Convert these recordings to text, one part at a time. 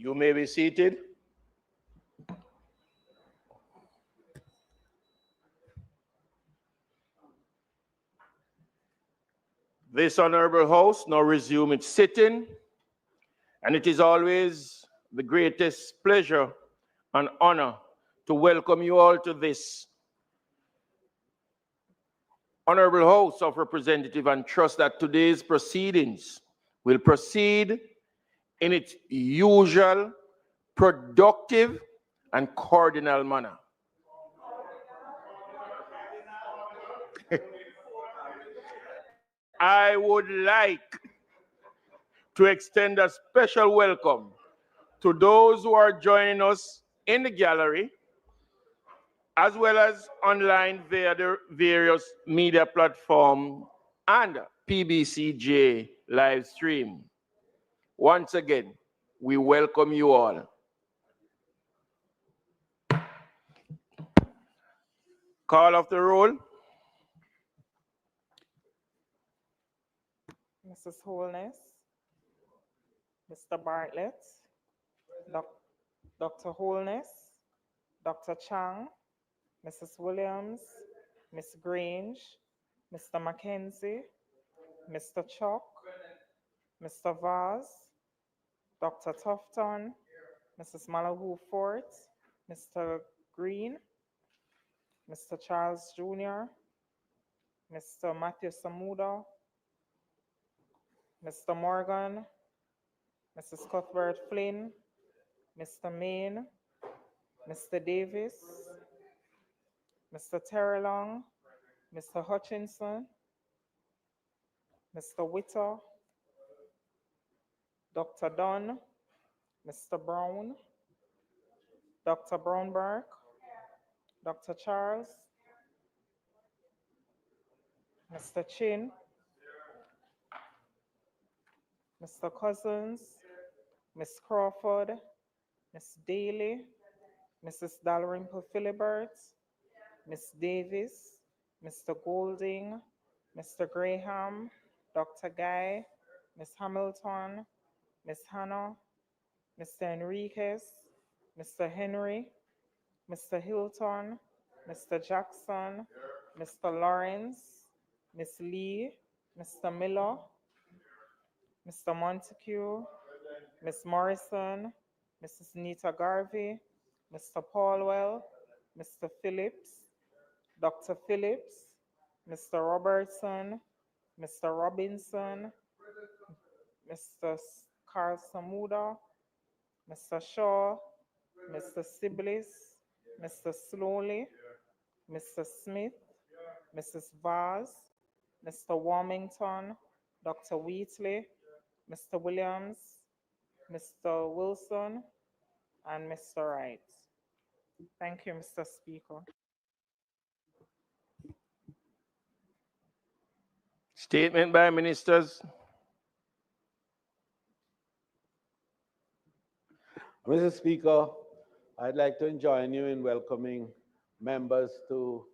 You may be seated. This honorable house now resume its sitting, and it is always the greatest pleasure and honor to welcome you all to this honorable House of Representatives, and trust that today's proceedings will proceed in its usual, productive, and cardinal manner. I would like to extend a special welcome to those who are joining us in the gallery, as well as online via the various media platforms and PBCJ live stream. Once again, we welcome you all. Call of the roll. Mrs. Holness, Mr. Bartlett, Dr. Holness, Dr. Chang, Mrs. Williams, Ms. Grange, Mr. Mackenzie, Mr. Chuck, Mr. Vaz, Dr. Tufton, Mrs. Malahoo Fort, Mr. Green, Mr. Charles Jr., Mr. Matthew Samuda, Mr. Morgan, Mrs. Cuthbert Flynn, Mr. Main, Mr. Davis, Mr. Terrelong, Mr. Hutchinson, Mr. Witter, Dr. Dunn, Mr. Brown, Dr. Brownberg, Dr. Charles, Mr. Chin, Mr. Cousins, Ms. Crawford, Ms. Daly, Mrs. Dalrymple Philibert, Ms. Davis, Mr. Golding, Mr. Graham, Dr. Guy, Ms. Hamilton, Ms. Hannah, Mr. Enriquez, Mr. Henry, Mr. Hilton, Mr. Jackson, Mr. Lawrence, Ms. Lee, Mr. Miller, Mr. Montague, Ms. Morrison, Mrs. Nita Garvey, Mr. Paulwell, Mr. Phillips, Dr. Phillips, Mr. Robertson, Mr. Robinson, Mr. Carl Samuda, Mr. Shaw, Mr. Siblis, Mr. Slowly, Mr. Smith, Mrs. Vaz, Mr. Warmington, Dr. Wheatley, Mr. Williams, Mr. Wilson, and Mr. Wright. Thank you, Mr. Speaker. Statement by ministers. Mr. Speaker, I'd like to join you in welcoming members to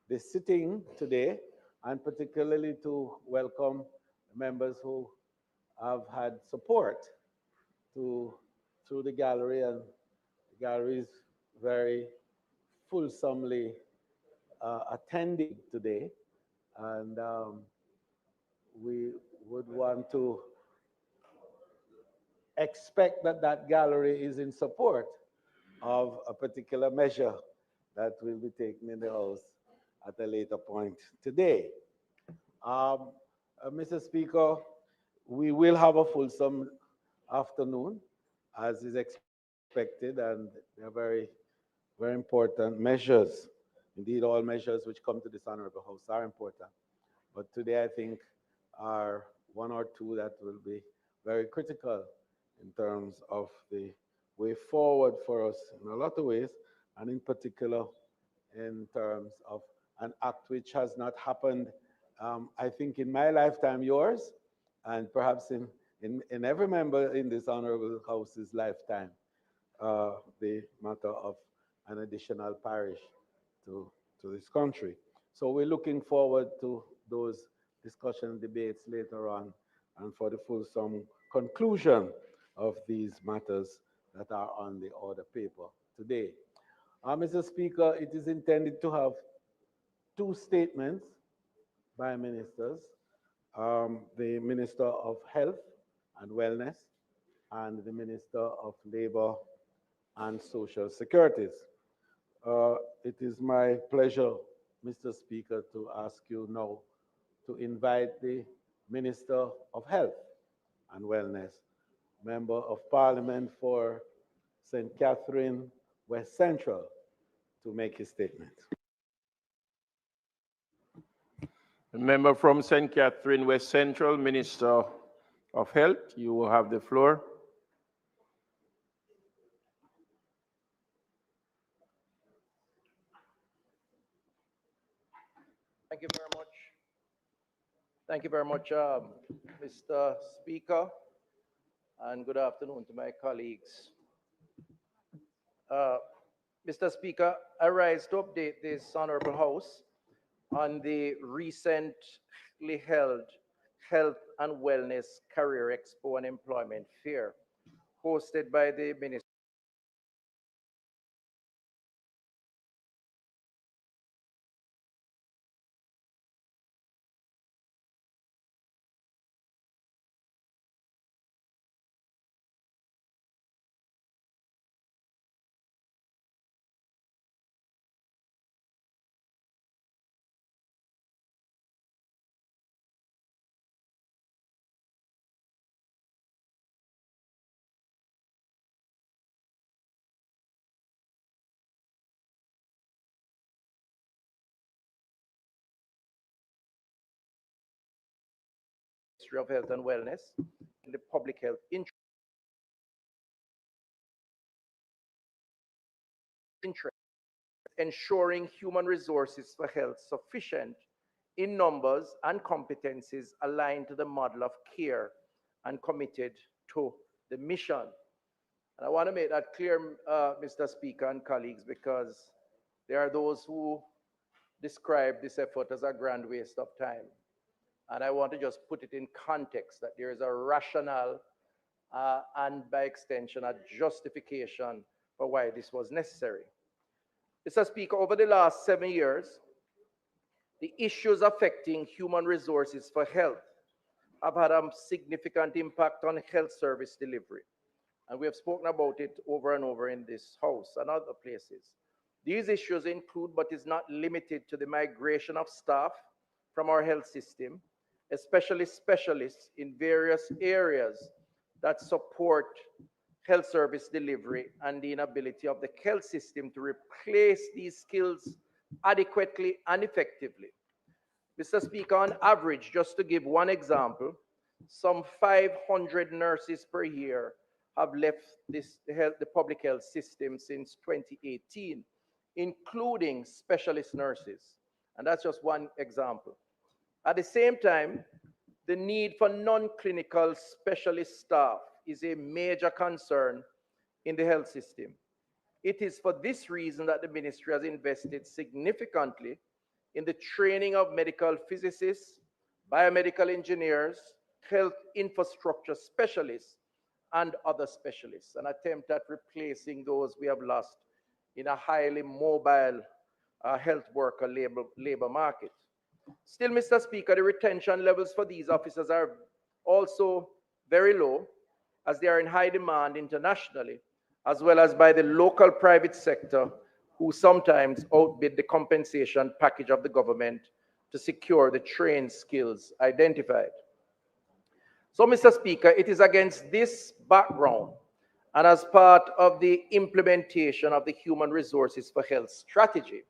this sitting today, and particularly to welcome members who have had support through the gallery, and the gallery is very fulsomely attending today, and we would want to expect that that gallery is in support of a particular measure that will be taken in the House at a later point today. Mr. Speaker, we will have a fulsome afternoon, as is expected, and they are very, very important measures. Indeed, all measures which come to this honorable House are important. But today, I think, are one or two that will be very critical in terms of the way forward for us in a lot of ways, and in particular in terms of an act which has not happened, I think, in my lifetime, yours, and perhaps in every member in this honorable House's lifetime, the matter of an additional parish to this country. So we're looking forward to those discussion debates later on, and for the fulsome conclusion of these matters that are on the order paper today. Mr. Speaker, it is intended to have two statements by ministers, the Minister of Health and Wellness and the Minister of Labor and Social Securities. It is my pleasure, Mr. Speaker, to ask you now to invite the Minister of Health and Wellness, Member of Parliament for St. Catherine, West Central, to make his statement. The member from St. Catherine, West Central, Minister of Health, you will have the floor. Thank you very much. Thank you very much, Mr. Speaker, and good afternoon to my colleagues. Mr. Speaker, I rise to update this Honorable House on the recently held Health and Wellness Career Expo and Employment Fair, hosted by the Ministry of Health and Wellness in the public health interest, ensuring human resources for health sufficient in numbers and competencies aligned to the model of care and committed to the mission. And I want to make that clear, Mr. Speaker and colleagues, because there are those who describe this effort as a grand waste of time. And I want to just put it in context that there is a rationale and by extension, a justification for why this was necessary. Mr. Speaker, over the last 7 years, the issues affecting human resources for health have had a significant impact on health service delivery. And we have spoken about it over and over in this House and other places. These issues include, but is not limited to, the migration of staff from our health system, especially specialists in various areas that support health service delivery, and the inability of the health system to replace these skills adequately and effectively. Mr. Speaker, on average, just to give one example, some 500 nurses per year have left the public health system since 2018, including specialist nurses. And that's just one example. At the same time, the need for non-clinical specialist staff is a major concern in the health system. It is for this reason that the ministry has invested significantly in the training of medical physicists, biomedical engineers, health infrastructure specialists, and other specialists, an attempt at replacing those we have lost in a highly mobile health worker labor market. Still, Mr. Speaker, the retention levels for these officers are also very low, as they are in high demand internationally, as well as by the local private sector, who sometimes outbid the compensation package of the government to secure the trained skills identified. So, Mr. Speaker, it is against this background and as part of the implementation of the Human Resources for Health strategy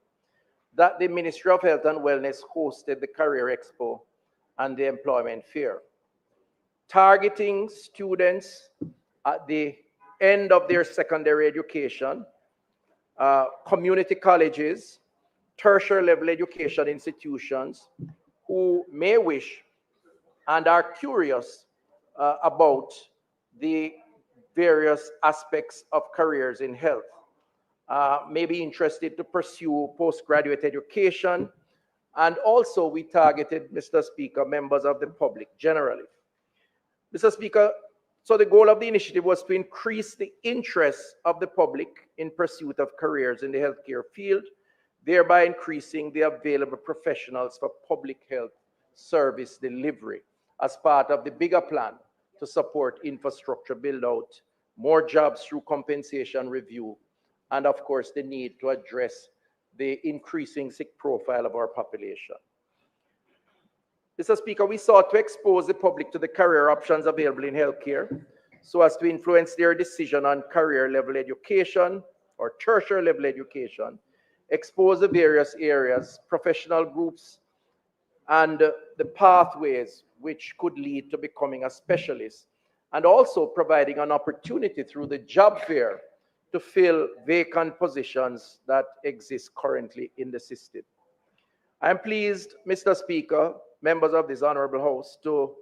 that the Ministry of Health and Wellness hosted the Career Expo and the Employment Fair, targeting students at the end of their secondary education, community colleges, tertiary level education institutions who may wish and are curious about the various aspects of careers in health. May be interested to pursue postgraduate education, and also we targeted, Mr. Speaker, members of the public generally. Mr. Speaker, So the goal of the initiative was to increase the interest of the public in pursuit of careers in the healthcare field, thereby increasing the available professionals for public health service delivery as part of the bigger plan to support infrastructure build-out, more jobs through compensation review, and of course the need to address the increasing sick profile of our population. Mr. Speaker, we sought to expose the public to the career options available in healthcare so as to influence their decision on career level education or tertiary level education, expose the various areas, professional groups, and the pathways which could lead to becoming a specialist, and also providing an opportunity through the job fair to fill vacant positions that exist currently in the system. I am pleased, Mr. Speaker, members of this Honorable House, to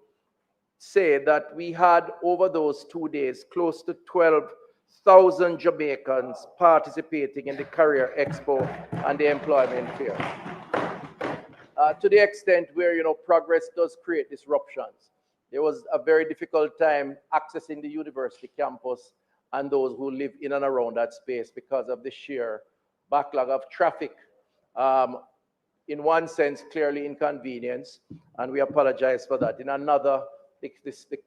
say that we had over those 2 days close to 12,000 Jamaicans participating in the Career Expo and the Employment Fair. To the extent where, progress does create disruptions. There was a very difficult time accessing the university campus and those who live in and around that space because of the sheer backlog of traffic. In one sense, clearly inconvenience, and we apologize for that. In another, the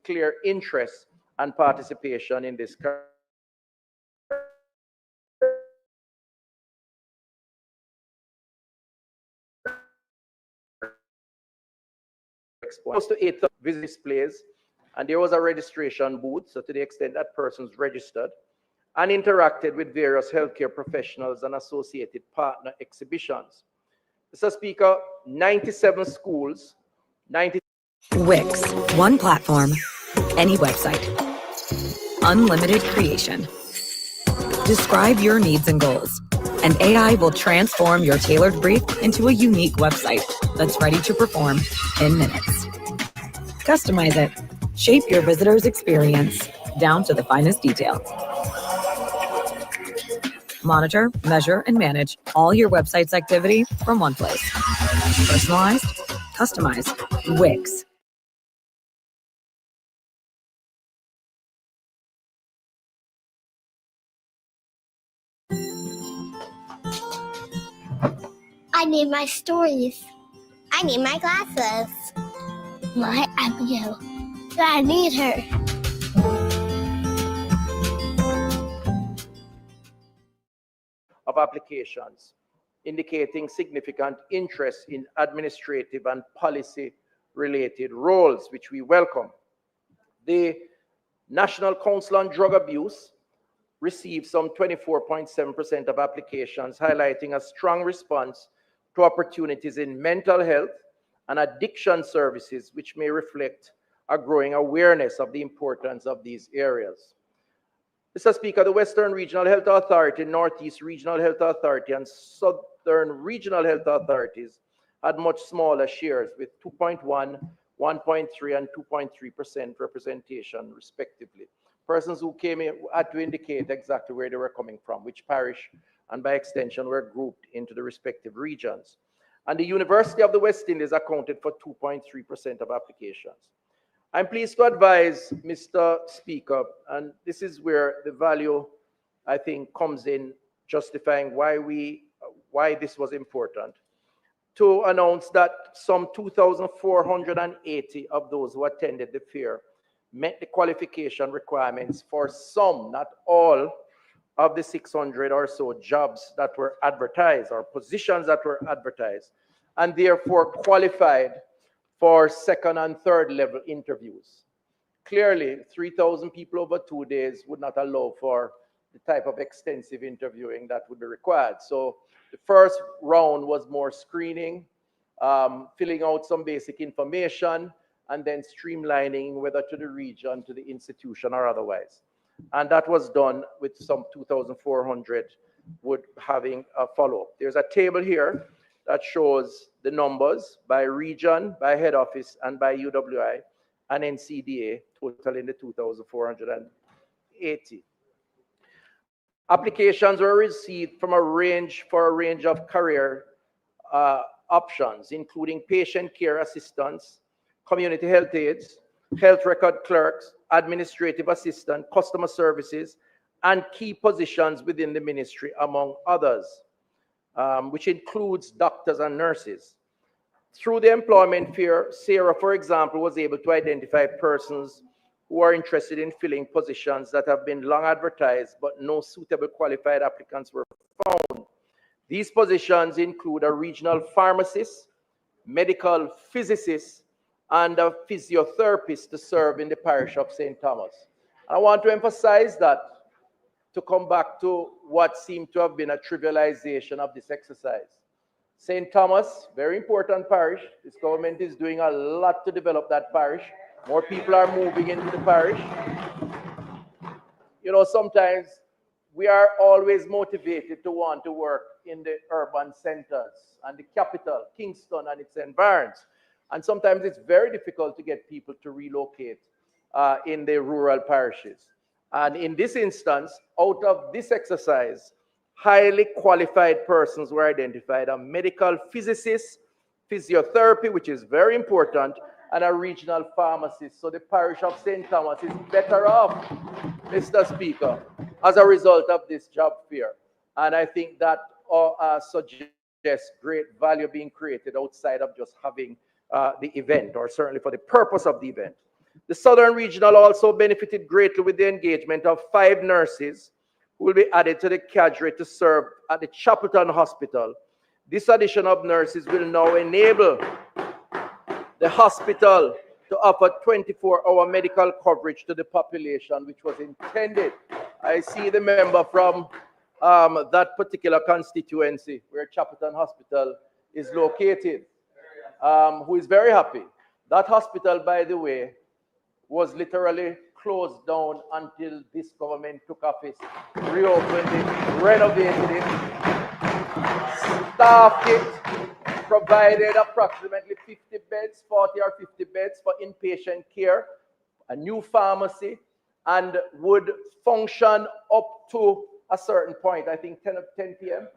clear interest and participation in this close to 8 visit displays, and there was a registration booth, so to the extent that persons registered and interacted with various healthcare professionals and associated partner exhibitions. Mr. Speaker, 97 schools, Wix, one platform, any website, unlimited creation. Describe your needs and goals, and AI will transform your tailored brief into a unique website that's ready to perform in minutes. Customize it. Shape your visitor's experience down to the finest detail. Monitor, measure, and manage all your website's activity from one place. Personalized, customized, Wix. I need my stories. I need my glasses. My Abigail. I need her. of applications, indicating significant interest in administrative and policy-related roles, which we welcome. The National Council on Drug Abuse received some 24.7% of applications, highlighting a strong response to opportunities in mental health and addiction services, which may reflect a growing awareness of the importance of these areas. Mr. Speaker, the Western Regional Health Authority, Northeast Regional Health Authority, and Southern Regional Health Authorities had much smaller shares with 2.1, 1.3, and 2.3% representation, respectively. Persons who came in had to indicate exactly where they were coming from, which parish, and by extension were grouped into the respective regions. And the University of the West Indies accounted for 2.3% of applications. I'm pleased to advise, Mr. Speaker, and this is where the value, I think, comes in justifying why this was important, to announce that some 2,480 of those who attended the fair met the qualification requirements for some, not all, of the 600 or so jobs that were advertised or positions that were advertised, and therefore qualified for second and third level interviews. Clearly, 3,000 people over 2 days would not allow for the type of extensive interviewing that would be required. So the first round was more screening, filling out some basic information, and then streamlining whether to the region, to the institution, or otherwise. And that was done with some 2,400 having a follow-up. There's a table here that shows the numbers by region, by head office, and by UWI, and NCDA, totaling the 2,480. Applications were received from a range of career options, including patient care assistants, community health aides, health record clerks, administrative assistant, customer services, and key positions within the ministry, among others, which includes doctors and nurses. Through the employment fair, Sarah, for example, was able to identify persons who are interested in filling positions that have been long advertised, but no suitable qualified applicants were found. These positions include a regional pharmacist, medical physicist, and a physiotherapist to serve in the parish of St. Thomas. I want to emphasize that, to come back to what seemed to have been a trivialization of this exercise. St. Thomas, very important parish. This government is doing a lot to develop that parish. More people are moving into the parish. You know, sometimes we are always motivated to want to work in the urban centers and the capital, Kingston and its environs. And sometimes it's very difficult to get people to relocate in the rural parishes. And in this instance, out of this exercise, highly qualified persons were identified: a medical physicist, physiotherapy, which is very important, and a regional pharmacist. So the parish of St. Thomas is better off, Mr. Speaker, as a result of this job fair. And I think that suggests great value being created outside of just having the event, or certainly for the purpose of the event. The Southern Regional also benefited greatly with the engagement of 5 nurses who will be added to the cadre to serve at the Chapelton Hospital. This addition of nurses will now enable the hospital to offer 24-hour medical coverage to the population, which was intended. I see the member from that particular constituency where Chapelton Hospital is located, who is very happy. That hospital, by the way, was literally closed down until this government took office, reopened it, renovated it, staffed it, provided approximately 50 beds, 40 or 50 beds for inpatient care, a new pharmacy, and would function up to a certain point, I think 10 p.m.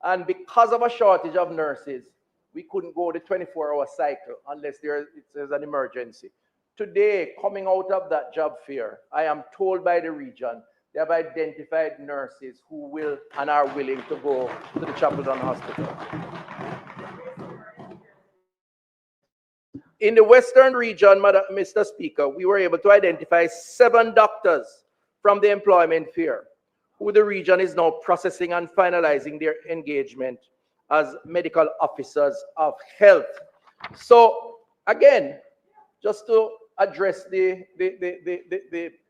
And because of a shortage of nurses, we couldn't go the 24-hour cycle unless there's an emergency. Today, coming out of that job fair, I am told by the region, they have identified nurses who will and are willing to go to the Chapelton Hospital. In the Western region, Mr. Speaker, we were able to identify 7 doctors from the employment fair, who the region is now processing and finalizing their engagement as medical officers of health. So again, just to address the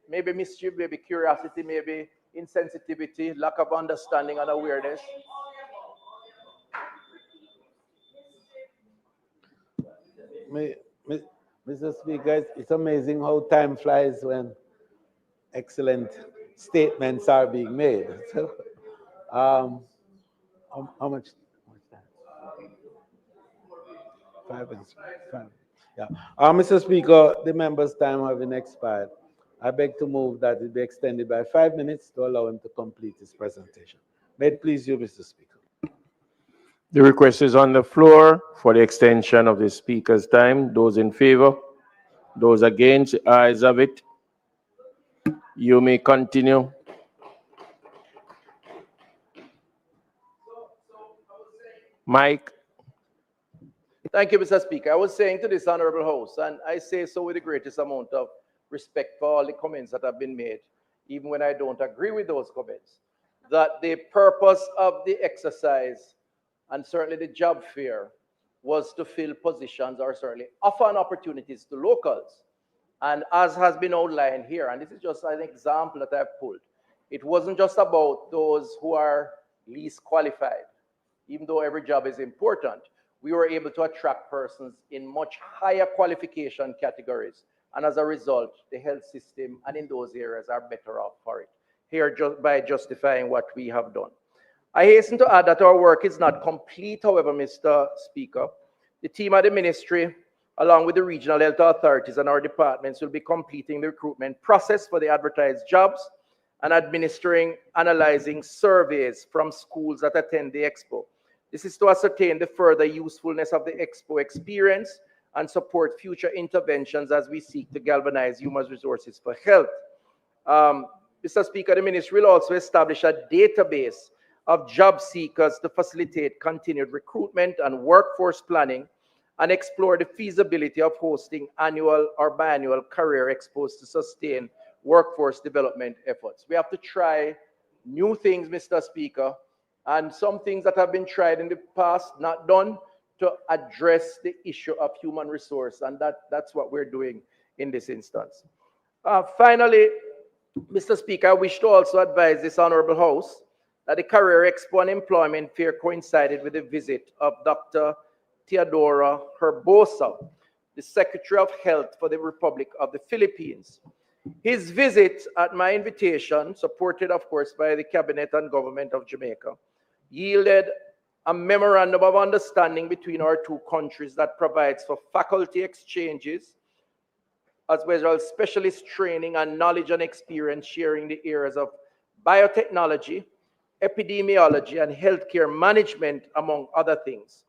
maybe mischief, maybe curiosity, maybe insensitivity, lack of understanding and awareness. Mr. Speaker, it's amazing how time flies when excellent statements are being made. So, how much time? 5 minutes. 5. Yeah. Mr. Speaker, the member's time having expired, I beg to move that it be extended by 5 minutes to allow him to complete his presentation. May it please you, Mr. Speaker. The request is on the floor for the extension of the speaker's time. Those in favor? Those against? The ayes have it. You may continue. Mike. Thank you, Mr. Speaker. I was saying to this honorable House, and I say so with the greatest amount of respect for all the comments that have been made, even when I don't agree with those comments, that the purpose of the exercise and certainly the job fair was to fill positions or certainly offer opportunities to locals. And as has been outlined here, and this is just an example that I've pulled, it wasn't just about those who are least qualified. Even though every job is important, we were able to attract persons in much higher qualification categories. And as a result, the health system and in those areas are better off for it. Here, just by justifying what we have done. I hasten to add that our work is not complete, however, Mr. Speaker. The team at the ministry, along with the regional health authorities and our departments, will be completing the recruitment process for the advertised jobs and analyzing surveys from schools that attend the expo. This is to ascertain the further usefulness of the expo experience and support future interventions as we seek to galvanize human resources for health. Mr. Speaker, the ministry will also establish a database of job seekers to facilitate continued recruitment and workforce planning, and explore the feasibility of hosting annual or biannual career expos to sustain workforce development efforts. We have to try new things, Mr. Speaker, and some things that have been tried in the past, not done, to address the issue of human resource, and that's what we're doing in this instance. Finally, Mr. Speaker, I wish to also advise this Honorable House that the Career Expo and Employment Fair coincided with the visit of Dr. Teodora Herbosa, the Secretary of Health for the Republic of the Philippines. His visit, at my invitation, supported of course by the Cabinet and Government of Jamaica, yielded a memorandum of understanding between our two countries that provides for faculty exchanges, as well as specialist training and knowledge and experience sharing the areas of biotechnology, epidemiology, and healthcare management, among other things.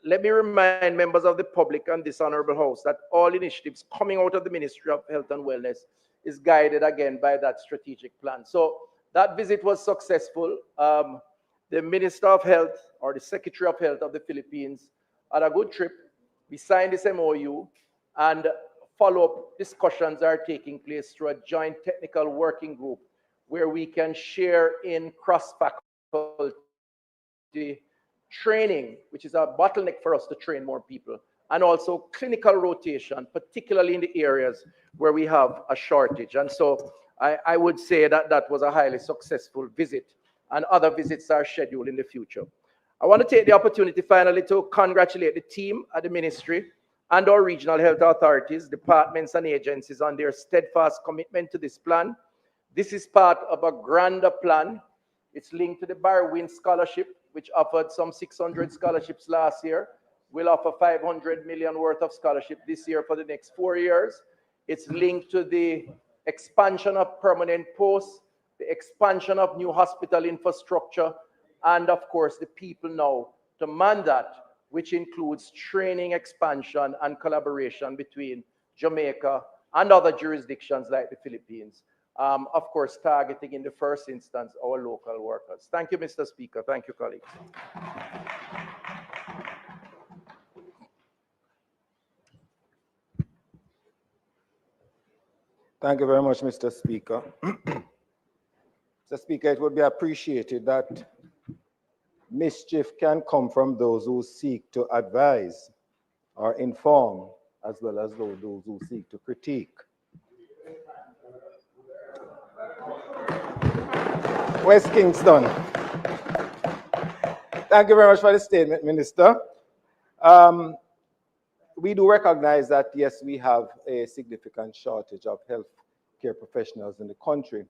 Let me remind members of the public and this Honorable House that all initiatives coming out of the Ministry of Health and Wellness is guided again by that strategic plan. So that visit was successful. The Minister of Health, or the Secretary of Health of the Philippines, had a good trip. We signed this MOU, and follow-up discussions are taking place through a joint technical working group where we can share in cross-faculty training, which is a bottleneck for us to train more people, and also clinical rotation, particularly in the areas where we have a shortage. And so I would say that that was a highly successful visit, and other visits are scheduled in the future. I want to take the opportunity finally to congratulate the team at the ministry and our regional health authorities, departments, and agencies on their steadfast commitment to this plan. This is part of a grander plan. It's linked to the Barwin Scholarship, which offered some 600 scholarships last year. We'll offer 500 million worth of scholarship this year for the next 4 years. It's linked to the expansion of permanent posts, the expansion of new hospital infrastructure, and of course, the people now to man that, which includes training, expansion, and collaboration between Jamaica and other jurisdictions like the Philippines. Of course, targeting in the first instance our local workers. Thank you, Mr. Speaker. Thank you, colleagues. Thank you very much, Mr. Speaker. Mr. Speaker, it would be appreciated that mischief can come from those who seek to advise or inform, as well as those who seek to critique. West Kingston. Thank you very much for the statement, Minister. We do recognize that, yes, we have a significant shortage of healthcare professionals in the country.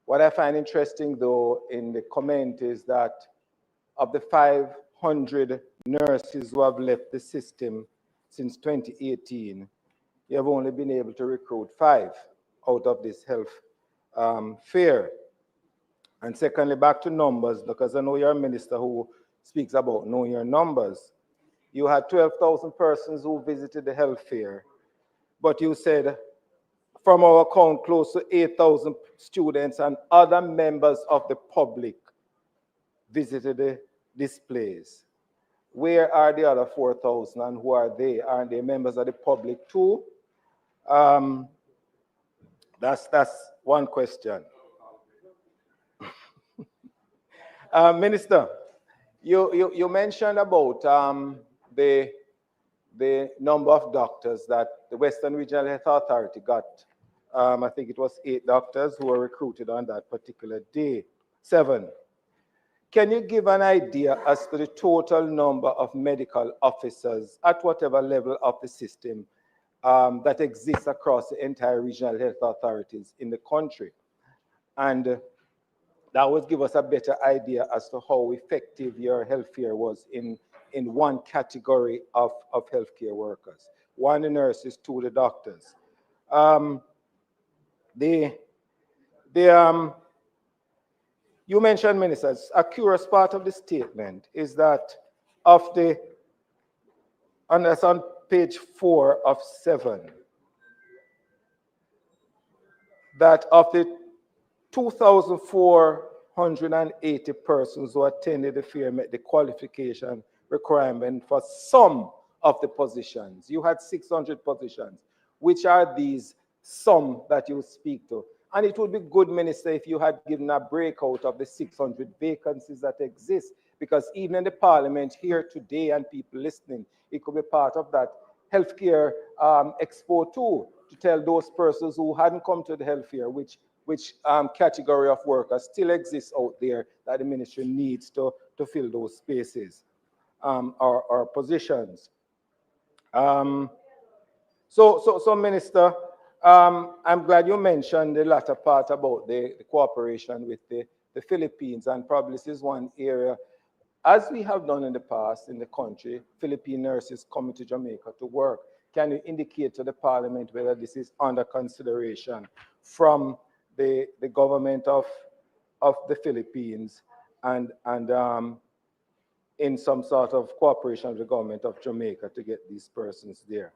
What I find interesting, though, in the comment is that of the 500 nurses who have left the system since 2018, you have only been able to recruit 5 out of this health fair. And secondly, back to numbers, because I know you're a minister who speaks about knowing your numbers. You had 12,000 persons who visited the health fair, but you said from our account close to 8,000 students and other members of the public visited the displays. Where are the other 4,000 and who are they? Aren't they members of the public too? That's one question. Minister, you mentioned about the number of doctors that the Western Regional Health Authority got. I think it was 8 doctors who were recruited on that particular day, 7. Can you give an idea as to the total number of medical officers at whatever level of the system that exists across the entire regional health authorities in the country? And that would give us a better idea as to how effective your health fair was in one category of healthcare workers. 1, the nurses, 2, the doctors. You mentioned, ministers, a curious part of the statement is that of the and that's on page 4 of 7, that of the 2,480 persons who attended the fair met the qualification requirement for some of the positions. You had 600 positions. Which are these some that you speak to? And it would be good, Minister, if you had given a breakout of the 600 vacancies that exist, because even in the Parliament here today and people listening, it could be part of that healthcare expo too, to tell those persons who hadn't come to the healthcare which category of workers still exists out there that the ministry needs to fill those spaces or positions. So Minister, I'm glad you mentioned the latter part about the cooperation with the Philippines, and probably this is one area, as we have done in the past in the country, Philippine nurses coming to Jamaica to work. Can you indicate to the Parliament whether this is under consideration from the government of the Philippines and in some sort of cooperation with the government of Jamaica to get these persons there?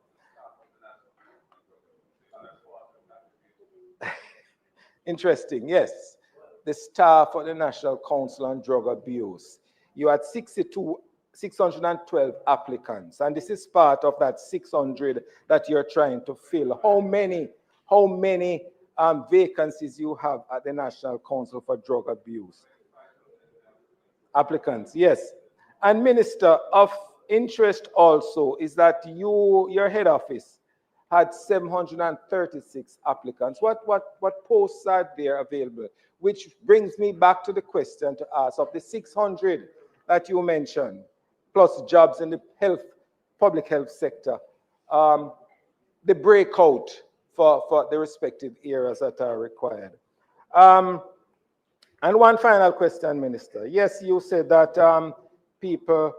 Interesting, yes. The staff of the National Council on Drug Abuse. You had 612 applicants, and this is part of that 600 that you're trying to fill. How many vacancies you have at the National Council for Drug Abuse? Applicants, yes. And Minister, of interest also is that your head office had 736 applicants. What posts are there available? Which brings me back to the question to ask, of the 600 that you mentioned, plus jobs in the public health sector, the breakout for the respective areas that are required. And one final question, Minister. Yes, you said that people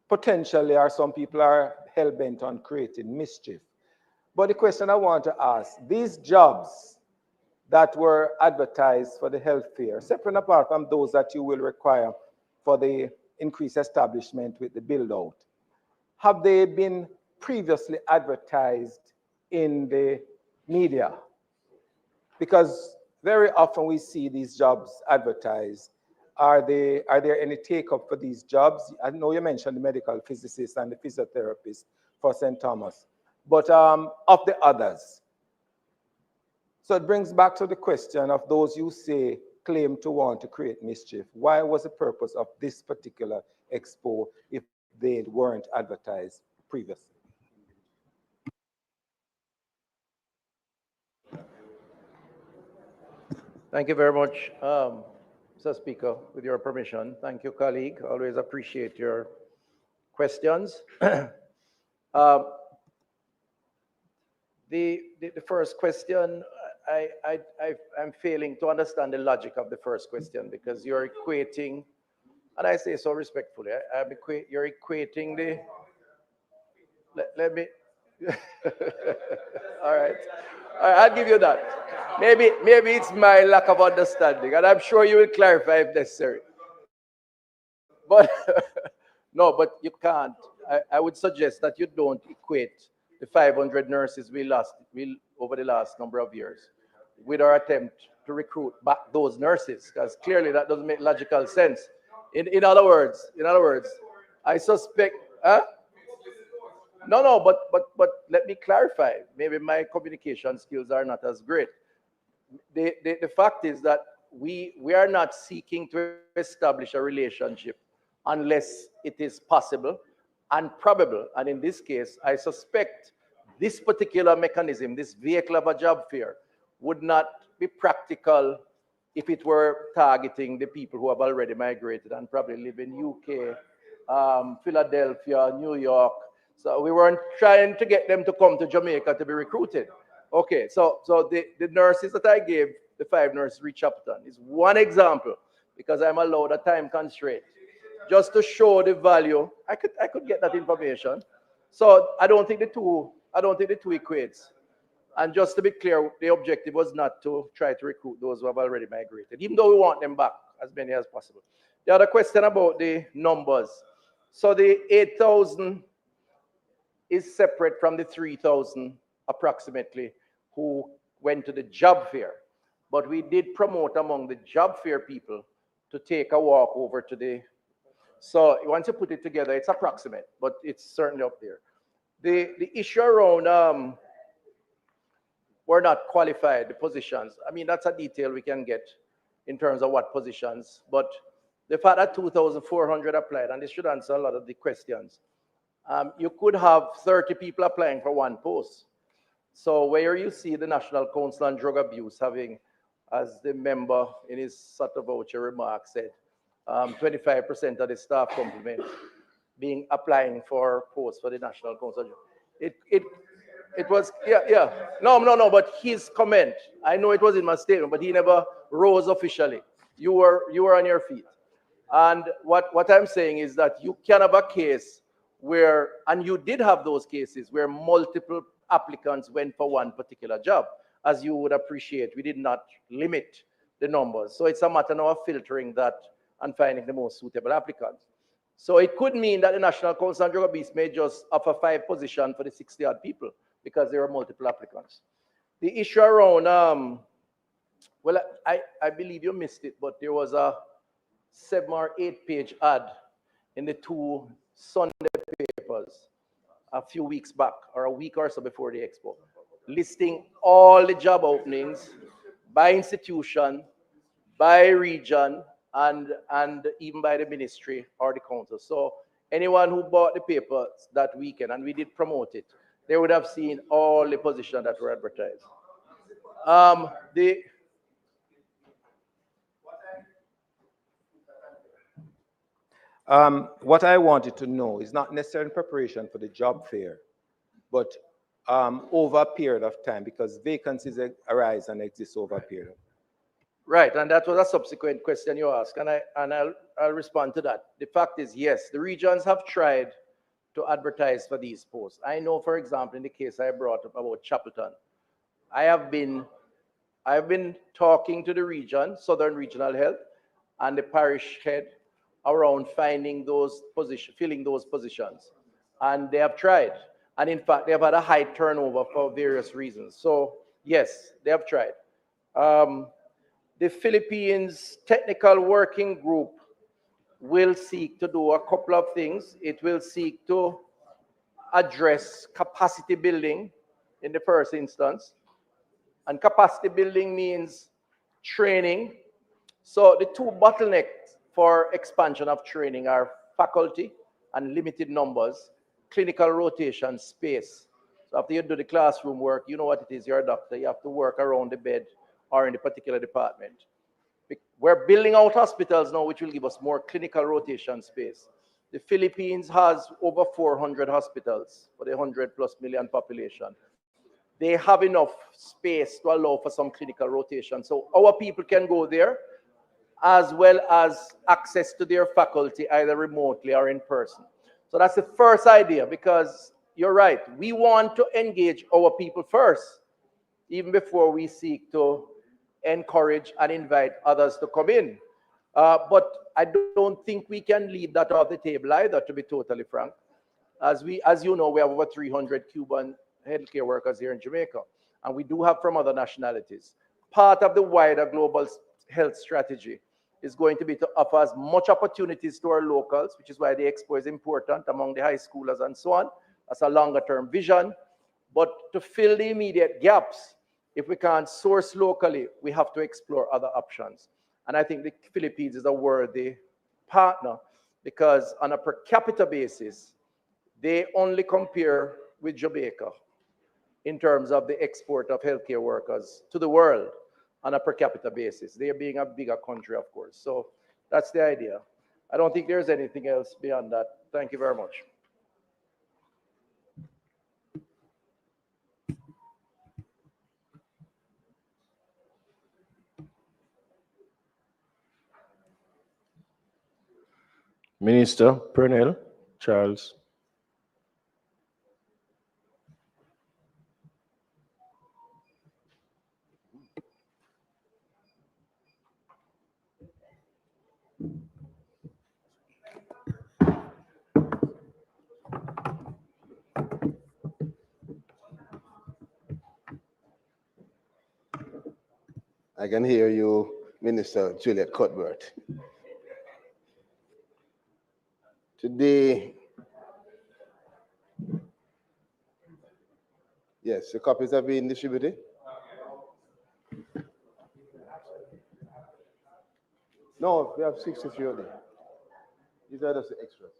potentially, or some people are hell-bent on creating mischief. But the question I want to ask, these jobs that were advertised for the health fair, separate and apart from those that you will require for the increased establishment with the build-out, have they been previously advertised in the media? Because very often we see these jobs advertised. Are there any take-up for these jobs? I know you mentioned the medical physicist and the physiotherapist for St. Thomas, but of the others. So it brings back to the question of those you say claim to want to create mischief. Why was the purpose of this particular expo if they weren't advertised previously? Thank you very much, Mr. Speaker. With your permission, thank you, colleague. Always appreciate your questions. The first question, I'm failing to understand the logic of the first question, because you're equating, and I say so respectfully, you're equating the, let me, all right, I'll give you that. Maybe it's my lack of understanding, and I'm sure you will clarify if necessary. But no, but you can't. I would suggest that you don't equate the 500 nurses we lost over the last number of years with our attempt to recruit back those nurses, because clearly that doesn't make logical sense. In other words, I suspect. No, but let me clarify. Maybe my communication skills are not as great. The fact is that we are not seeking to establish a relationship unless it is possible and probable. And in this case, I suspect this particular mechanism, this vehicle of a job fair, would not be practical if it were targeting the people who have already migrated and probably live in UK, Philadelphia, New York. So we weren't trying to get them to come to Jamaica to be recruited. Okay, so the nurses that I gave, the 5 nurses reach Upton, is one example, because I'm allowed a time constraint, just to show the value. I could get that information. So I don't think the two equates. And just to be clear, the objective was not to try to recruit those who have already migrated, even though we want them back as many as possible. The other question about the numbers. So the 8,000 is separate from the 3,000 approximately who went to the job fair. But we did promote among the job fair people to take a walk over to the, so once you put it together, it's approximate, but it's certainly up there. The issue around we're not qualified, the positions, I mean, that's a detail we can get in terms of what positions, but the fact that 2,400 applied, and this should answer a lot of the questions, you could have 30 people applying for one post. So where you see the National Council on Drug Abuse having, as the member in his sort of voucher remarks said, 25% of the staff complement being applying for posts for the National Council. It was, yeah. No, but his comment, I know it was in my statement, but he never rose officially. You were on your feet. And what I'm saying is that you can have a case where, and you did have those cases where multiple applicants went for one particular job. As you would appreciate, we did not limit the numbers. So it's a matter now of filtering that and finding the most suitable applicants. So it could mean that the National Council on Drug Abuse may just offer 5 positions for the 60-odd people because there are multiple applicants. The issue around, well, I believe you missed it, but there was a 7 or 8 page ad in the 2 Sunday papers a few weeks back, or a week or so before the expo, listing all the job openings by institution, by region, and even by the ministry or the council. So anyone who bought the paper that weekend, and we did promote it, they would have seen all the positions that were advertised. What I wanted to know is not necessarily in preparation for the job fair, but over a period of time, because vacancies arise and exist over a period. Right, and that was a subsequent question you asked, and I'll respond to that. The fact is, yes, the regions have tried to advertise for these posts. I know, for example, in the case I brought up about Chapelton, I've been talking to the region, Southern Regional Health, and the parish head around finding those positions, filling those positions, and they have tried. And in fact, they have had a high turnover for various reasons. So yes, they have tried. The Philippines Technical Working Group will seek to do a couple of things. It will seek to address capacity building in the first instance. And capacity building means training. So the 2 bottlenecks for expansion of training are faculty and limited numbers, clinical rotation, space. So after you do the classroom work, you know what it is, you're a doctor, you have to work around the bed or in the particular department. We're building out hospitals now, which will give us more clinical rotation space. The Philippines has over 400 hospitals for the 100+ million population. They have enough space to allow for some clinical rotation. So our people can go there, as well as access to their faculty, either remotely or in person. So that's the first idea, because you're right, we want to engage our people first, even before we seek to encourage and invite others to come in. But I don't think we can leave that off the table either, to be totally frank. As you know, we have over 300 Cuban healthcare workers here in Jamaica, and we do have from other nationalities. Part of the wider global health strategy is going to be to offer as much opportunities to our locals, which is why the expo is important among the high schoolers and so on. That's a longer term vision. But to fill the immediate gaps, if we can't source locally, we have to explore other options. And I think the Philippines is a worthy partner, because on a per capita basis, they only compare with Jamaica in terms of the export of healthcare workers to the world on a per capita basis. They are being a bigger country, of course. So that's the idea. I don't think there's anything else beyond that. Thank you very much. Minister Purnell Charles. I can hear you, Minister Juliette Cuthbert. Today, yes, the copies have been distributed. No, we have 63 only. These are just the extras.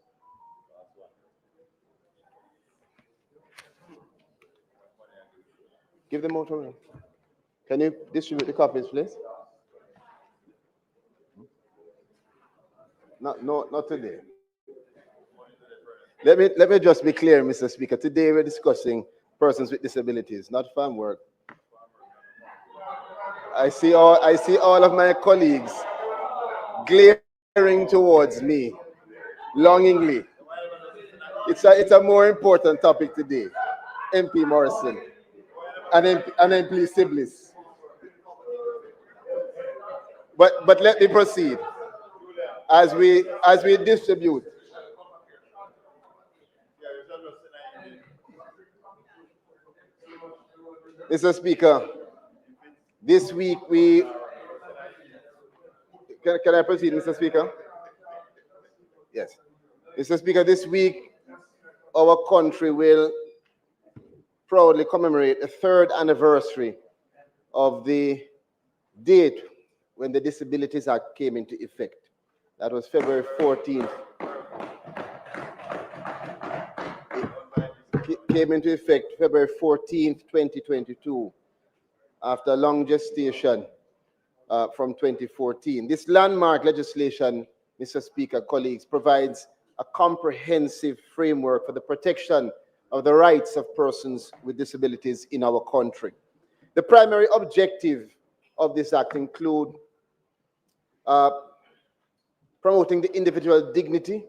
Give them out already. Can you distribute the copies, please? Not today. Let me just be clear, Mr. Speaker. Today we're discussing persons with disabilities, not farm work. I see all of my colleagues glaring towards me longingly. It's a more important topic today. MP Morrison and MP Siblis. But let me proceed as we distribute. Mr. Speaker, this week we can I proceed, Mr. Speaker? Yes. Mr. Speaker, this week our country will proudly commemorate the 3rd anniversary of the date when the Disabilities Act came into effect. That was February 14th. It came into effect February 14th, 2022, after a long gestation from 2014. This landmark legislation, Mr. Speaker, colleagues, provides a comprehensive framework for the protection of the rights of persons with disabilities in our country. The primary objective of this act include promoting the individual dignity,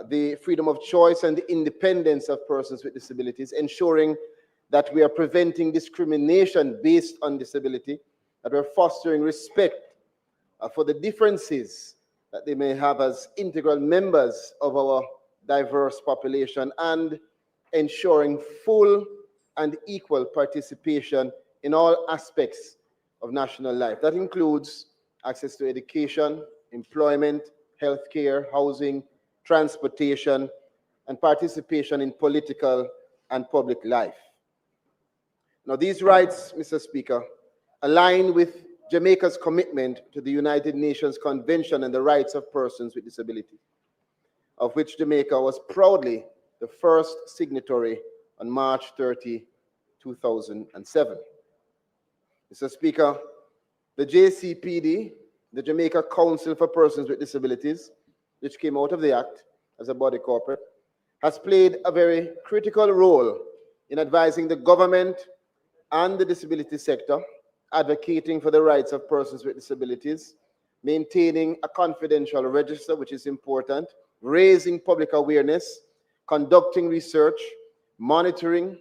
the freedom of choice, and the independence of persons with disabilities, ensuring that we are preventing discrimination based on disability, that we're fostering respect for the differences that they may have as integral members of our diverse population, and ensuring full and equal participation in all aspects of national life. That includes access to education, employment, healthcare, housing, transportation, and participation in political and public life. Now, these rights, Mr. Speaker, align with Jamaica's commitment to the United Nations Convention on the Rights of Persons with Disabilities, of which Jamaica was proudly the first signatory on March 30, 2007. Mr. Speaker, the JCPD, the Jamaica Council for Persons with Disabilities, which came out of the Act as a body corporate, has played a very critical role in advising the government and the disability sector, advocating for the rights of persons with disabilities, maintaining a confidential register, which is important, raising public awareness, conducting research, monitoring,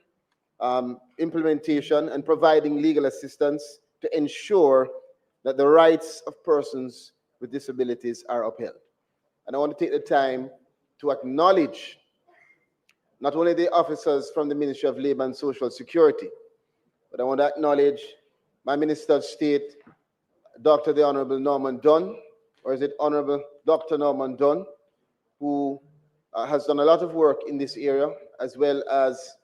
implementation, and providing legal assistance to ensure that the rights of persons with disabilities are upheld. And I want to take the time to acknowledge not only the officers from the Ministry of Labor and Social Security, but I want to acknowledge my Minister of State, Dr. the Honorable Norman Dunn, or is it Honorable Dr. Norman Dunn, who has done a lot of work in this area, as well as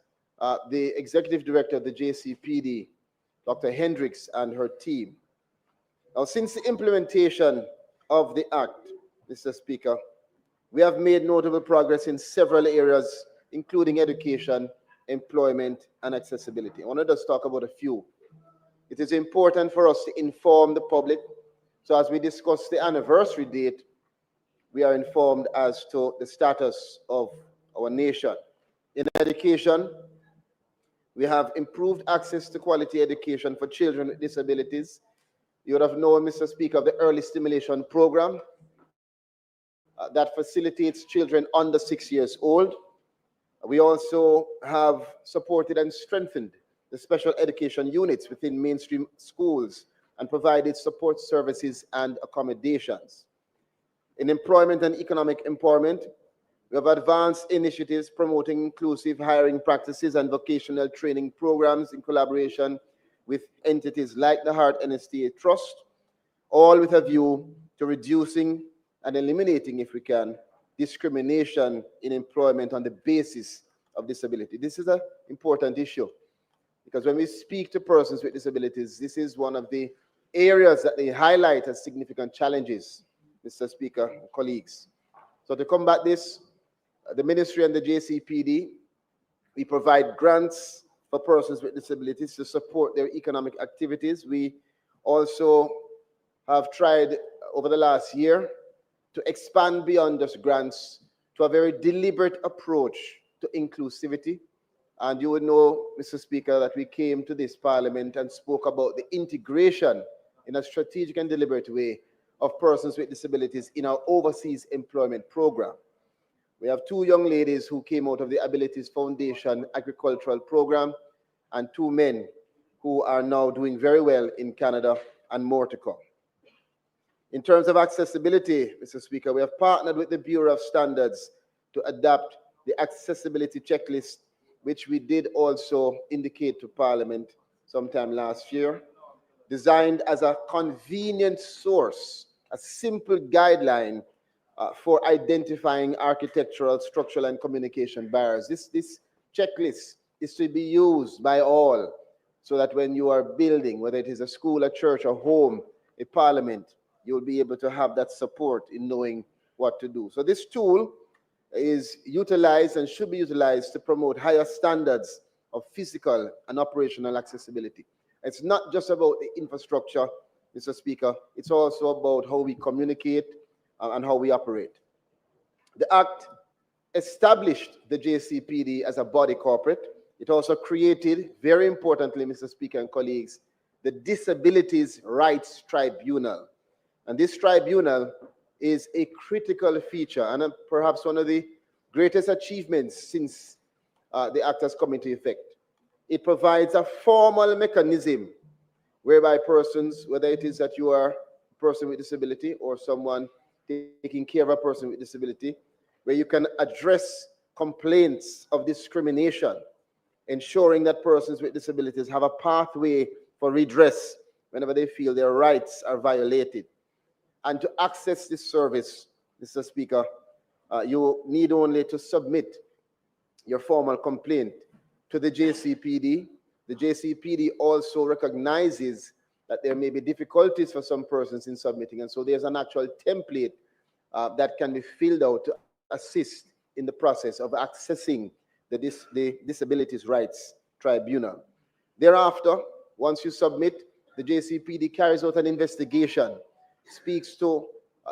the Executive Director of the JCPD, Dr. Hendricks, and her team. Now, since the implementation of the Act, Mr. Speaker, we have made notable progress in several areas, including education, employment, and accessibility. I want to just talk about a few. It is important for us to inform the public. So as we discuss the anniversary date, we are informed as to the status of our nation. In education, we have improved access to quality education for children with disabilities. You would have known, Mr. Speaker, of the Early Stimulation Program that facilitates children under 6 years old. We also have supported and strengthened the special education units within mainstream schools and provided support services and accommodations. In employment and economic empowerment, we have advanced initiatives promoting inclusive hiring practices and vocational training programs in collaboration with with entities like the Heart NSTA Trust, all with a view to reducing and eliminating, if we can, discrimination in employment on the basis of disability. This is an important issue because when we speak to persons with disabilities, this is one of the areas that they highlight as significant challenges, Mr. Speaker, colleagues. So to combat this, the Ministry and the JCPD, we provide grants for persons with disabilities to support their economic activities. We also have tried over the last year to expand beyond just grants to a very deliberate approach to inclusivity. And you would know, Mr. Speaker, that we came to this parliament and spoke about the integration in a strategic and deliberate way of persons with disabilities in our overseas employment program. We have two young ladies who came out of the Abilities Foundation agricultural program and two men who are now doing very well in Canada and more to come. In terms of accessibility, Mr. Speaker, we have partnered with the Bureau of Standards to adapt the accessibility checklist, which we did also indicate to Parliament sometime last year, designed as a convenient source, a simple guideline for identifying architectural, structural, and communication barriers. This checklist is to be used by all so that when you are building, whether it is a school, a church, a home, a parliament, you'll be able to have that support in knowing what to do. So this tool is utilized and should be utilized to promote higher standards of physical and operational accessibility. It's not just about the infrastructure, Mr. Speaker, it's also about how we communicate and how we operate. The Act established the JCPD as a body corporate. It also created, very importantly, Mr. Speaker and colleagues, the Disabilities Rights Tribunal. And this tribunal is a critical feature and perhaps one of the greatest achievements since the Act has come into effect. It provides a formal mechanism whereby persons, whether it is that you are a person with disability or someone taking care of a person with disability, where you can address complaints of discrimination, ensuring that persons with disabilities have a pathway for redress whenever they feel their rights are violated. And to access this service, Mr. Speaker, you need only to submit your formal complaint to the JCPD. The JCPD also recognizes that there may be difficulties for some persons in submitting, and so there's an actual template that can be filled out to assist in the process of accessing the Disabilities Rights Tribunal. Thereafter, once you submit, the JCPD carries out an investigation, speaks to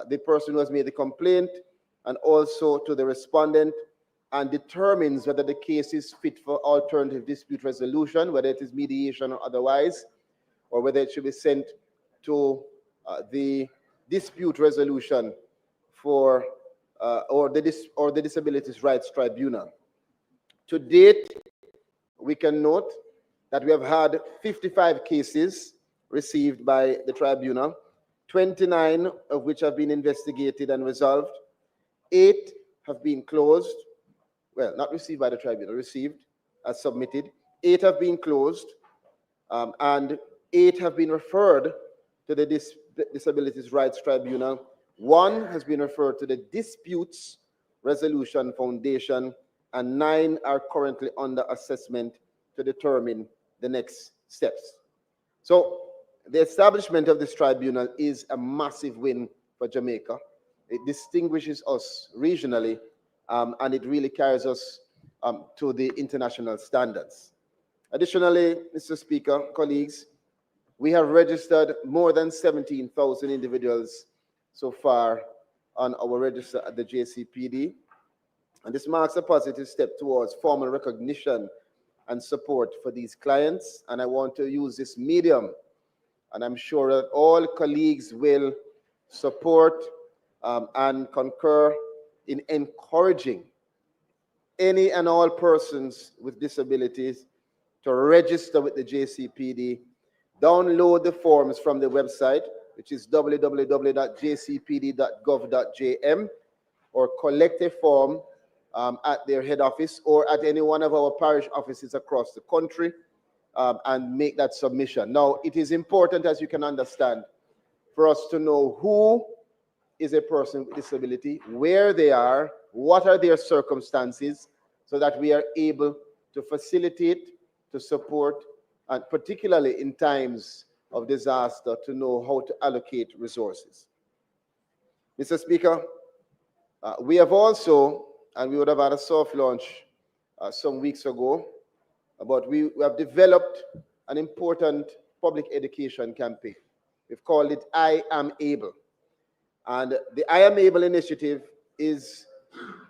the person who has made the complaint and also to the respondent, and determines whether the case is fit for alternative dispute resolution, whether it is mediation or otherwise, or whether it should be sent to the dispute resolution for or the Disabilities Rights Tribunal. To date, we can note that we have had 55 cases received by the tribunal, 29 of which have been investigated and resolved. 8 have been closed. Well, not received by the tribunal, received as submitted. 8 have been closed, and 8 have been referred to the Disabilities Rights Tribunal. 1 has been referred to the Disputes Resolution Foundation, and 9 are currently under assessment to determine the next steps. So the establishment of this tribunal is a massive win for Jamaica. It distinguishes us regionally, and it really carries us to the international standards. Additionally, Mr. Speaker, colleagues, we have registered more than 17,000 individuals so far on our register at the JCPD, and this marks a positive step towards formal recognition and support for these clients. And I want to use this medium, and I'm sure that all colleagues will support and concur in encouraging any and all persons with disabilities to register with the JCPD. Download the forms from the website, which is www.jcpd.gov.jm, or collect a form at their head office or at any one of our parish offices across the country. and make that submission. Now, it is important, as you can understand, for us to know who is a person with disability, where they are, what are their circumstances, so that we are able to facilitate, to support, and particularly in times of disaster, to know how to allocate resources. Mr. Speaker, we have also, and we would have had a soft launch some weeks ago, but we have developed an important public education campaign. We've called it I Am Able. And the I Am Able initiative is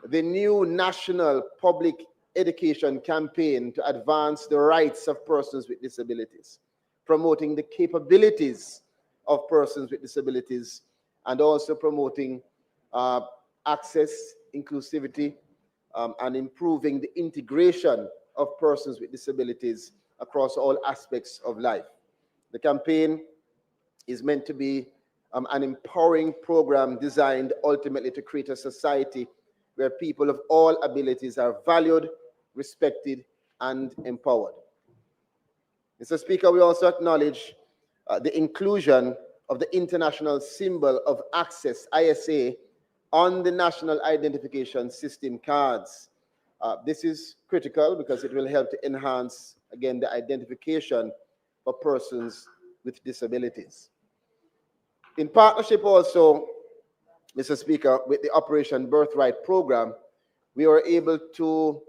the new national public education campaign to advance the rights of persons with disabilities, promoting the capabilities of persons with disabilities, and also promoting access, inclusivity, and improving the integration of persons with disabilities across all aspects of life. The campaign is meant to be an empowering program designed ultimately to create a society where people of all abilities are valued, respected, and empowered. Mr. Speaker, we also acknowledge the inclusion of the International Symbol of Access, ISA, on the National Identification System cards. This is critical because it will help to enhance, again, the identification for persons with disabilities. In partnership also, Mr. Speaker, with the Operation Birthright program, we were able to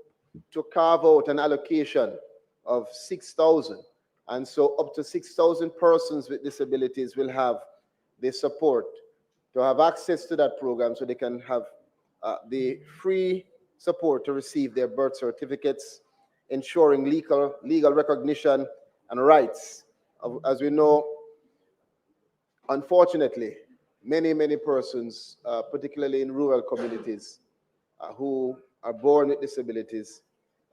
carve out an allocation of 6,000. And so up to 6,000 persons with disabilities will have the support to have access to that program so they can have the free support to receive their birth certificates, ensuring legal recognition and rights. As we know, unfortunately, many persons, particularly in rural communities, who are born with disabilities,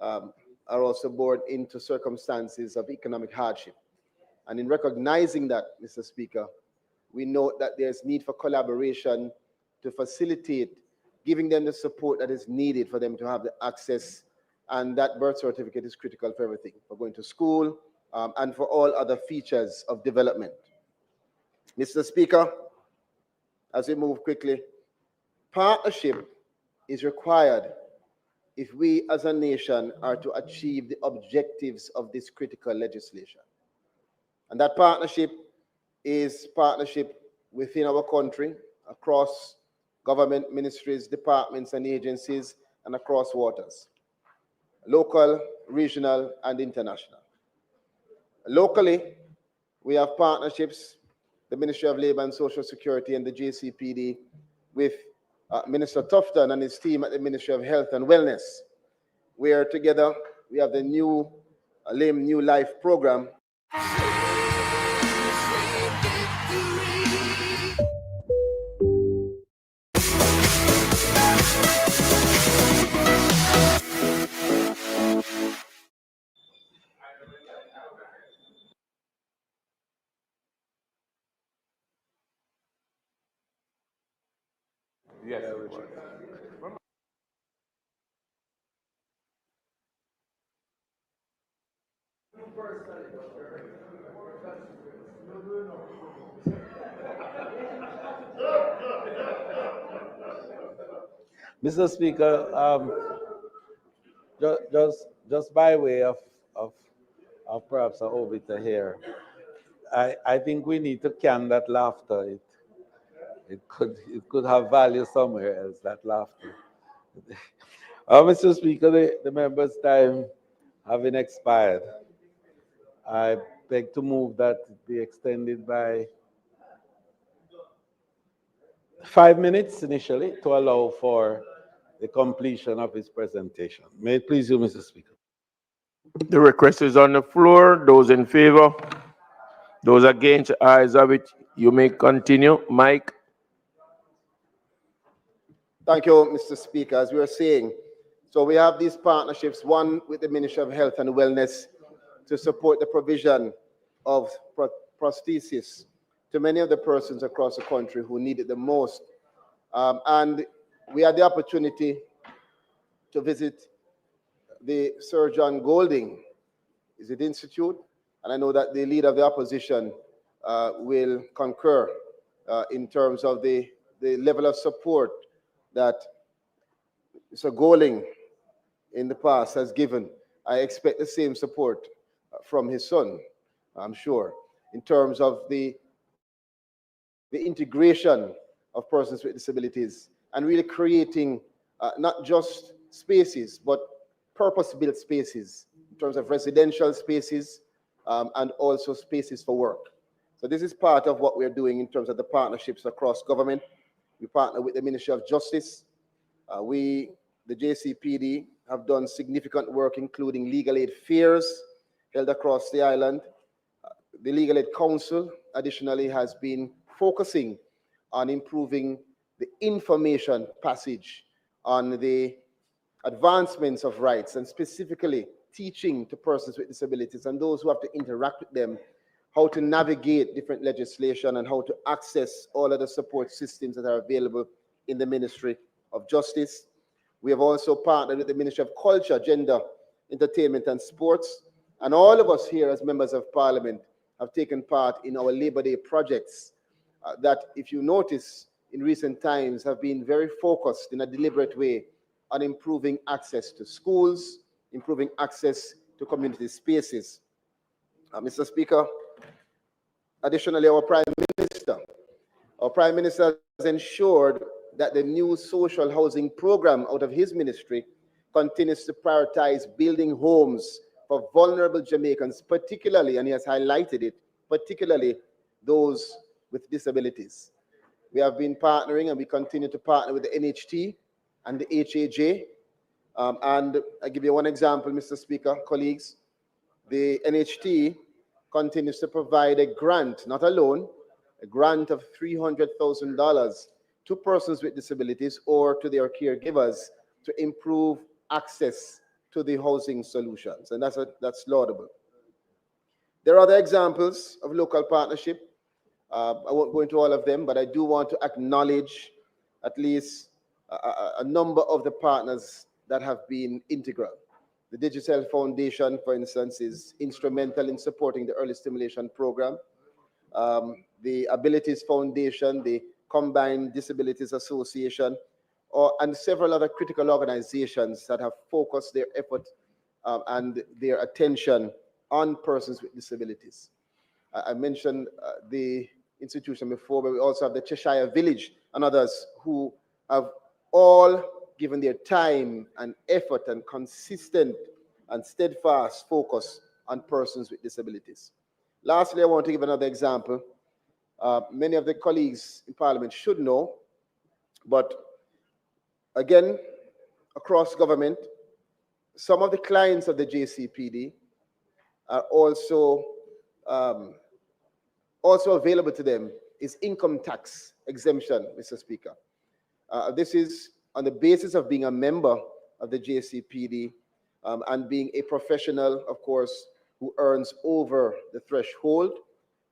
are also born into circumstances of economic hardship. And in recognizing that, Mr. Speaker, we note that there's need for collaboration to facilitate giving them the support that is needed for them to have the access, and that birth certificate is critical for everything, for going to school, and for all other features of development. Mr. Speaker, as we move quickly, partnership is required if we as a nation are to achieve the objectives of this critical legislation. And that partnership is partnership within our country, across government ministries, departments, and agencies, and across waters, local, regional, and international. Locally, we have partnerships, the Ministry of Labor and Social Security and the JCPD, with Minister Tufton and his team at the Ministry of Health and Wellness, where together we have the new LAME New Life program. Yes. Mr. Speaker, just by way of perhaps a obiter here, I think we need to can that laughter. It could have value somewhere else, that laughter. Mr. Speaker, the members' time having expired, I beg to move that it be extended by 5 minutes initially to allow for the completion of his presentation. May it please you, Mr. Speaker. The request is on the floor. Those in favor? Those against? Ayes have it. You may continue. Mike. Thank you, Mr. Speaker. As we were saying, so we have these partnerships, one with the Ministry of Health and Wellness to support the provision of prosthesis to many of the persons across the country who need it the most. And we had the opportunity to visit the Sir John Golding, is it Institute? And I know that the leader of the opposition will concur in terms of the level of support that Mr. Goling in the past has given. I expect the same support from his son, I'm sure, in terms of the integration of persons with disabilities and really creating not just spaces, but purpose-built spaces in terms of residential spaces and also spaces for work. So this is part of what we're doing in terms of the partnerships across government. We partner with the Ministry of Justice. The JCPD, have done significant work, including legal aid fairs held across the island. The Legal Aid Council, additionally, has been focusing on improving the information passage on the advancements of rights, and specifically teaching to persons with disabilities and those who have to interact with them how to navigate different legislation and how to access all of the support systems that are available in the Ministry of Justice. We have also partnered with the Ministry of Culture, Gender, Entertainment and Sports, and all of us here as members of Parliament have taken part in our Labor Day projects that, if you notice, in recent times have been very focused in a deliberate way on improving access to schools, improving access to community spaces. Mr. Speaker, additionally, our Prime Minister has ensured that the new social housing program out of his ministry continues to prioritize building homes for vulnerable Jamaicans, particularly, and he has highlighted it, particularly those with disabilities. We have been partnering and we continue to partner with the NHT and the HAJ. And I give you one example, Mr. Speaker, colleagues. The NHT continues to provide a grant, not a loan, a grant of $300,000 to persons with disabilities or to their caregivers to improve access to the housing solutions, and that's laudable. There are other examples of local partnership. I won't go into all of them, but I do want to acknowledge at least a number of the partners that have been integral. The Digital Foundation, for instance, is instrumental in supporting the early stimulation program. The Abilities Foundation, the Combined Disabilities Association, and several other critical organizations that have focused their effort and their attention on persons with disabilities. I mentioned the institution before, but we also have the Cheshire Village and others who have all given their time and effort and consistent and steadfast focus on persons with disabilities. Lastly, I want to give another example. Many of the colleagues in Parliament should know, but again, across government, some of the clients of the JCPD are also available to them is income tax exemption, Mr. Speaker. This is on the basis of being a member of the JCPD and being a professional, of course, who earns over the threshold.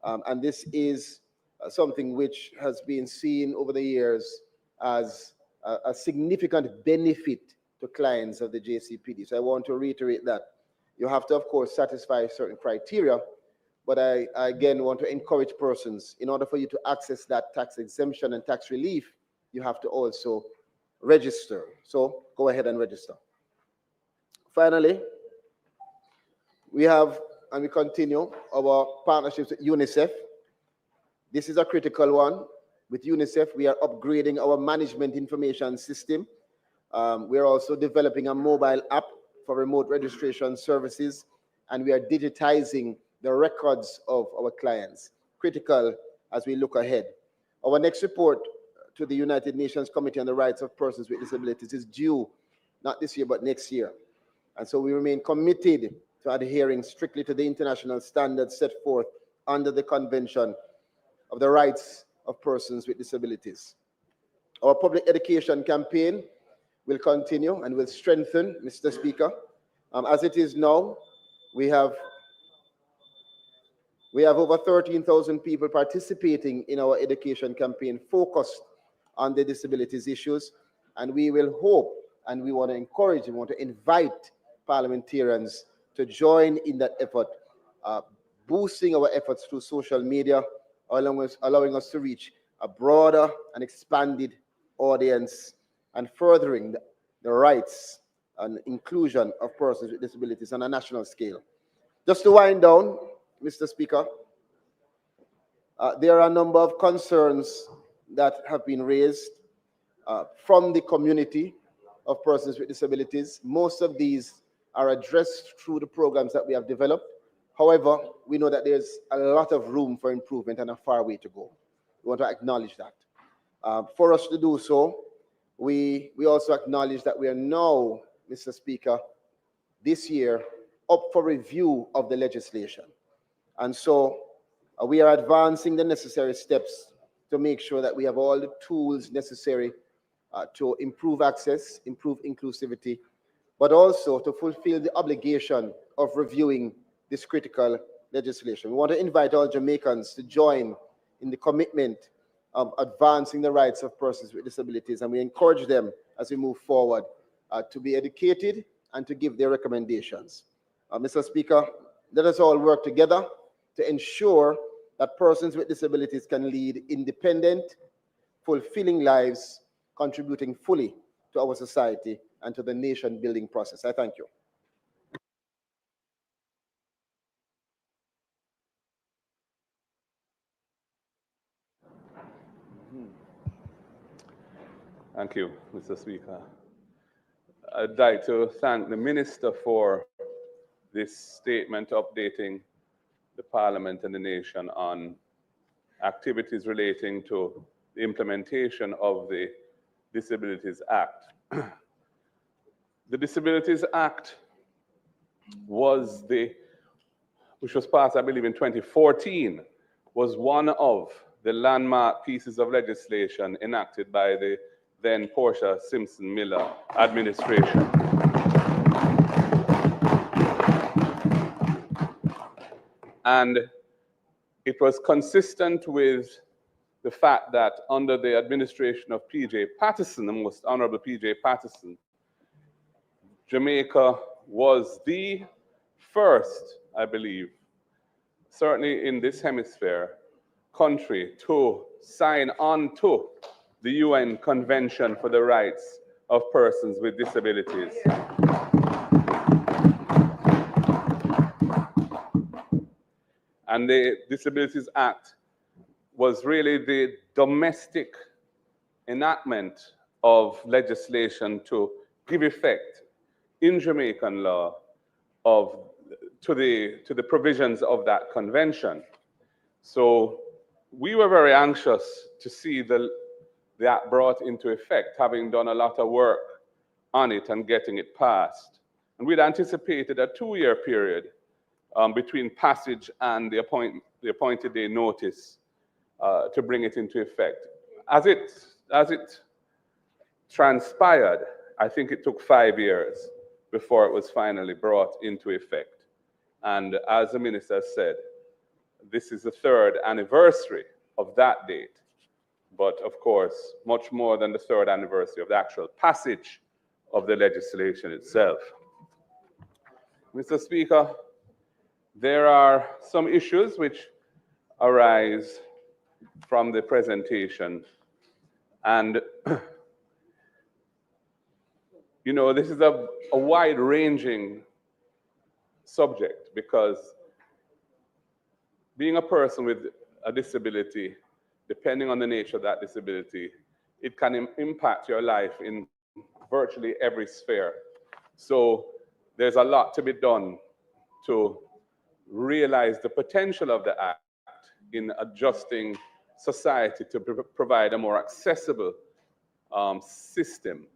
And this is something which has been seen over the years as a significant benefit to clients of the JCPD. So I want to reiterate that. You have to, of course, satisfy certain criteria, but I again want to encourage persons, in order for you to access that tax exemption and tax relief, you have to also register. So go ahead and register. Finally, we have, and we continue, our partnerships with UNICEF. This is a critical one. With UNICEF, we are upgrading our management information system. We are also developing a mobile app for remote registration services, and we are digitizing the records of our clients. Critical as we look ahead. Our next report to the United Nations Committee on the Rights of Persons with Disabilities is due, not this year, but next year. And so we remain committed to adhering strictly to the international standards set forth under the Convention of the Rights of Persons with Disabilities. Our public education campaign will continue and will strengthen, Mr. Speaker. As it is now, we have over 13,000 people participating in our education campaign focused on the disabilities issues, and we will hope and we want to encourage, we want to invite parliamentarians to join in that effort, boosting our efforts through social media, allowing us to reach a broader and expanded audience and furthering the rights and inclusion of persons with disabilities on a national scale. Just to wind down, Mr. Speaker, there are a number of concerns that have been raised from the community of persons with disabilities. Most of these are addressed through the programs that we have developed. However, we know that there's a lot of room for improvement and a far way to go. We want to acknowledge that. For us to do so, we also acknowledge that we are now, Mr. Speaker, this year up for review of the legislation. And so we are advancing the necessary steps to make sure that we have all the tools necessary to improve access, improve inclusivity, but also to fulfill the obligation of reviewing this critical legislation. We want to invite all Jamaicans to join in the commitment of advancing the rights of persons with disabilities, and we encourage them as we move forward to be educated and to give their recommendations. Mr. Speaker, let us all work together to ensure that persons with disabilities can lead independent, fulfilling lives, contributing fully to our society and to the nation-building process. I thank you. Thank you, Mr. Speaker. I'd like to thank the Minister for this statement updating the Parliament and the nation on activities relating to the implementation of the Disabilities Act. The Disabilities Act which was passed, I believe, in 2014, was one of the landmark pieces of legislation enacted by the then Portia Simpson Miller administration. And it was consistent with the fact that under the administration of P.J. Patterson, the most Honorable P.J. Patterson, Jamaica was the first, I believe, certainly in this hemisphere, country to sign on to the UN Convention for the Rights of Persons with Disabilities. And the Disabilities Act was really the domestic enactment of legislation to give effect in Jamaican law to the provisions of that convention. So we were very anxious to see that brought into effect, having done a lot of work on it and getting it passed. And we'd anticipated a 2-year period between passage and the appointed day notice to bring it into effect. As it transpired, I think it took 5 years before it was finally brought into effect. And as the minister said, this is the 3rd anniversary of that date. But of course, much more than the 3rd anniversary of the actual passage of the legislation itself. Mr. Speaker, there are some issues which arise from the presentation. And, you know, this is a wide-ranging subject because being a person with a disability, depending on the nature of that disability, it can impact your life in virtually every sphere. So there's a lot to be done to realize the potential of the Act in adjusting society to provide a more accessible system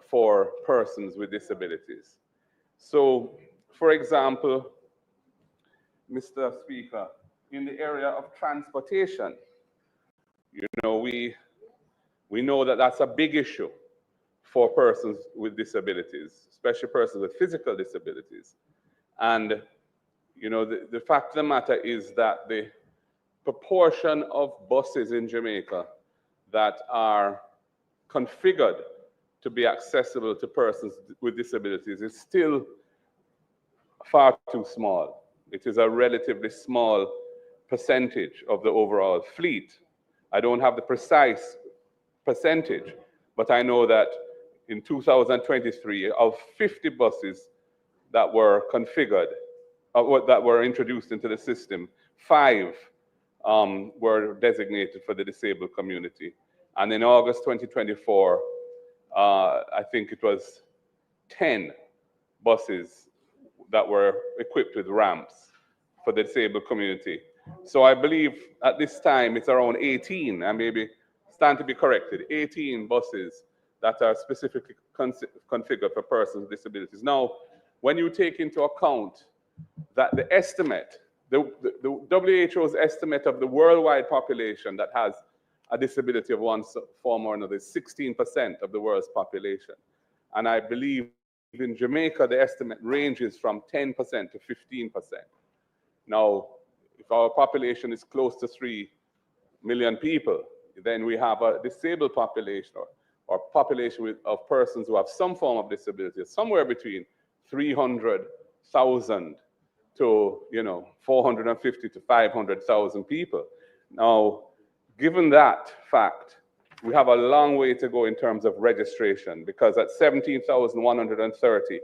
for persons with disabilities. So, for example, Mr. Speaker, in the area of transportation, you know, we know that that's a big issue for persons with disabilities, especially persons with physical disabilities. And, you know, the fact of the matter is that the proportion of buses in Jamaica that are configured to be accessible to persons with disabilities is still far too small. It is a relatively small percentage of the overall fleet. I don't have the precise percentage, but I know that in 2023, of 50 buses that were configured, that were introduced into the system, 5 were designated for the disabled community. And in August 2024, I think it was 10 buses that were equipped with ramps for the disabled community. So I believe at this time it's around 18, and maybe stand to be corrected, 18 buses that are specifically configured for persons with disabilities. Now, when you take into account that the estimate, the WHO's estimate of the worldwide population that has a disability of one form or another is 16% of the world's population. And I believe in Jamaica, the estimate ranges from 10% to 15%. Now, if our population is close to 3 million people, then we have a disabled population or population of persons who have some form of disability, somewhere between 300,000 to 450 to 500,000 people. Now, given that fact, we have a long way to go in terms of registration, because at 17,130,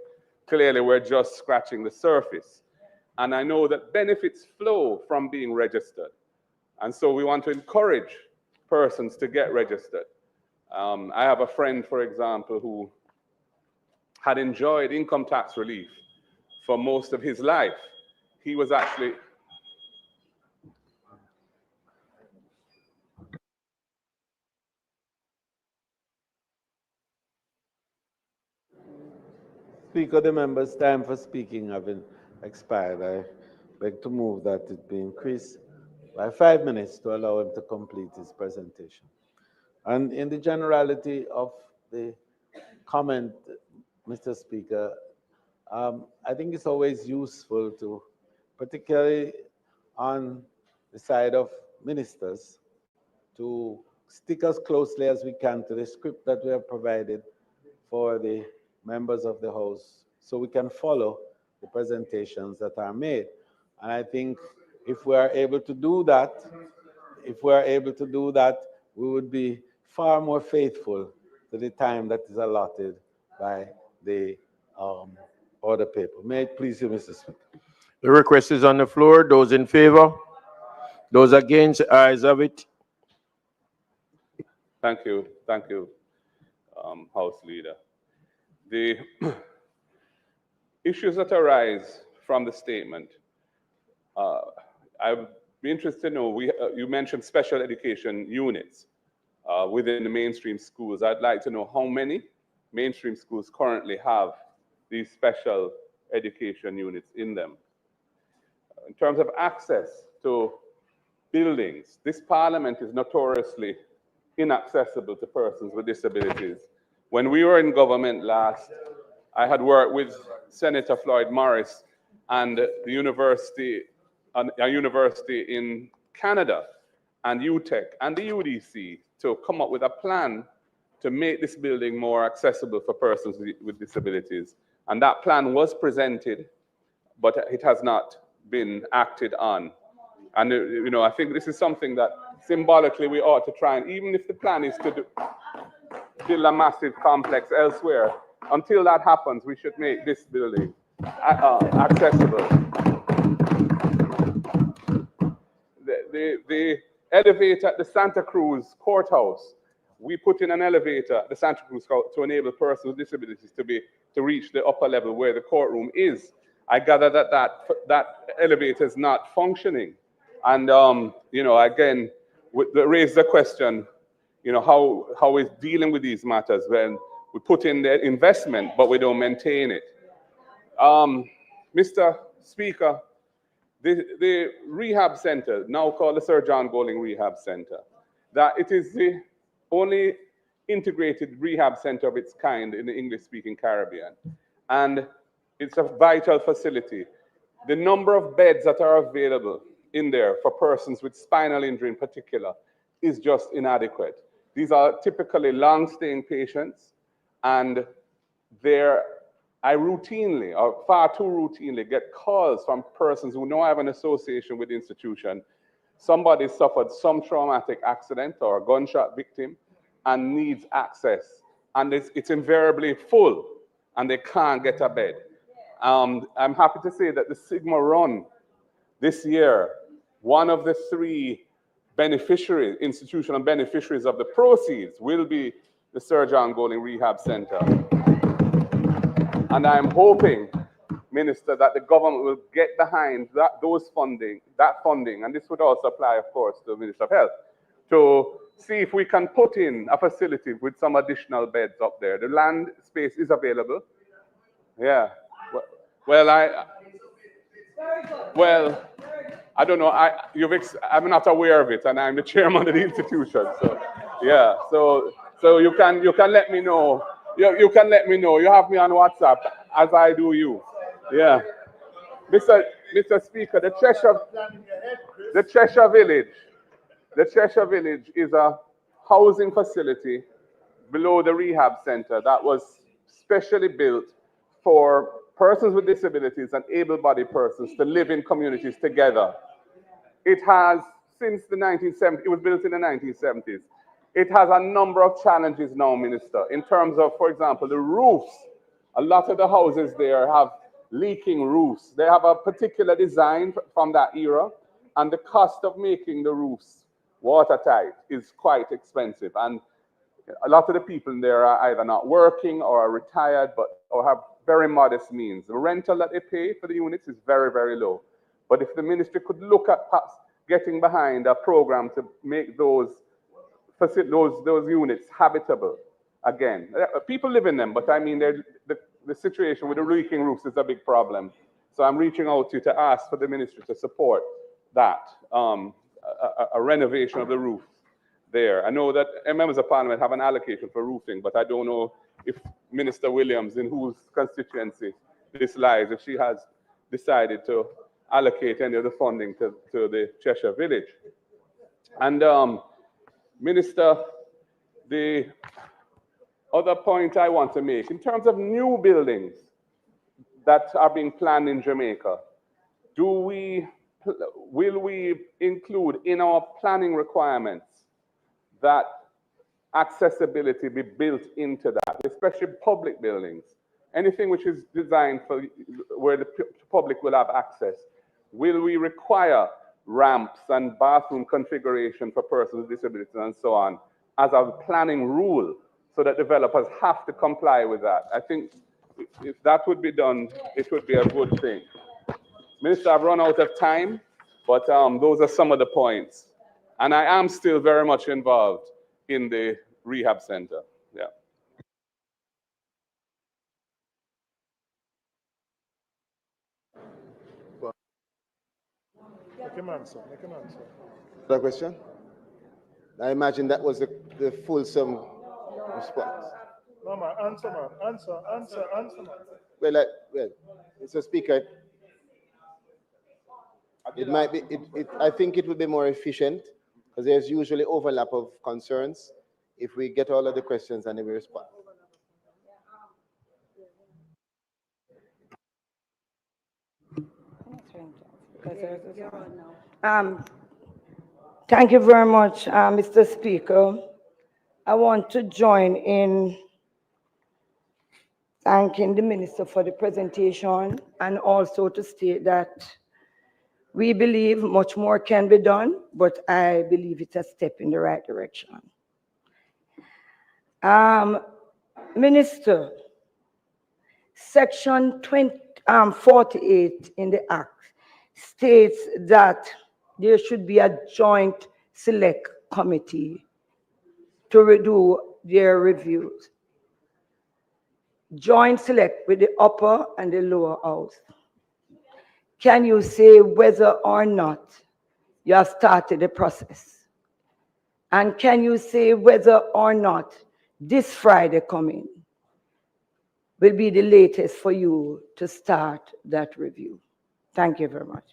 clearly we're just scratching the surface. And I know that benefits flow from being registered. And so we want to encourage persons to get registered. I have a friend, for example, who had enjoyed income tax relief for most of his life. He was actually Speaker, the member's time for speaking having expired. I beg to move that it be increased by 5 minutes to allow him to complete his presentation. And in the generality of the comment, Mr. Speaker, I think it's always useful to, particularly on the side of ministers, to stick as closely as we can to the script that we have provided for the members of the House, so we can follow the presentations that are made. And I think if we are able to do that, we would be far more faithful to the time that is allotted by the order paper. May it please you, Mr. Speaker. The request is on the floor. Those in favor? Those against? Ayes have it. Thank you, House Leader. The issues that arise from the statement, I'd be interested to know, you mentioned special education units within the mainstream schools. I'd like to know how many mainstream schools currently have these special education units in them. In terms of access to buildings, this parliament is notoriously inaccessible to persons with disabilities. When we were in government last, I had worked with Senator Floyd Morris and the university, a university in Canada, and UTEC and the UDC to come up with a plan to make this building more accessible for persons with disabilities. And that plan was presented, but it has not been acted on. And I think this is something that symbolically we ought to try, and even if the plan is to build a massive complex elsewhere, until that happens, we should make this building accessible. The elevator at the Santa Cruz courthouse, we put in an elevator at the Santa Cruz courthouse to enable persons with disabilities to reach the upper level where the courtroom is. I gather that elevator is not functioning. And, again, raise the question, how is dealing with these matters when we put in the investment, but we don't maintain it. Mr. Speaker, the rehab center, now called the Sir John Golding Rehab Center, that it is the only integrated rehab center of its kind in the English-speaking Caribbean. And it's a vital facility. The number of beds that are available in there for persons with spinal injury in particular is just inadequate. These are typically long-staying patients, and their I routinely, or far too routinely, get calls from persons who know I have an association with the institution. Somebody suffered some traumatic accident or a gunshot victim and needs access. And it's invariably full, and they can't get a bed. I'm happy to say that the Sigma Run this year, one of the 3 beneficiaries, institutional beneficiaries of the proceeds will be the Sir John Golding Rehab Center. And I'm hoping, Minister, that the government will get behind that funding, and this would also apply, of course, to the Minister of Health, to see if we can put in a facility with some additional beds up there. The land space is available. Yeah. Well, I don't know. I'm not aware of it, and I'm the chairman of the institution. So, yeah. So you can let me know. You can let me know. You have me on WhatsApp, as I do you. Yeah. Mr. Speaker, the Cheshire Village is a housing facility below the rehab center that was specially built for persons with disabilities and able-bodied persons to live in communities together. It has, since the 1970s, it was built in the 1970s. It has a number of challenges now, Minister, in terms of, for example, the roofs. A lot of the houses there have leaking roofs. They have a particular design from that era, and the cost of making the roofs watertight is quite expensive. And a lot of the people in there are either not working or are retired, or have very modest means. The rental that they pay for the units is very, very low. But if the ministry could look at perhaps getting behind a program to make those units habitable again. People live in them, but I mean, the situation with the leaking roofs is a big problem. So I'm reaching out to you to ask for the ministry to support that, a renovation of the roof there. I know that members of parliament have an allocation for roofing, but I don't know if Minister Williams, in whose constituency this lies, if she has decided to allocate any of the funding to the Cheshire Village. And Minister, the other point I want to make, in terms of new buildings that are being planned in Jamaica, will we include in our planning requirements that accessibility be built into that, especially public buildings? Anything which is designed for where the public will have access. Will we require ramps and bathroom configuration for persons with disabilities and so on as a planning rule, so that developers have to comply with that? I think if that would be done, it would be a good thing. Minister, I've run out of time, but those are some of the points. And I am still very much involved in the rehab center. Yeah. Make him answer. Another question? I imagine that was the fulsome response. No, man, answer, man. Answer, man. Well, Mr. Speaker, it might be. I think it would be more efficient, because there's usually overlap of concerns, if we get all of the questions and then we respond. Thank you very much, Mr. Speaker. I want to join in thanking the Minister for the presentation, and also to state that we believe much more can be done, but I believe it's a step in the right direction. Minister, Section 48 in the Act states that there should be a joint select committee to redo their reviews. Joint select with the upper and the lower house. Can you say whether or not you have started the process? And can you say whether or not this Friday coming will be the latest for you to start that review? Thank you very much.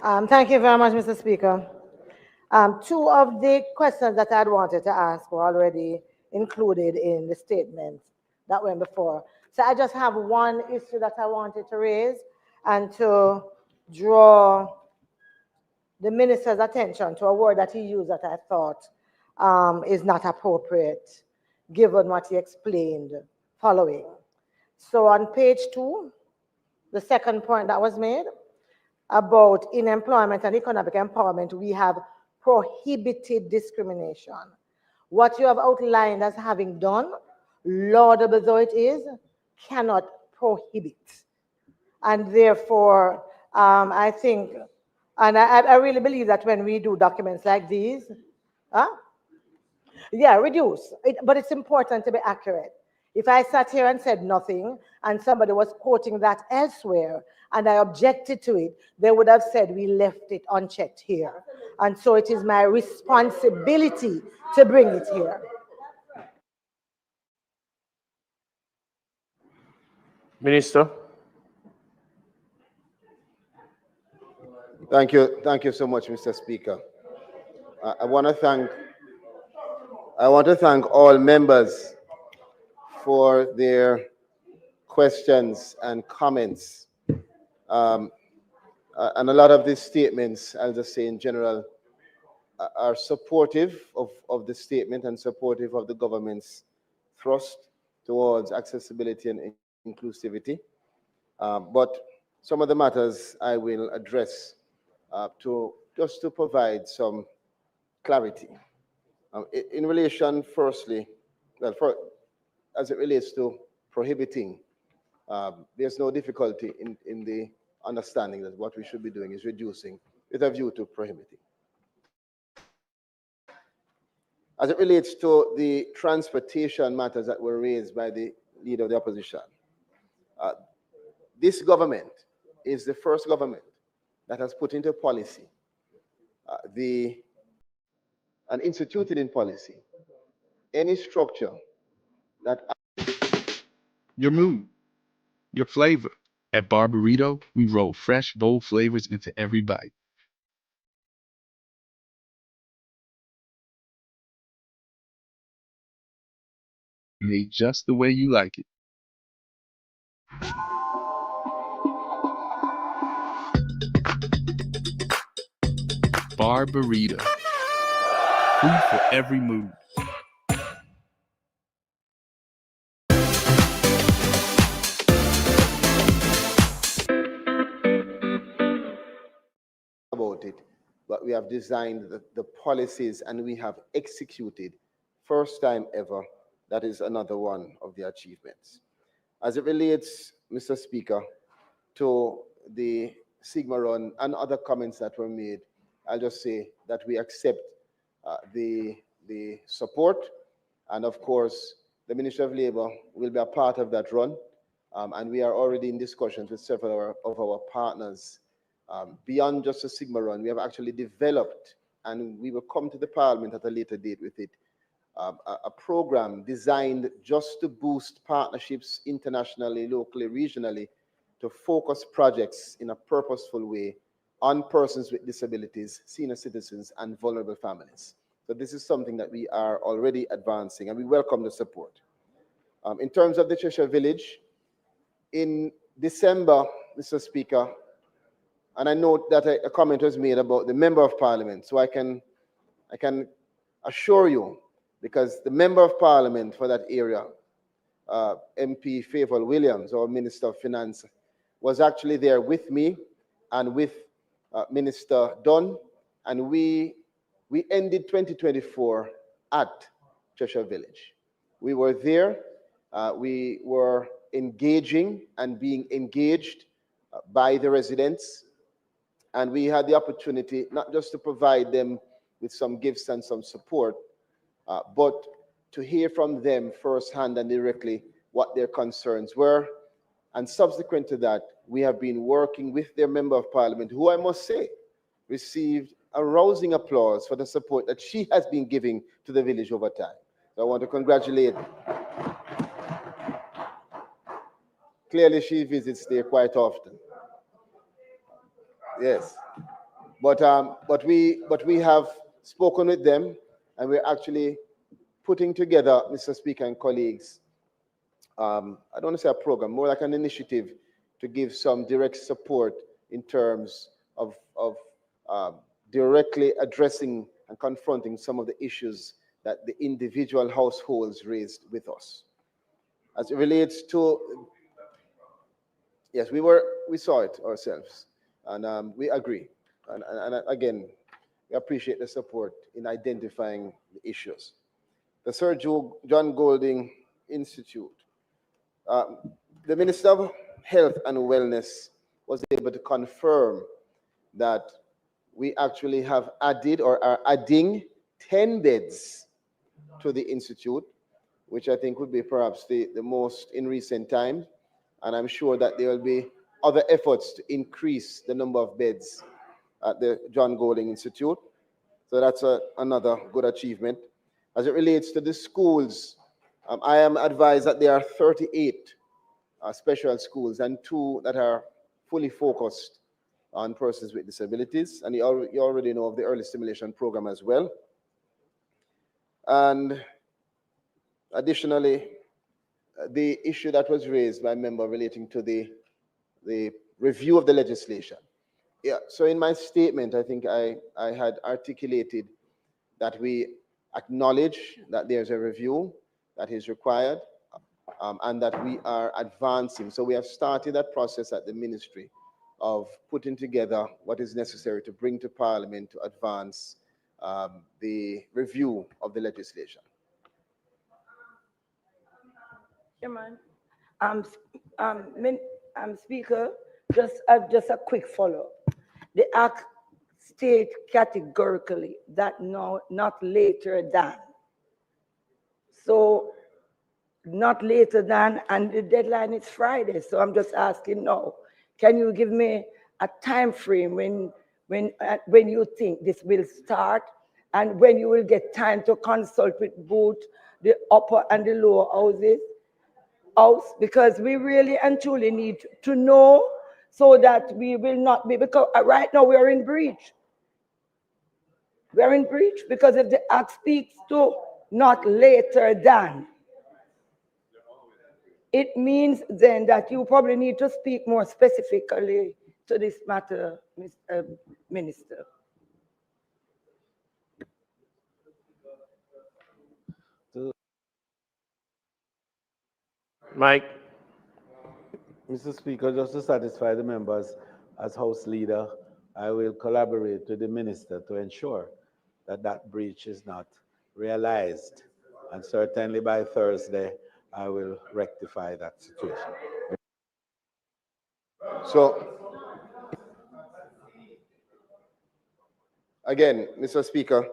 Thank you very much, Mr. Speaker. Two of the questions that I'd wanted to ask were already included in the statement that went before. So I just have one issue that I wanted to raise and to draw the minister's attention to a word that he used that I thought is not appropriate, given what he explained following. So on page 2, the second point that was made about in employment and economic empowerment, we have prohibited discrimination. What you have outlined as having done, laudable though it is, cannot prohibit. And therefore, I think, and I really believe that when we do documents like these, yeah, reduce. But it's important to be accurate. If I sat here and said nothing, and somebody was quoting that elsewhere, and I objected to it, they would have said we left it unchecked here. And so it is my responsibility to bring it here. Minister. Thank you so much, Mr. Speaker. I want to thank all members for their questions and comments. And a lot of these statements, I'll just say in general, are supportive of the statement and supportive of the government's thrust towards accessibility and inclusivity. But some of the matters I will address just to provide some clarity. In relation, firstly, as it relates to prohibiting, there's no difficulty in the understanding that what we should be doing is reducing with a view to prohibiting. As it relates to the transportation matters that were raised by the leader of the opposition, this government is the first government that has put into policy and instituted in policy any structure that your mood, your flavor. At Barburrito, we roll fresh, bold flavors into every bite. Made just the way you like it. Barburrito. Food for every mood. about it, but we have designed the policies and we have executed, first time ever. That is another one of the achievements. As it relates, Mr. Speaker, to the Sigma Run and other comments that were made, I'll just say that we accept the support, and of course, the Ministry of Labour will be a part of that run, and we are already in discussions with several of our partners. Beyond just a Sigma Run, we have actually developed, and we will come to the Parliament at a later date with it, a program designed just to boost partnerships internationally, locally, regionally, to focus projects in a purposeful way on persons with disabilities, senior citizens, and vulnerable families. So this is something that we are already advancing, and we welcome the support. In terms of the Cheshire Village, in December, Mr. Speaker, and I note that a comment was made about the Member of Parliament, so I can assure you, because the Member of Parliament for that area, MP Favour Williams, our Minister of Finance, was actually there with me and with Minister Dunn, and we ended 2024 at Cheshire Village. We were there, we were engaging and being engaged by the residents, and we had the opportunity not just to provide them with some gifts and some support, but to hear from them firsthand and directly what their concerns were. And subsequent to that, we have been working with their Member of Parliament, who I must say received a rousing applause for the support that she has been giving to the village over time. So I want to congratulate her. Clearly, she visits there quite often. Yes. But we have spoken with them, and we're actually putting together, Mr. Speaker and colleagues, I don't want to say a program, more like an initiative to give some direct support in terms of directly addressing and confronting some of the issues that the individual households raised with us. As it relates to, yes, we saw it ourselves, and we agree. And again, we appreciate the support in identifying the issues. The Sir John Golding Institute. The Minister of Health and Wellness was able to confirm that we actually have added or are adding 10 beds to the institute, which I think would be perhaps the most in recent times. And I'm sure that there will be other efforts to increase the number of beds at the John Golding Institute. So that's another good achievement. As it relates to the schools, I am advised that there are 38 special schools and 2 that are fully focused on persons with disabilities. And you already know of the early stimulation program as well. And additionally, the issue that was raised by a member relating to the review of the legislation. Yeah, so in my statement, I think I had articulated that we acknowledge that there's a review that is required, and that we are advancing. So we have started that process at the ministry of putting together what is necessary to bring to Parliament to advance the review of the legislation. Chairman, Speaker, just a quick follow. The Act state categorically that no, not later than. So not later than, and the deadline is Friday. So I'm just asking now, can you give me a time frame when you think this will start and when you will get time to consult with both the upper and the lower house? Because we really and truly need to know so that we will not be, because right now we are in breach. We are in breach because if the Act speaks to not later than, it means then that you probably need to speak more specifically to this matter, Mr. Minister. Mike. Mr. Speaker, just to satisfy the members, as House Leader, I will collaborate with the Minister to ensure that that breach is not realized. And certainly by Thursday, I will rectify that situation. So, again, Mr. Speaker,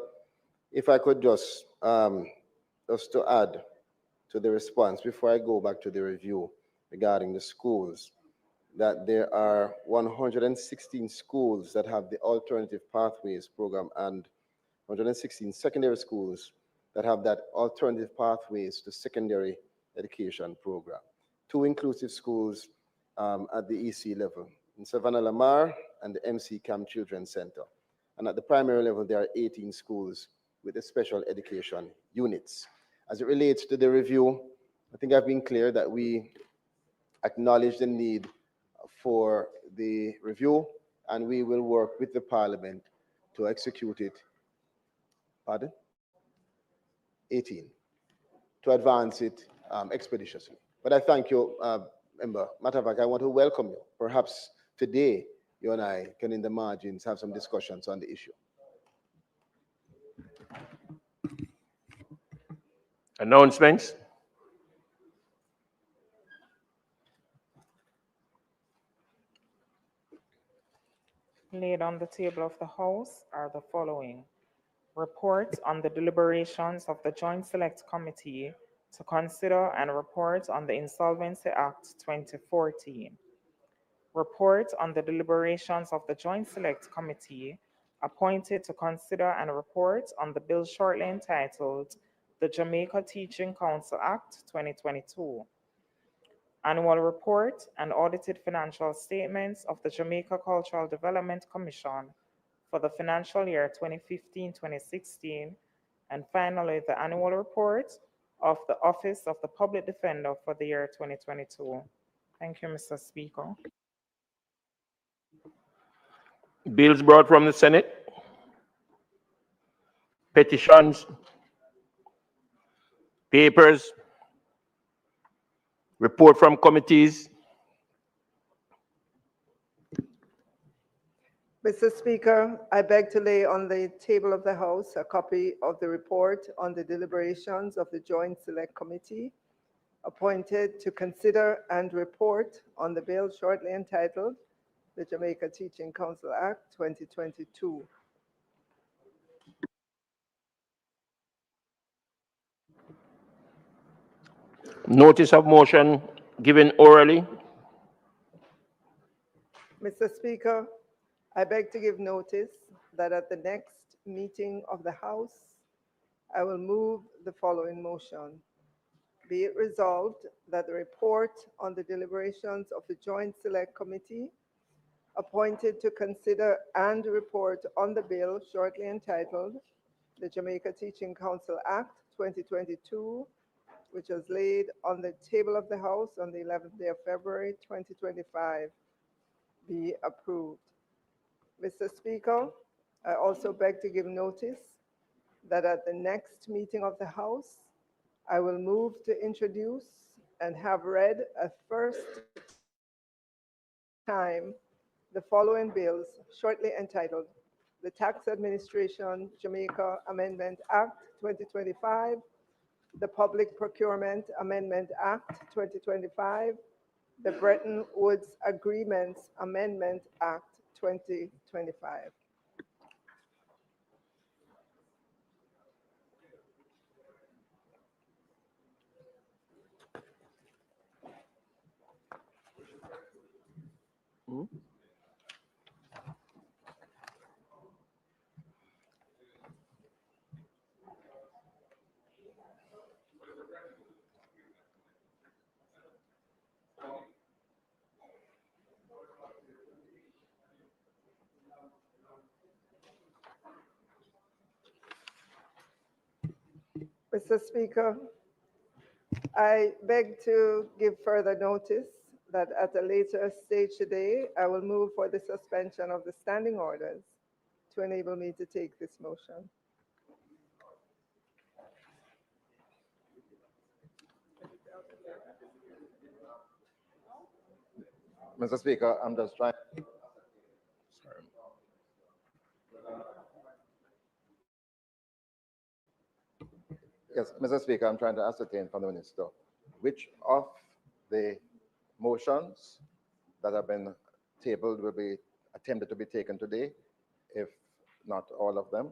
if I could just to add to the response before I go back to the review regarding the schools, that there are 116 schools that have the Alternative Pathways program and 116 secondary schools that have that Alternative Pathways to Secondary Education program. 2 inclusive schools at the EC level, in Savannah Lamar and the MC Camp Children's Center. And at the primary level, there are 18 schools with the special education units. As it relates to the review, I think I've been clear that we acknowledge the need for the review, and we will work with the Parliament to execute it. Pardon? 18. To advance it expeditiously. But I thank you, Member. Matter of fact, I want to welcome you. Perhaps today, you and I can, in the margins, have some discussions on the issue. Announcements. Laid on the table of the House are the following. Report on the deliberations of the Joint Select Committee to consider and report on the Insolvency Act 2014. Report on the deliberations of the Joint Select Committee appointed to consider and report on the bill shortly entitled the Jamaica Teaching Council Act 2022. Annual report and audited financial statements of the Jamaica Cultural Development Commission for the financial year 2015-2016, and finally, the annual report of the Office of the Public Defender for the year 2022. Thank you, Mr. Speaker. Bills brought from the Senate, petitions, papers, report from committees. Mr. Speaker, I beg to lay on the table of the House a copy of the report on the deliberations of the Joint Select Committee appointed to consider and report on the bill shortly entitled the Jamaica Teaching Council Act 2022. Notice of motion given orally. Mr. Speaker, I beg to give notice that at the next meeting of the House, I will move the following motion. Be it resolved that the report on the deliberations of the Joint Select Committee appointed to consider and report on the bill shortly entitled the Jamaica Teaching Council Act 2022, which was laid on the table of the House on the 11th day of February 2025, be approved. Mr. Speaker, I also beg to give notice that at the next meeting of the House, I will move to introduce and have read a first time the following bills shortly entitled the Tax Administration Jamaica Amendment Act 2025, the Public Procurement Amendment Act 2025, the Bretton Woods Agreements Amendment Act 2025. Mr. Speaker, I beg to give further notice that at a later stage today, I will move for the suspension of the standing orders to enable me to take this motion. Mr. Speaker, I'm just trying. Yes, Mr. Speaker, I'm trying to ascertain from the Minister which of the motions that have been tabled will be attempted to be taken today, if not all of them.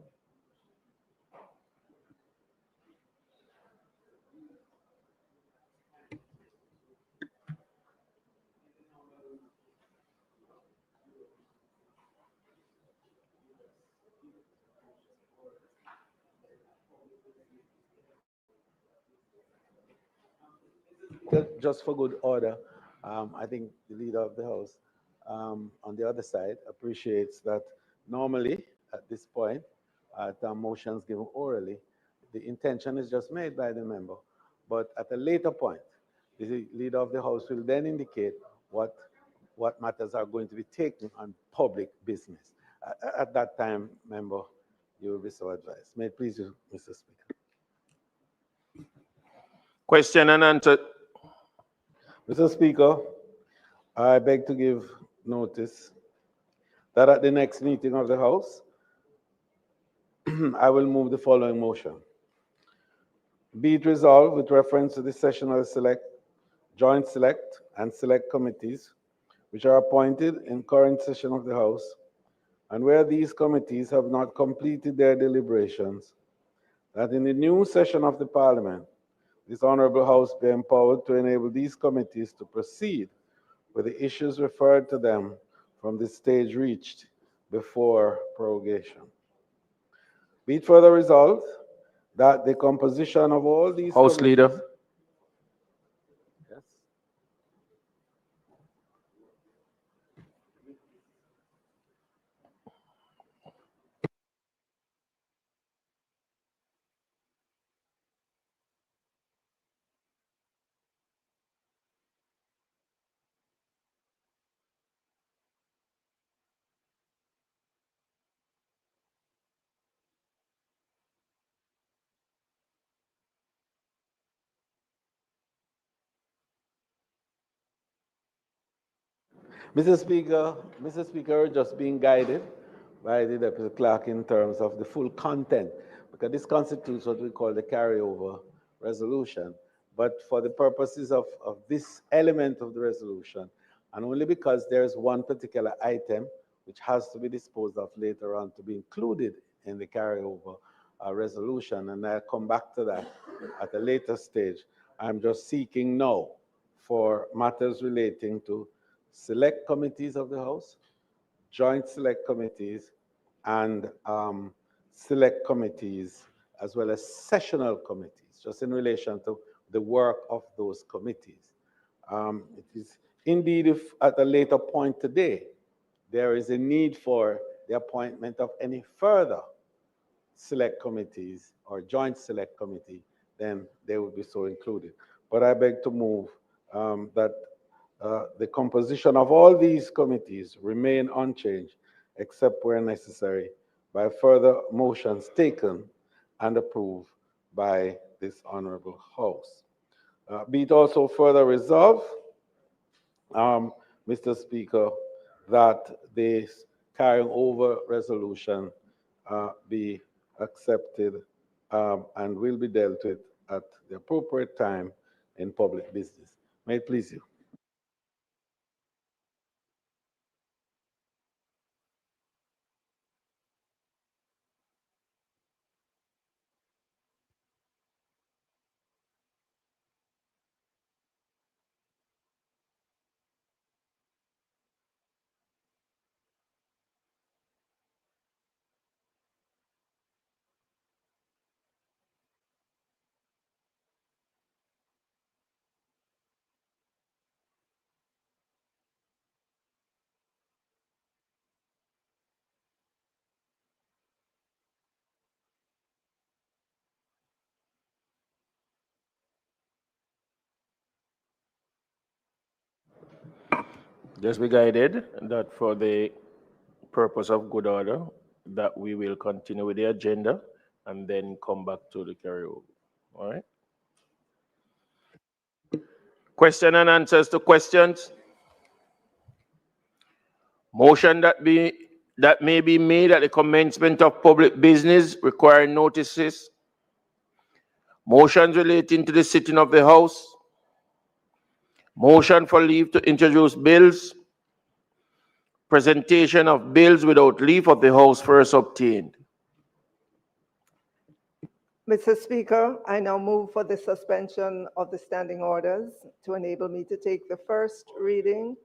Just for good order, I think the leader of the House on the other side appreciates that normally at this point, motions given orally, the intention is just made by the member. But at a later point, the leader of the House will then indicate what matters are going to be taken on public business. At that time, member, you will be so advised. May it please you, Mr. Speaker. Question and answer. Mr. Speaker, I beg to give notice that at the next meeting of the House, I will move the following motion. Be it resolved with reference to the sessional select, joint select, and select committees, which are appointed in current session of the House, and where these committees have not completed their deliberations, that in the new session of the Parliament, this Honorable House be empowered to enable these committees to proceed with the issues referred to them from the stage reached before prorogation. Be it further resolved that the composition of all these House Leader. Yes. Mr. Speaker, just being guided by the Deputy Clerk in terms of the full content, because this constitutes what we call the carryover resolution. But for the purposes of this element of the resolution, and only because there's one particular item which has to be disposed of later on to be included in the carryover resolution, and I'll come back to that at a later stage. I'm just seeking now for matters relating to select committees of the House, joint select committees, and select committees, as well as sessional committees, just in relation to the work of those committees. It is indeed, if at a later point today, there is a need for the appointment of any further select committees or joint select committee, then they will be so included. But I beg to move that the composition of all these committees remain unchanged, except where necessary, by further motions taken and approved by this honorable House. Be it also further resolved, Mr. Speaker, that this carrying over resolution be accepted and will be dealt with at the appropriate time in public business. May it please you. Just be guided that for the purpose of good order, that we will continue with the agenda and then come back to the carryover. All right? Question and answers to questions. Motion that may be made at the commencement of public business requiring notices. Motions relating to the sitting of the House. Motion for leave to introduce bills. Presentation of bills without leave of the House first obtained. Mr. Speaker, I now move for the suspension of the standing orders to enable me to take the first reading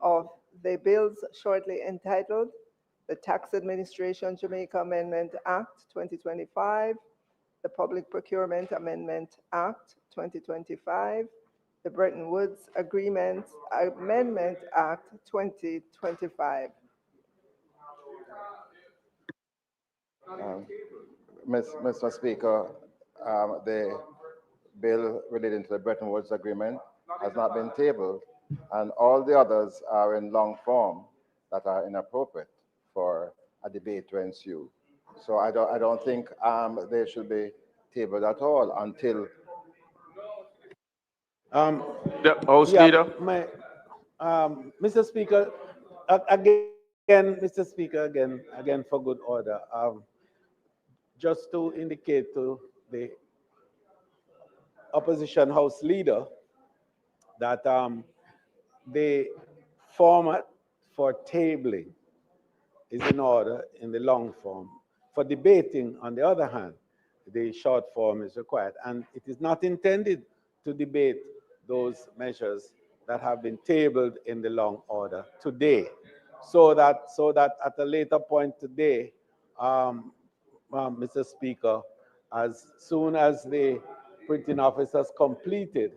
of the bills shortly entitled the Tax Administration Jamaica Amendment Act 2025, the Public Procurement Amendment Act 2025, the Bretton Woods Agreement Amendment Act 2025. Mr. Speaker, the bill relating to the Bretton Woods Agreement has not been tabled, and all the others are in long form that are inappropriate for a debate to ensue. So I don't think they should be tabled at all until. The House Leader. Mr. Speaker, again, Mr. Speaker, again for good order. Just to indicate to the opposition House Leader that the format for tabling is in order in the long form. For debating, on the other hand, the short form is required. And it is not intended to debate those measures that have been tabled in the long order today. So that at a later point today, Mr. Speaker, as soon as the printing office has completed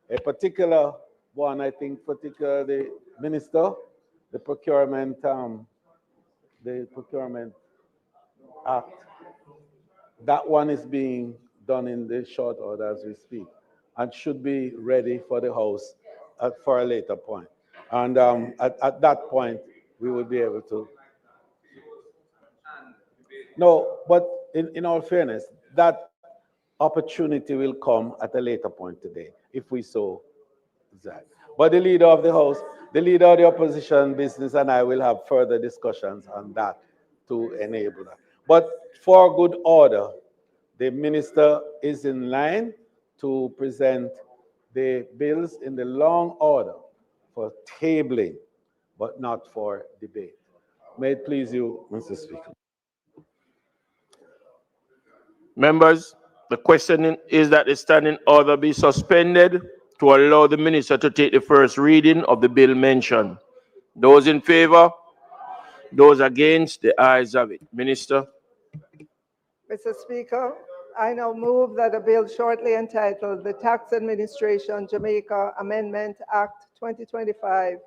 a particular one, I think particularly the Minister, the Procurement Act, that one is being done in the short order as we speak and should be ready for the House for a later point. And at that point, we will be able to. No, but in all fairness, that opportunity will come at a later point today, if we so Exactly. But the leader of the House, the leader of the opposition business, and I will have further discussions on that to enable that. But for good order, the minister is in line to present the bills in the long order for tabling, but not for debate. May it please you, Mr. Speaker. Members, the question is that the standing order be suspended to allow the minister to take the first reading of the bill mentioned. Those in favor? Those against? The ayes have it. Minister. Mr. Speaker, I now move that a bill shortly entitled the Tax Administration Jamaica Amendment Act 2025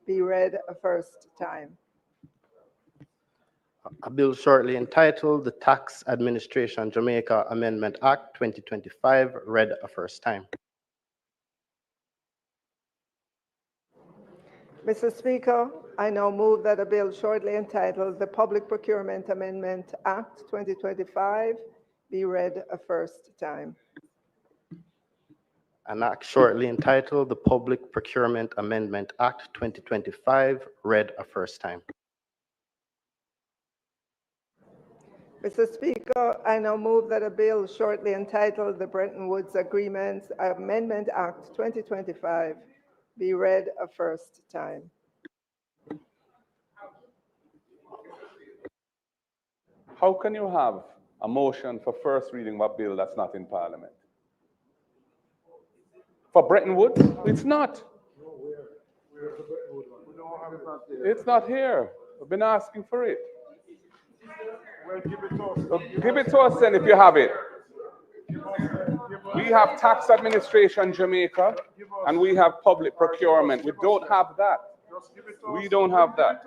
be read a first time. A bill shortly entitled the Tax Administration Jamaica Amendment Act 2025 read a first time. Mr. Speaker, I now move that a bill shortly entitled the Public Procurement Amendment Act 2025 be read a first time. An act shortly entitled the Public Procurement Amendment Act 2025 read a first time. Mr. Speaker, I now move that a bill shortly entitled the Bretton Woods Agreements Amendment Act 2025 be read a first time. How can you have a motion for first reading of a bill that's not in Parliament? For Bretton Woods, it's not. It's not here. We've been asking for it. Well, give it to us. So give it to us then if you have it. We have Tax Administration Jamaica and we have public procurement. We don't have that. We don't have that.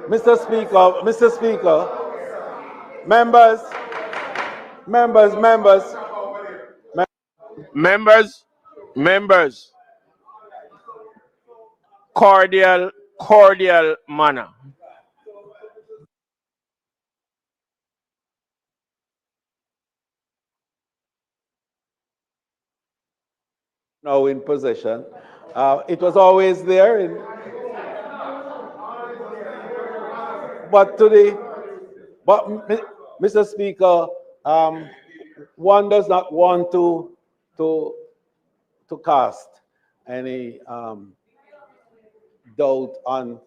Mr. Speaker, members, cordial manner. now in possession. It was always there, but Mr. Speaker, one does not want to cast any doubt on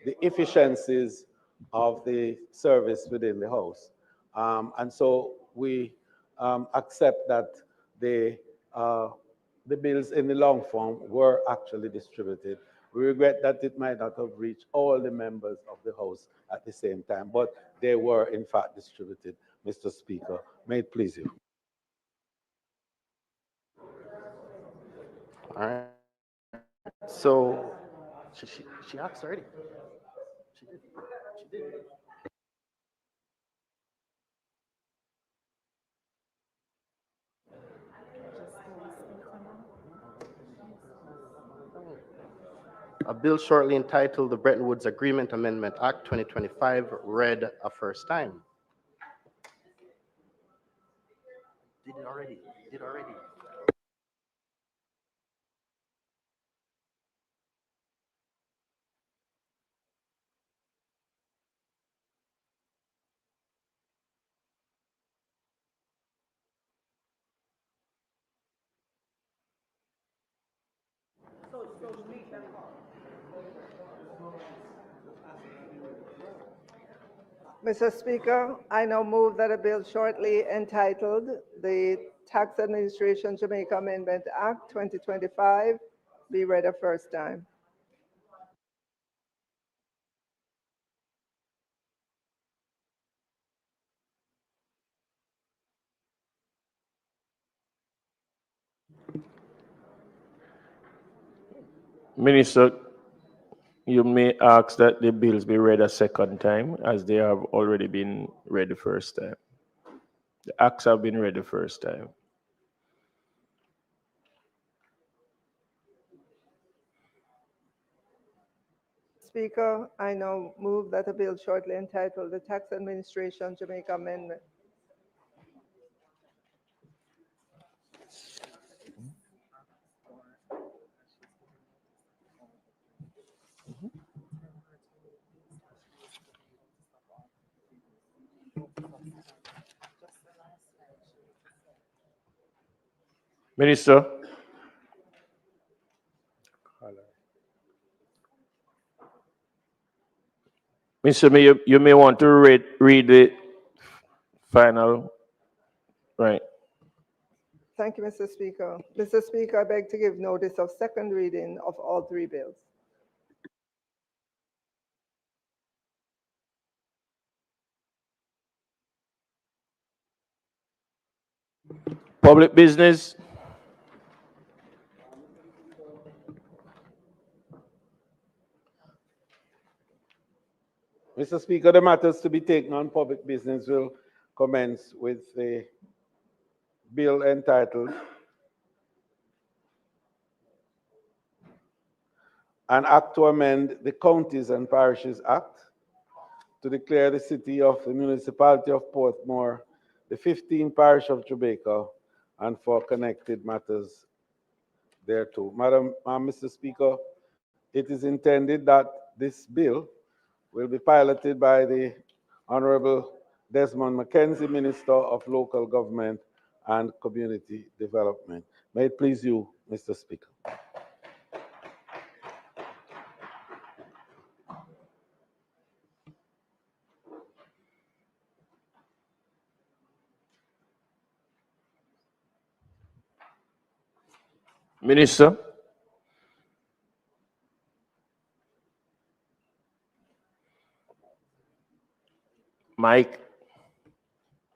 the efficiencies of the service within the House. And so we accept that the bills in the long form were actually distributed. We regret that it might not have reached all the members of the House at the same time, but they were in fact distributed, Mr. Speaker. May it please you. All right. So she asked already. She did. A bill shortly entitled the Bretton Woods Agreement Amendment Act 2025 read a first time. Did it already. Mr. Speaker, I now move that a bill shortly entitled the Tax Administration Jamaica Amendment Act 2025 be read a first time. Minister, you may ask that the bills be read a second time, as they have already been read the first time. The acts have been read the first time. Speaker, I now move that a bill shortly entitled the Tax Administration Jamaica Amendment. Minister. Mr. Mayor, you may want to read the final, right? Thank you, Mr. Speaker. Mr. Speaker, I beg to give notice of second reading of all three bills. Public business. Mr. Speaker, the matters to be taken on public business will commence with the bill entitled An Act to Amend the Counties and Parishes Act to declare the city of the municipality of Portmore the 15th parish of Jamaica and for connected matters thereto. Mr. Speaker, it is intended that this bill will be piloted by the Honorable Desmond McKenzie, Minister of Local Government and Community Development. May it please you, Mr. Speaker. Minister. Mike.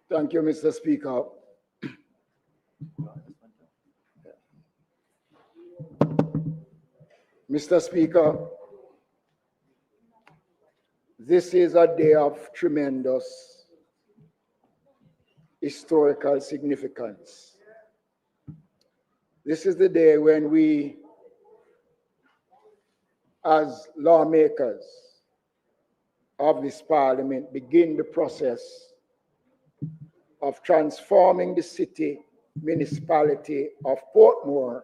Thank you, Mr. Speaker. Mr. Speaker, this is a day of tremendous historical significance. This is the day when we, as lawmakers of this parliament, begin the process of transforming the city municipality of Portmore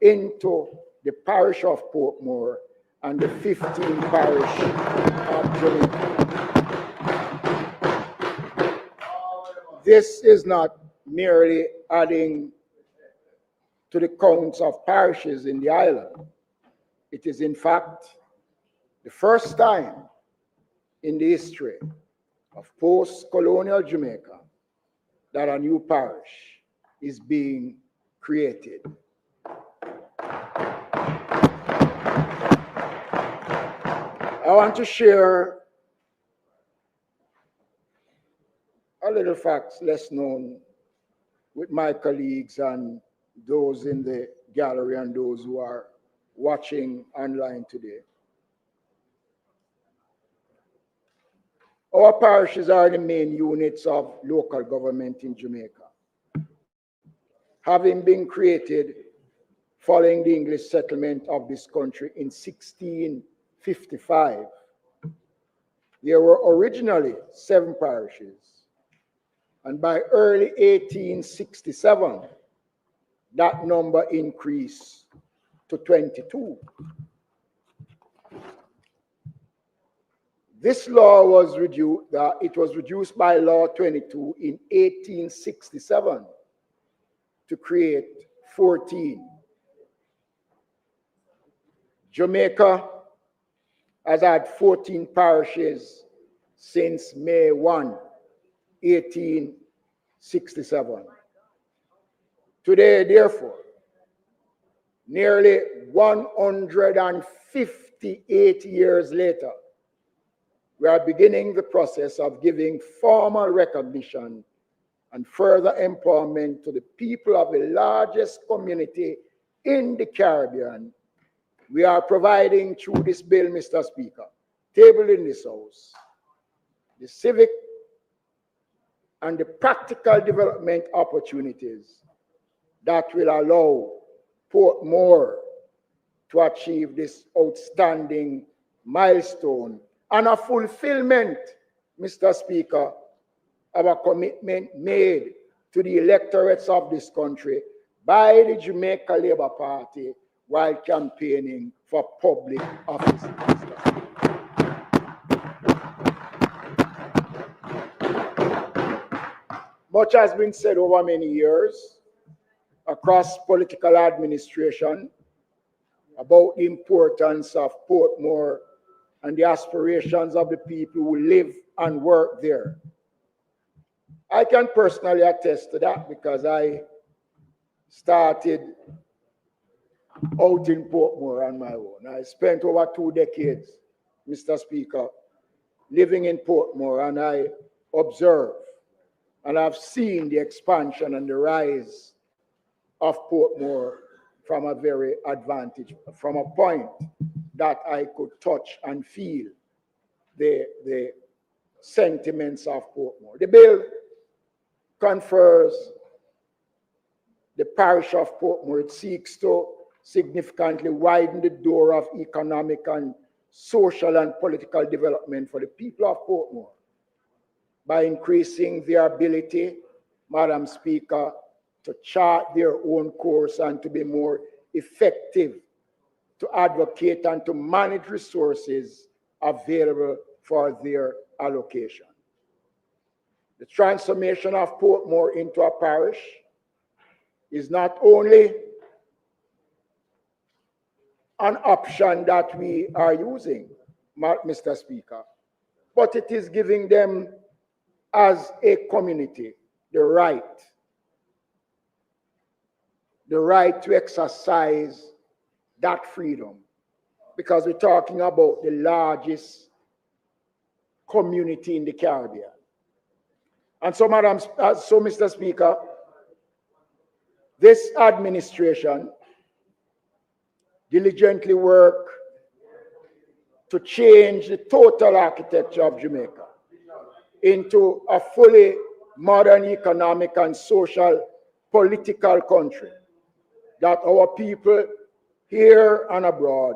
into the parish of Portmore and the 15th parish of Jamaica. This is not merely adding to the counts of parishes in the island. It is in fact the first time in the history of post-colonial Jamaica that a new parish is being created. I want to share a little facts less known with my colleagues and those in the gallery and those who are watching online today. Our parishes are the main units of local government in Jamaica. Having been created following the English settlement of this country in 1655, there were originally 7 parishes, and by early 1867, that number increased to 22. This law was reduced, it was reduced by Law 22 in 1867 to create 14. Jamaica has had 14 parishes since May 1, 1867. Today, therefore, nearly 158 years later, we are beginning the process of giving formal recognition and further empowerment to the people of the largest community in the Caribbean. We are providing through this bill, Mr. Speaker, tabled in this House, the civic and the practical development opportunities that will allow Portmore to achieve this outstanding milestone and a fulfillment, Mr. Speaker, of a commitment made to the electorates of this country by the Jamaica Labour Party while campaigning for public office. Much has been said over many years across political administration about the importance of Portmore and the aspirations of the people who live and work there. I can personally attest to that because I started out in Portmore on my own. I spent over 2 decades, Mr. Speaker, living in Portmore, and I observed and I've seen the expansion and the rise of Portmore from a very advantage, from a point that I could touch and feel the sentiments of Portmore. The bill confers the parish of Portmore. It seeks to significantly widen the door of economic and social and political development for the people of Portmore by increasing their ability, Madam Speaker, to chart their own course and to be more effective, to advocate and to manage resources available for their allocation. The transformation of Portmore into a parish is not only an option that we are using, Mr. Speaker, but it is giving them as a community the right to exercise that freedom, because we're talking about the largest community in the Caribbean. And so, Mr. Speaker, this administration diligently work to change the total architecture of Jamaica into a fully modern economic and social political country that our people here and abroad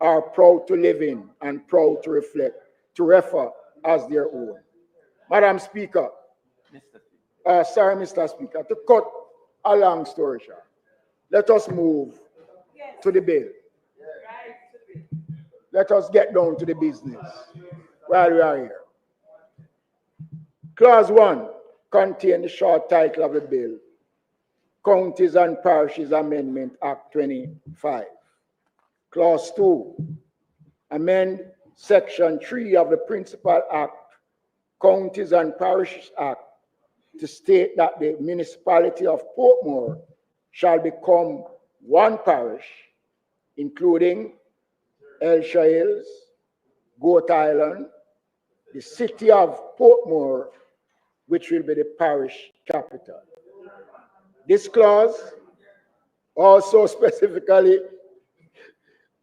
are proud to live in and proud to refer as their own. Madam Speaker, Mr. Speaker, to cut a long story short, let us move to the bill. Let us get down to the business while we are here. Clause 1 contains the short title of the bill, Counties and Parishes Amendment Act 25. Clause 2, amend Section 3 of the Principal Act, Counties and Parishes Act, to state that the municipality of Portmore shall become one parish, including El Shales, Goat Island, the city of Portmore, which will be the parish capital. This clause also specifically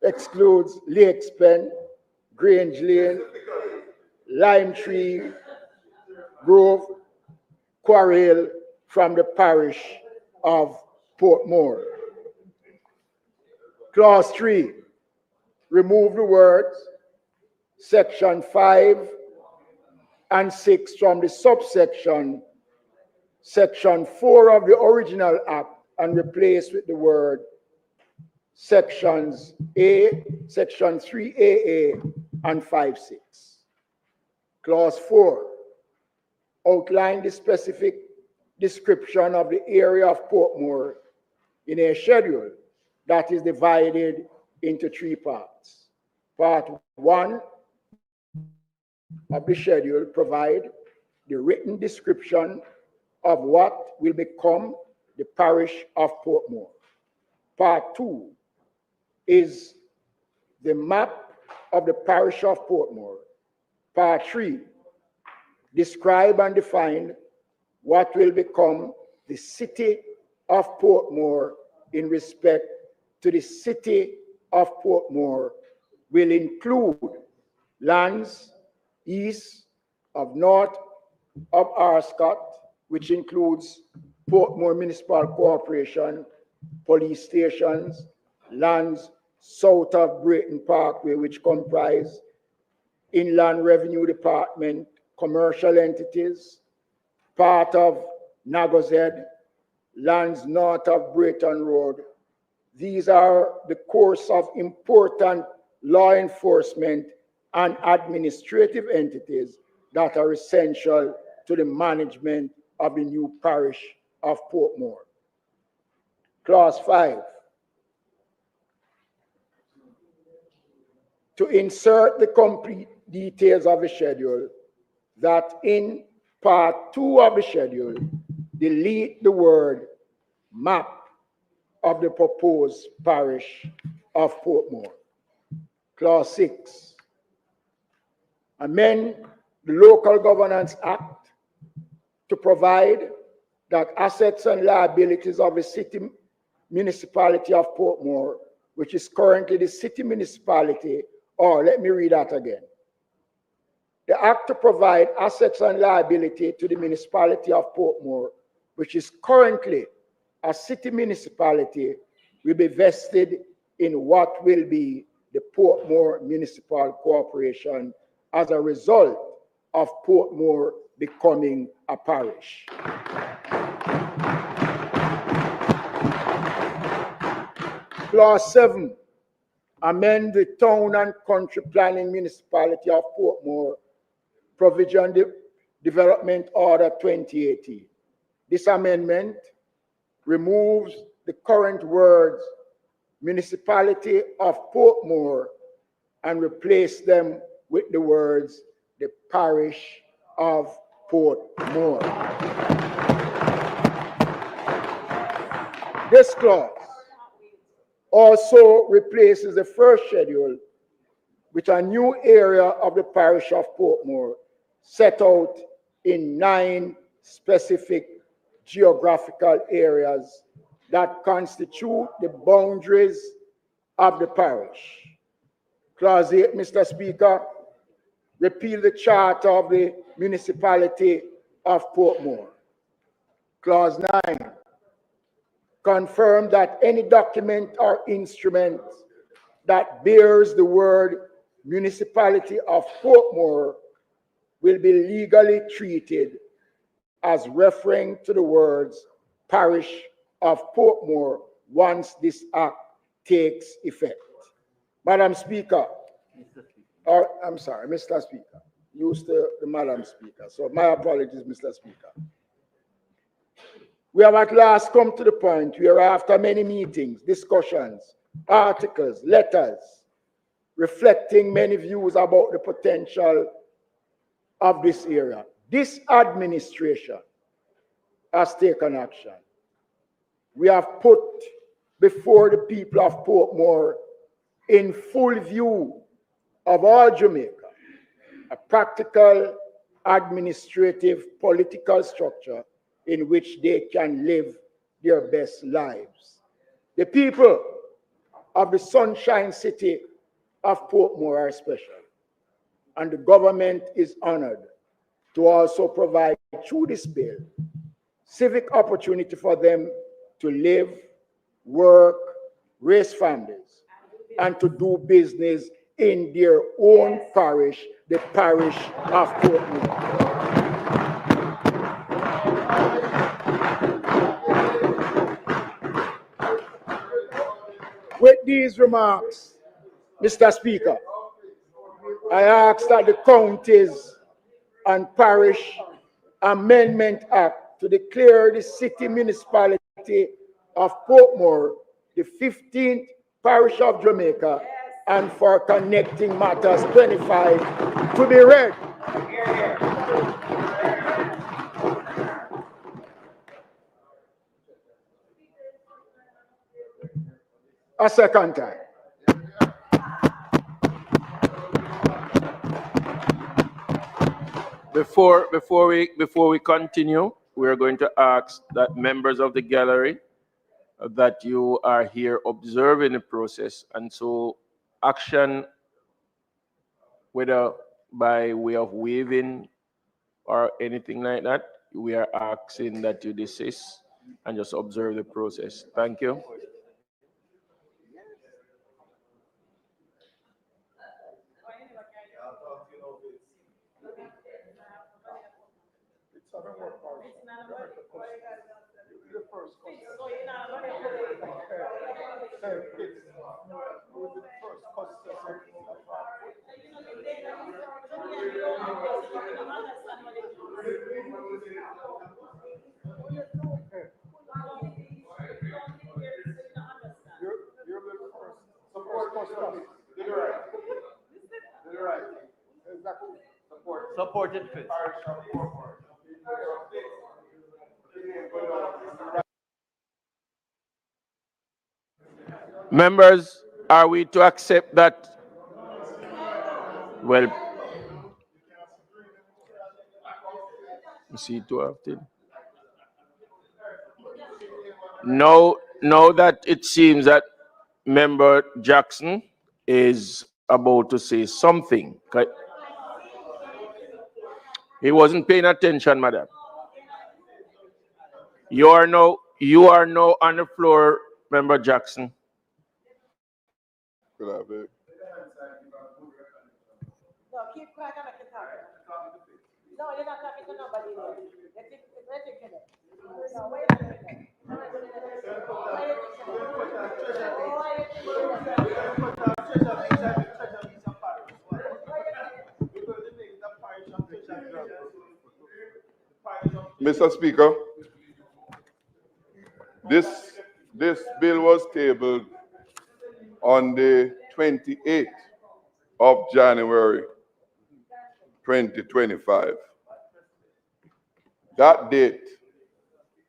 excludes Lakes Pen, Grange Lane, Lime Tree, Grove, Quarry Hill from the parish of Portmore. Clause 3, remove the words Section 5 and 6 from the subsection Section 4 of the original act and replace with the word Sections A, Section 3AA and 5.6. Clause 4, outline the specific description of the area of Portmore in a schedule that is divided into 3 parts. Part 1 of the schedule provide the written description of what will become the parish of Portmore. Part 2 is the map of the parish of Portmore. Part 3, describe and define what will become the city of Portmore in respect to the city of Portmore will include lands east of north of Arscott, which includes Portmore Municipal Corporation, police stations, lands south of Brayton Parkway, which comprise Inland Revenue Department, commercial entities, part of Nagozed, lands north of Brayton Road. These are the course of important law enforcement and administrative entities that are essential to the management of the new parish of Portmore. Clause 5. To insert the complete details of the schedule, that in part 2 of the schedule, delete the word map of the proposed parish of Portmore. Clause 6. Amend the Local Governance Act to provide that assets and liabilities of the city municipality of Portmore, which is currently the city municipality, or let me read that again. The act to provide assets and liability to the municipality of Portmore, which is currently a city municipality, will be vested in what will be the Portmore Municipal Corporation as a result of Portmore becoming a parish. Clause 7. Amend the Town and Country Planning Municipality of Portmore Provision Development Order 2018. This amendment removes the current words Municipality of Portmore and replace them with the words the Parish of Portmore. This clause also replaces the first schedule with a new area of the parish of Portmore set out in 9 specific geographical areas that constitute the boundaries of the parish. Clause 8, Mr. Speaker, repeal the charter of the municipality of Portmore. Clause 9, confirm that any document or instrument that bears the word municipality of Portmore will be legally treated as referring to the words parish of Portmore once this act takes effect. Madam Speaker, or I'm sorry, Mr. Speaker, used the Madam Speaker, so my apologies, Mr. Speaker. We have at last come to the point where after many meetings, discussions, articles, letters, reflecting many views about the potential of this area, this administration has taken action. We have put before the people of Portmore, in full view of all Jamaica, a practical, administrative, political structure in which they can live their best lives. The people of the Sunshine City of Portmore are special, and the government is honored to also provide through this bill civic opportunity for them to live, work, raise families, and to do business in their own parish, the parish of Portmore. With these remarks, Mr. Speaker, I ask that the Counties and Parish Amendment Act to declare the city municipality of Portmore the 15th parish of Jamaica and for connecting matters 25 to be read. A second time. Before we continue, we are going to ask that members of the gallery that you are here observing the process, and so action, whether by way of waving or anything like that, we are asking that you desist and just observe the process. Thank you. Supported fifth. Members, are we to accept that? Well, you see too often. Now that it seems that Member Jackson is about to say something. He wasn't paying attention, madam. You are now on the floor, Member Jackson. Could I be? No, keep quiet and let him talk. No, you're not talking to nobody there. Let him finish. No, wait a minute. Mr. Speaker, this bill was tabled on the 28th of January 2025. That date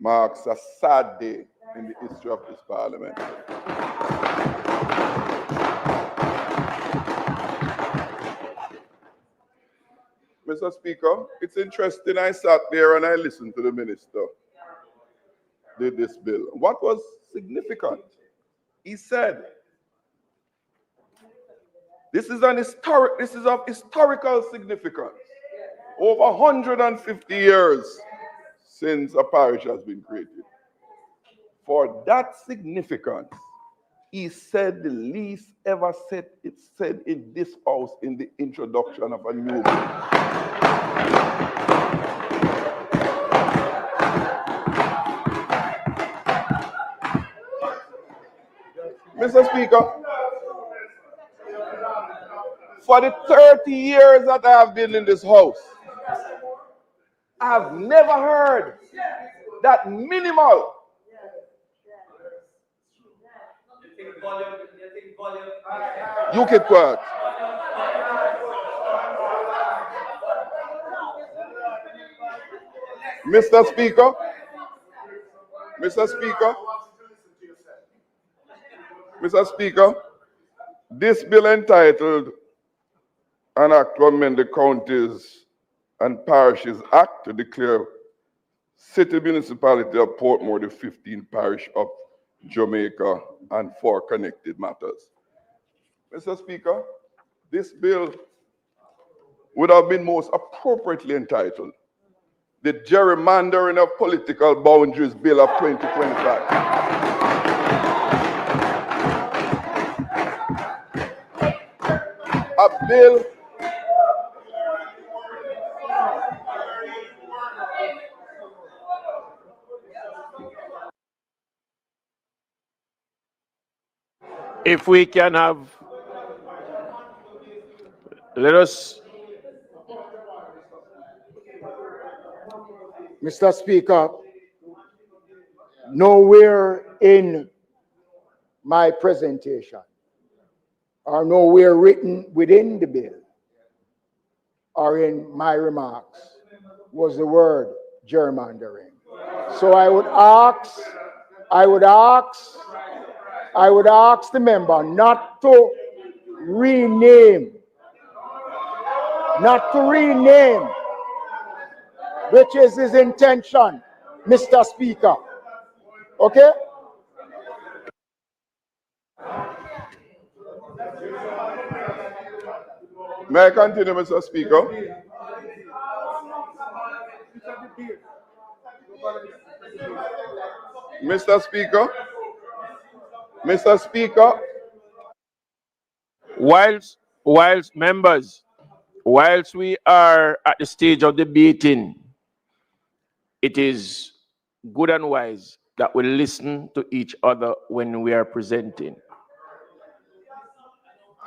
marks a sad day in the history of this parliament. Mr. Speaker, it's interesting. I sat there and I listened to the minister did this bill. What was significant? He said, this is of historical significance. Over 150 years since a parish has been created. For that significance, he said the least ever said in this house in the introduction of a new bill. Mr. Speaker, for the 30 years that I have been in this house, I have never heard that minimal. You keep quiet. Mr. Speaker, this bill entitled An Act to Amend the Counties and Parishes Act to declare City Municipality of Portmore the 15th parish of Jamaica and 4 connected matters. Mr. Speaker, this bill would have been most appropriately entitled the Gerrymandering of Political Boundaries Bill of 2025. A bill If we can have, let us. Mr. Speaker, nowhere in my presentation or nowhere written within the bill or in my remarks was the word gerrymandering. So I would ask the member not to rename, which is his intention, Mr. Speaker. Okay? May I continue, Mr. Speaker? Mr. Speaker, Whilst members, whilst we are at the stage of debating, it is good and wise that we listen to each other when we are presenting.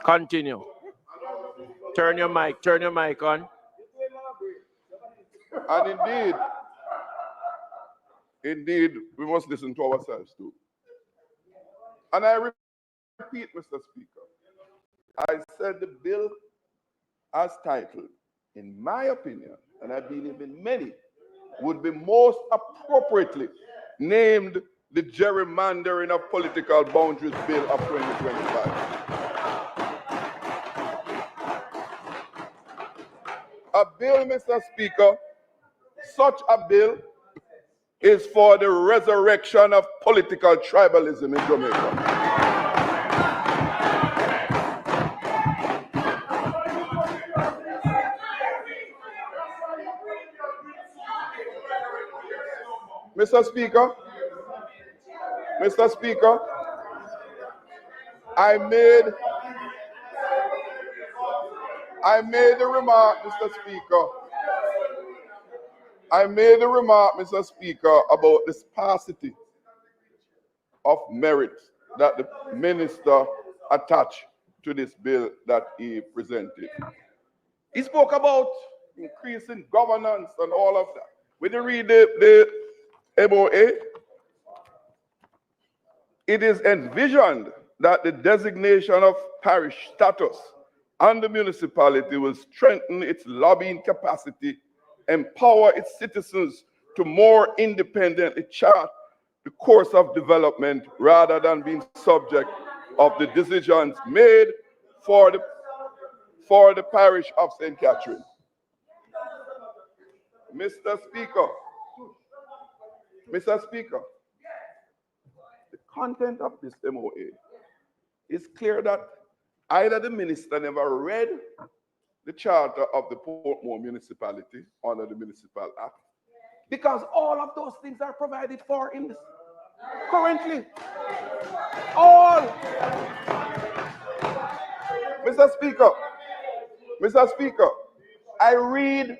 Continue. Turn your mic on. And indeed, we must listen to ourselves too. And I repeat, Mr. Speaker, I said the bill as titled, in my opinion, and I believe in many, would be most appropriately named the Gerrymandering of Political Boundaries Bill of 2025. A bill, Mr. Speaker, such a bill is for the resurrection of political tribalism in Jamaica. Mr. Speaker, I made the remark, Mr. Speaker, about the sparsity of merit that the minister attached to this bill that he presented. He spoke about increasing governance and all of that. When you read the MOA, it is envisioned that the designation of parish status and the municipality will strengthen its lobbying capacity, empower its citizens to more independently chart the course of development rather than being subject of the decisions made for the parish of St. Catherine. Mr. Speaker, the content of this MOA is clear that either the minister never read the charter of the Portmore municipality under the Municipal Act, because all of those things are provided for in this currently. All. Mr. Speaker, I read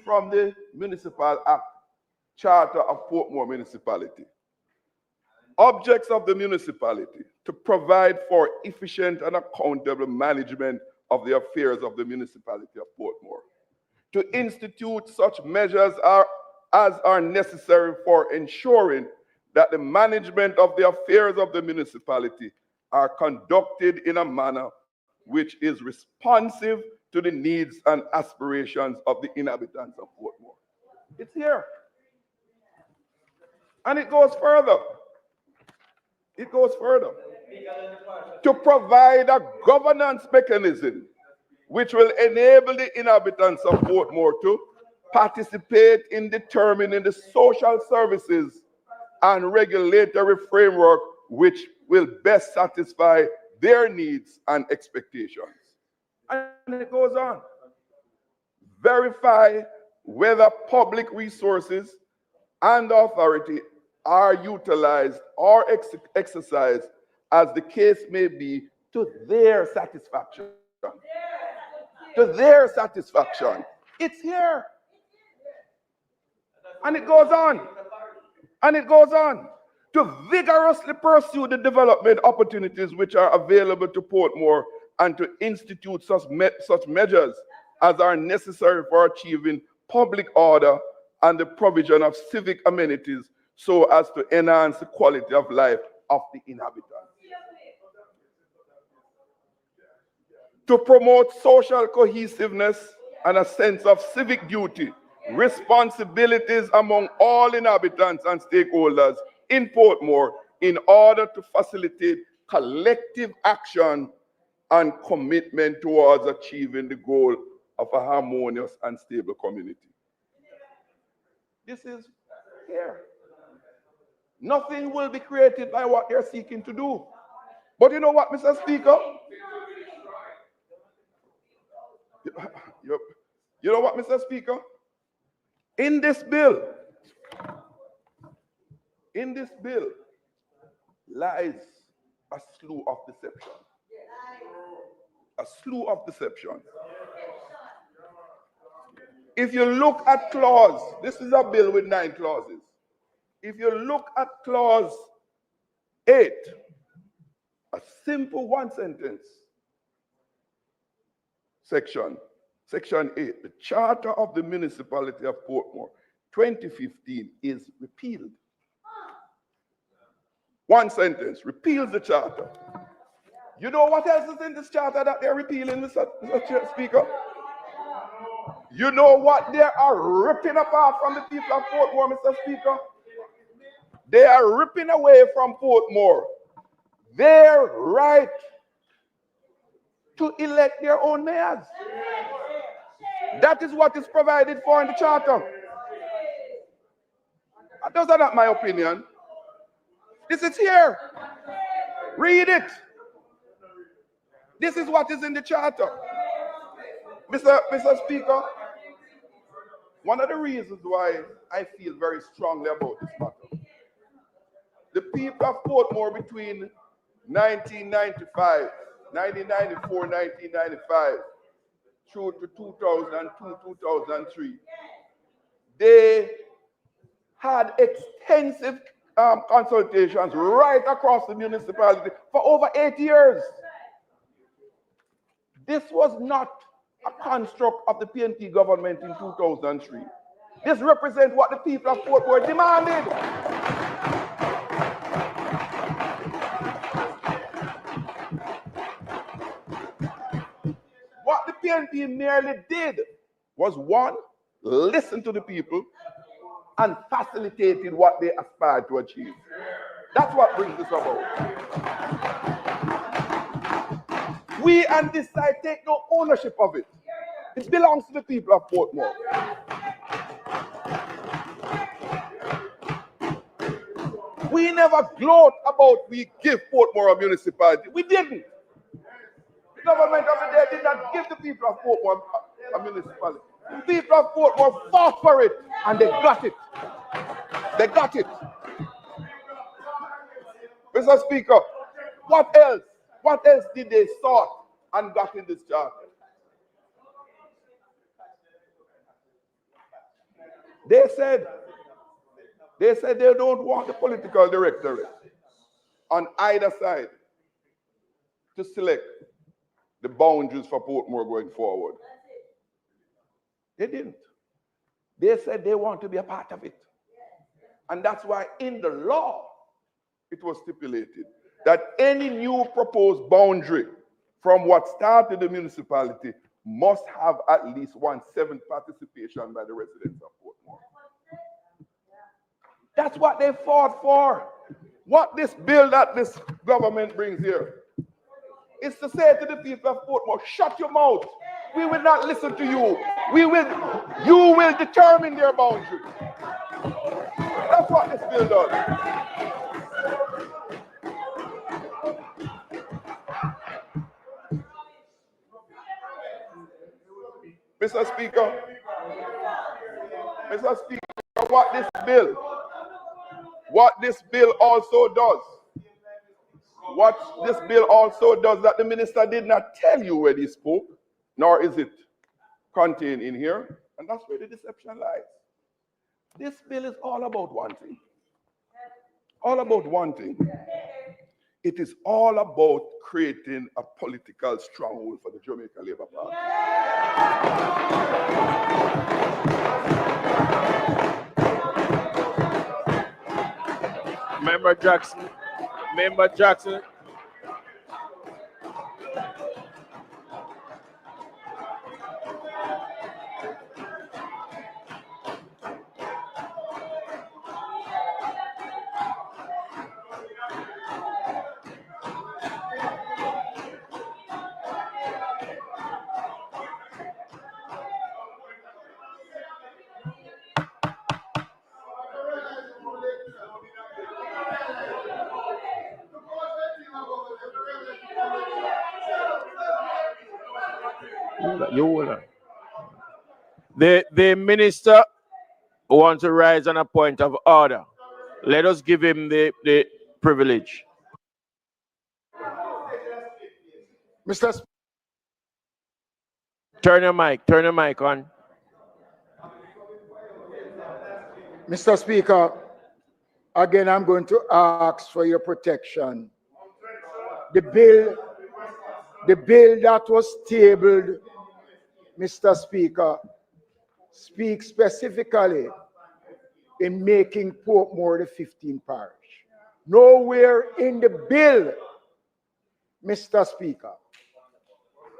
from the Municipal Act charter of Portmore municipality. Objects of the municipality to provide for efficient and accountable management of the affairs of the municipality of Portmore, to institute such measures as are necessary for ensuring that the management of the affairs of the municipality are conducted in a manner which is responsive to the needs and aspirations of the inhabitants of Portmore. It's here. And it goes further. To provide a governance mechanism which will enable the inhabitants of Portmore to participate in determining the social services and regulatory framework which will best satisfy their needs and expectations. And it goes on. Verify whether public resources and authority are utilized or exercised as the case may be to their satisfaction. To their satisfaction. It's here. And it goes on. To vigorously pursue the development opportunities which are available to Portmore and to institute such measures as are necessary for achieving public order and the provision of civic amenities so as to enhance the quality of life of the inhabitants. To promote social cohesiveness and a sense of civic duty, responsibilities among all inhabitants and stakeholders in Portmore in order to facilitate collective action and commitment towards achieving the goal of a harmonious and stable community. This is here. Nothing will be created by what they're seeking to do. But you know what, Mr. Speaker? You know what, Mr. Speaker? In this bill lies a slew of deception. A slew of deception. If you look at clause, this is a bill with 9 clauses. If you look at clause 8, a simple one sentence section 8, the Charter of the Municipality of Portmore, 2015 is repealed. One sentence, repeals the charter. You know what else is in this charter that they're repealing, Mr. Speaker? You know what they are ripping apart from the people of Portmore, Mr. Speaker? They are ripping away from Portmore their right to elect their own mayors. That is what is provided for in the charter. Those are not my opinion. This is here. Read it. This is what is in the charter. Mr. Speaker, one of the reasons why I feel very strongly about this matter, the people of Portmore between 1994, 1995, through to 2002, 2003, they had extensive consultations right across the municipality for over 8 years. This was not a construct of the PNP government in 2003. This represents what the people of Portmore demanded. What the PNP merely did was, one, listen to the people and facilitated what they aspired to achieve. That's what brings this about. We and this side take no ownership of it. It belongs to the people of Portmore. We never gloat about we give Portmore a municipality. We didn't. The government of the day did not give the people of Portmore a municipality. The people of Portmore fought for it, and they got it. They got it. Mr. Speaker, what else? What else did they sought and got in this charter? They said they don't want the political directorate on either side to select the boundaries for Portmore going forward. They didn't. They said they want to be a part of it. And that's why in the law, it was stipulated that any new proposed boundary from what started the municipality must have at least 1/7 participation by the residents of Portmore. That's what they fought for. What this bill that this government brings here is to say to the people of Portmore, shut your mouth. We will not listen to you. You will determine their boundaries. That's what this bill does. Mr. Speaker, what this bill also does, that the minister did not tell you when he spoke, nor is it contained in here, and that's where the deception lies. This bill is all about one thing. All about one thing. It is all about creating a political stronghold for the Jamaica Labour Party. Member Jackson. The minister wants to rise on a point of order. Let us give him the privilege. Mr. Turn your mic on. Mr. Speaker, again, I'm going to ask for your protection. The bill that was tabled, Mr. Speaker, speaks specifically in making Portmore the 15th parish. Nowhere in the bill, Mr. Speaker,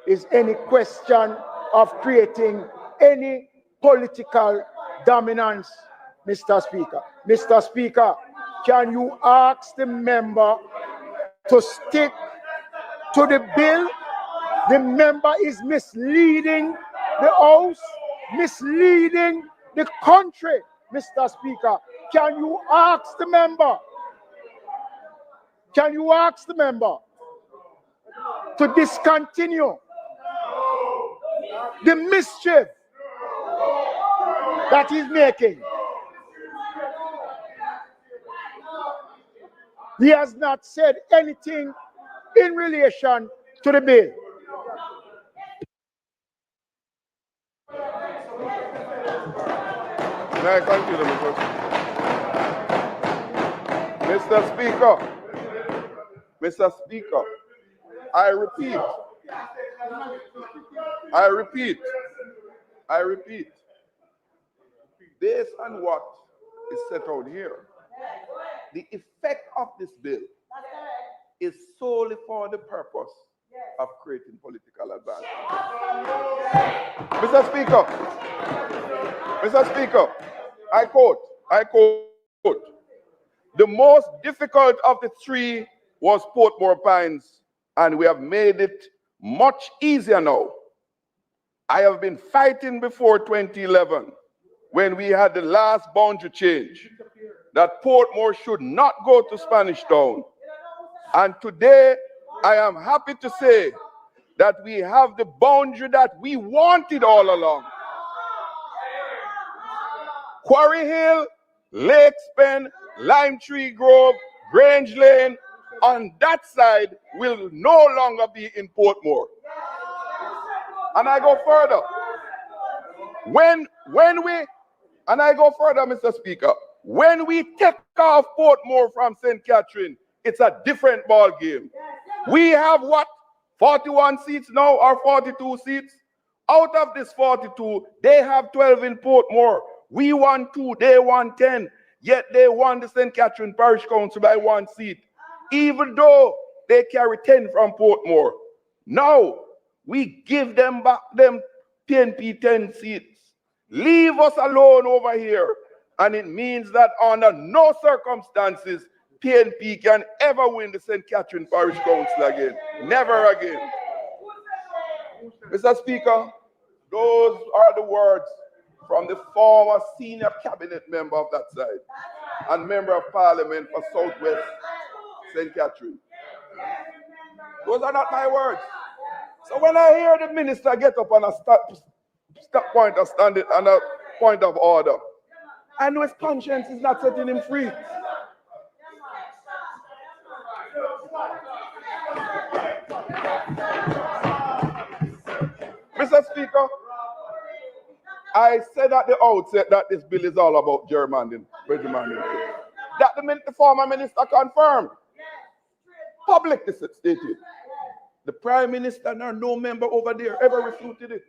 is any question of creating any political dominance, Mr. Speaker. Mr. Speaker, can you ask the member to stick to the bill? The member is misleading the House, misleading the country, Mr. Speaker. Can you ask the member? Can you ask the member to discontinue the mischief that he's making? He has not said anything in relation to the bill. May I continue, Mr. Speaker? Mr. Speaker, I repeat, based on what is set out here, the effect of this bill is solely for the purpose of creating political advantage. Mr. Speaker, I quote, the most difficult of the three was Portmore Pines, and we have made it much easier now. I have been fighting before 2011, when we had the last boundary change, that Portmore should not go to Spanish Town. And today, I am happy to say that we have the boundary that we wanted all along. Quarry Hill, Lakes Pen, Lime Tree Grove, Grange Lane, on that side will no longer be in Portmore. And I go further. Mr. Speaker, when we take off Portmore from St. Catherine, it's a different ball game. We have what? 41 seats now or 42 seats? Out of this 42, they have 12 in Portmore. We won 2, they won 10. Yet they won the St. Catherine Parish Council by 1 seat, even though they carry 10 from Portmore. Now, we give them back them PNP 10 seats. Leave us alone over here. And it means that under no circumstances, PNP can ever win the St. Catherine Parish Council again. Never again. Mr. Speaker, those are the words from the former senior cabinet member of that side and member of parliament for Southwest St. Catherine. Those are not my words. So when I hear the minister get up on a point of order, I know his conscience is not setting him free. Mr. Speaker, I said at the outset that this bill is all about gerrymandering. That the former minister confirmed. Publicly stated. The Prime Minister nor no member over there ever refuted it.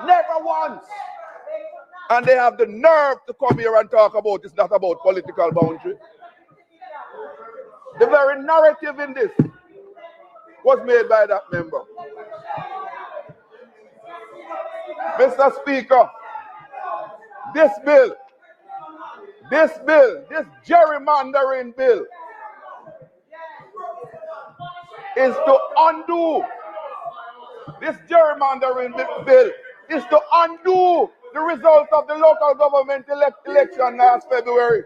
Never once. And they have the nerve to come here and talk about it's not about political boundary. The very narrative in this was made by that member. Mr. Speaker, this gerrymandering bill is to undo. This gerrymandering bill is to undo the result of the local government election last February.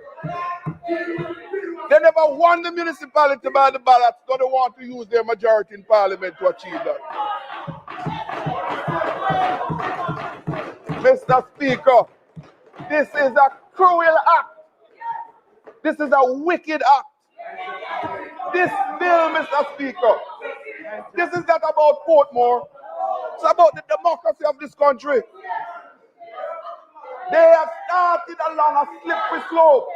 They never won the municipality by the ballot, so they want to use their majority in parliament to achieve that. Mr. Speaker, this is a cruel act. This is a wicked act. This bill, Mr. Speaker, this is not about Portmore. It's about the democracy of this country. They have started along a slippery slope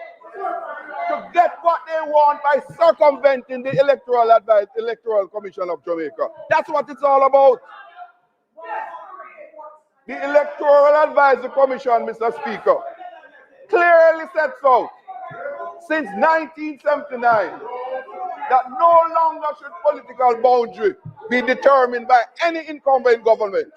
to get what they want by circumventing the Electoral Commission of Jamaica. That's what it's all about. The Electoral Advisory Commission, Mr. Speaker, clearly sets out since 1979 that no longer should political boundary be determined by any incumbent government.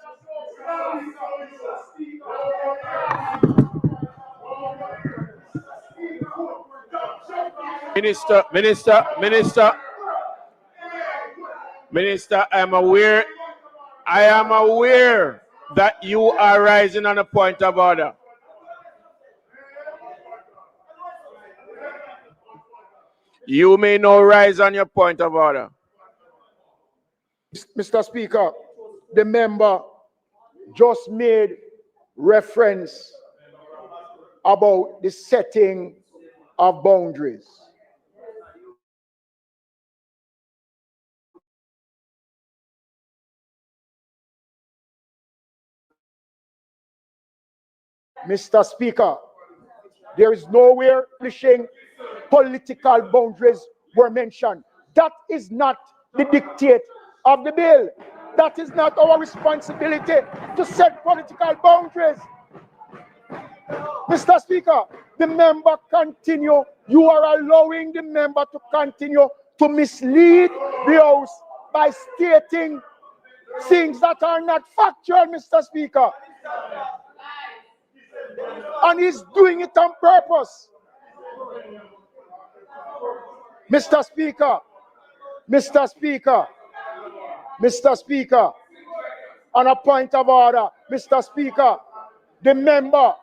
Minister, I am aware that you are rising on a point of order. You may now rise on your point of order. Mr. Speaker, the member just made reference about the setting of boundaries. Mr. Speaker, there is nowhere publishing political boundaries were mentioned. That is not the dictate of the bill. That is not our responsibility to set political boundaries. Mr. Speaker, the member continue. You are allowing the member to continue to mislead the House by stating things that are not factual, Mr. Speaker. And he's doing it on purpose. Mr. Speaker, Mr. Speaker, Mr. Speaker, on a point of order, Mr. Speaker, the member,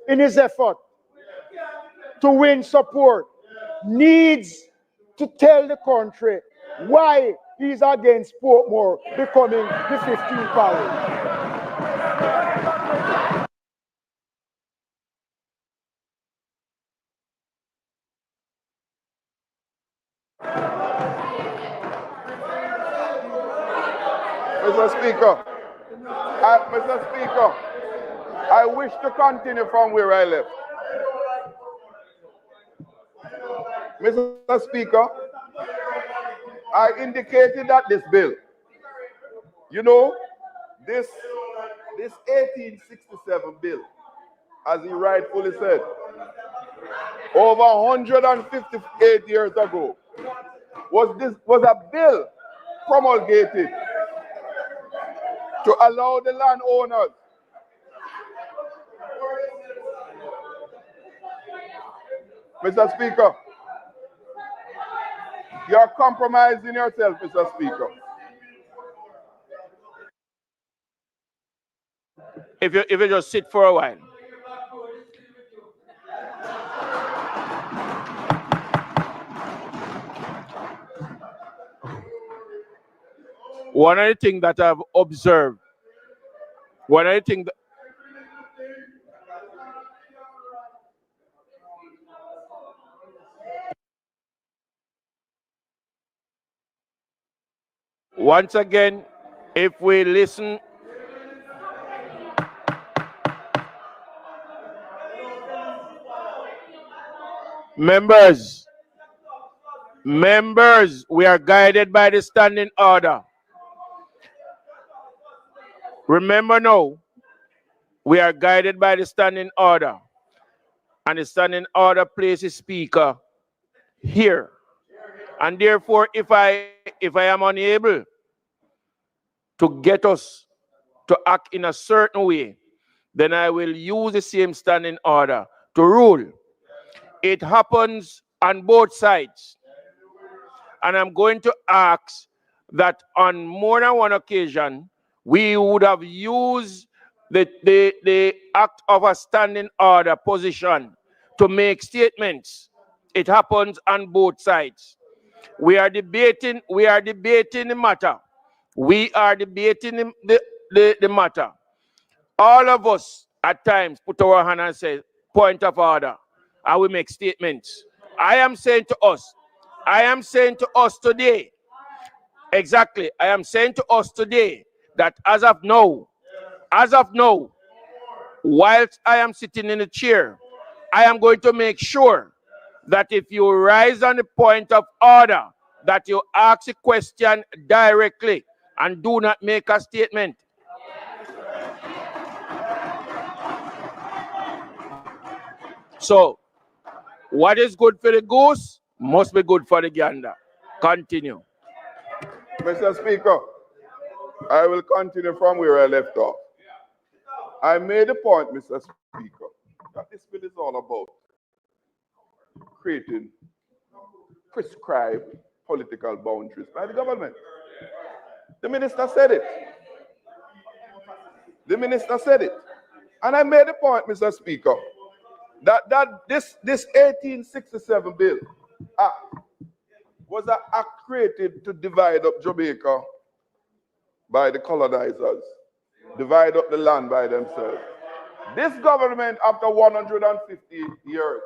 in his effort to win support, needs to tell the country why he's against Portmore becoming the 15th parish. Mr. Speaker, I wish to continue from where I left. Mr. Speaker, I indicated that this bill, you know, this 1867 bill, as he rightfully said, over 158 years ago, was a bill promulgated to allow the landowners Mr. Speaker, you're compromising yourself, Mr. Speaker. If you just sit for a while. One of the things that I've observed, once again, if we listen, members, we are guided by the standing order. Remember now, we are guided by the standing order. And the standing order places speaker here. And therefore, if I am unable to get us to act in a certain way, then I will use the same standing order to rule. It happens on both sides. And I'm going to ask that on more than one occasion, we would have used the act of a standing order position to make statements. It happens on both sides. We are debating the matter. We are debating the matter. All of us at times put our hand and say, point of order, and we make statements. I am saying to us today, exactly, I am saying to us today that as of now, whilst I am sitting in the chair, I am going to make sure that if you rise on the point of order, that you ask a question directly and do not make a statement. So, what is good for the goose must be good for the gander. Continue. Mr. Speaker, I will continue from where I left off. I made a point, Mr. Speaker, that this bill is all about creating prescribed political boundaries by the government. The minister said it. The minister said it. And I made a point, Mr. Speaker, that this 1867 bill act was an act created to divide up Jamaica by the colonizers, divide up the land by themselves. This government, after 150 years,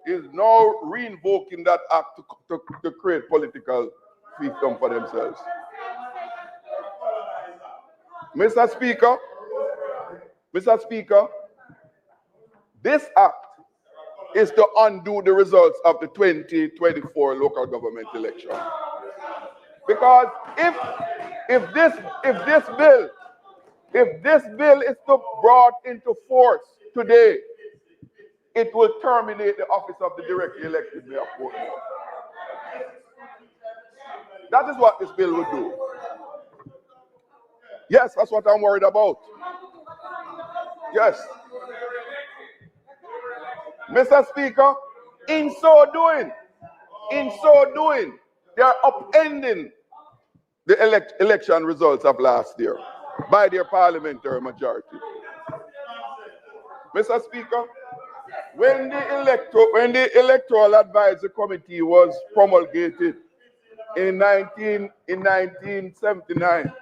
is now reinvoking that act to create political fiefdom for themselves. Mr. Speaker, this act is to undo the results of the 2024 local government election. Because if this bill is brought into force today, it will terminate the office of the directly elected mayor of Portmore. That is what this bill would do. Yes, that's what I'm worried about. Yes. Mr. Speaker, in so doing, they are upending the election results of last year by their parliamentary majority. Mr. Speaker, when the Electoral Advisory Committee was promulgated in 1979,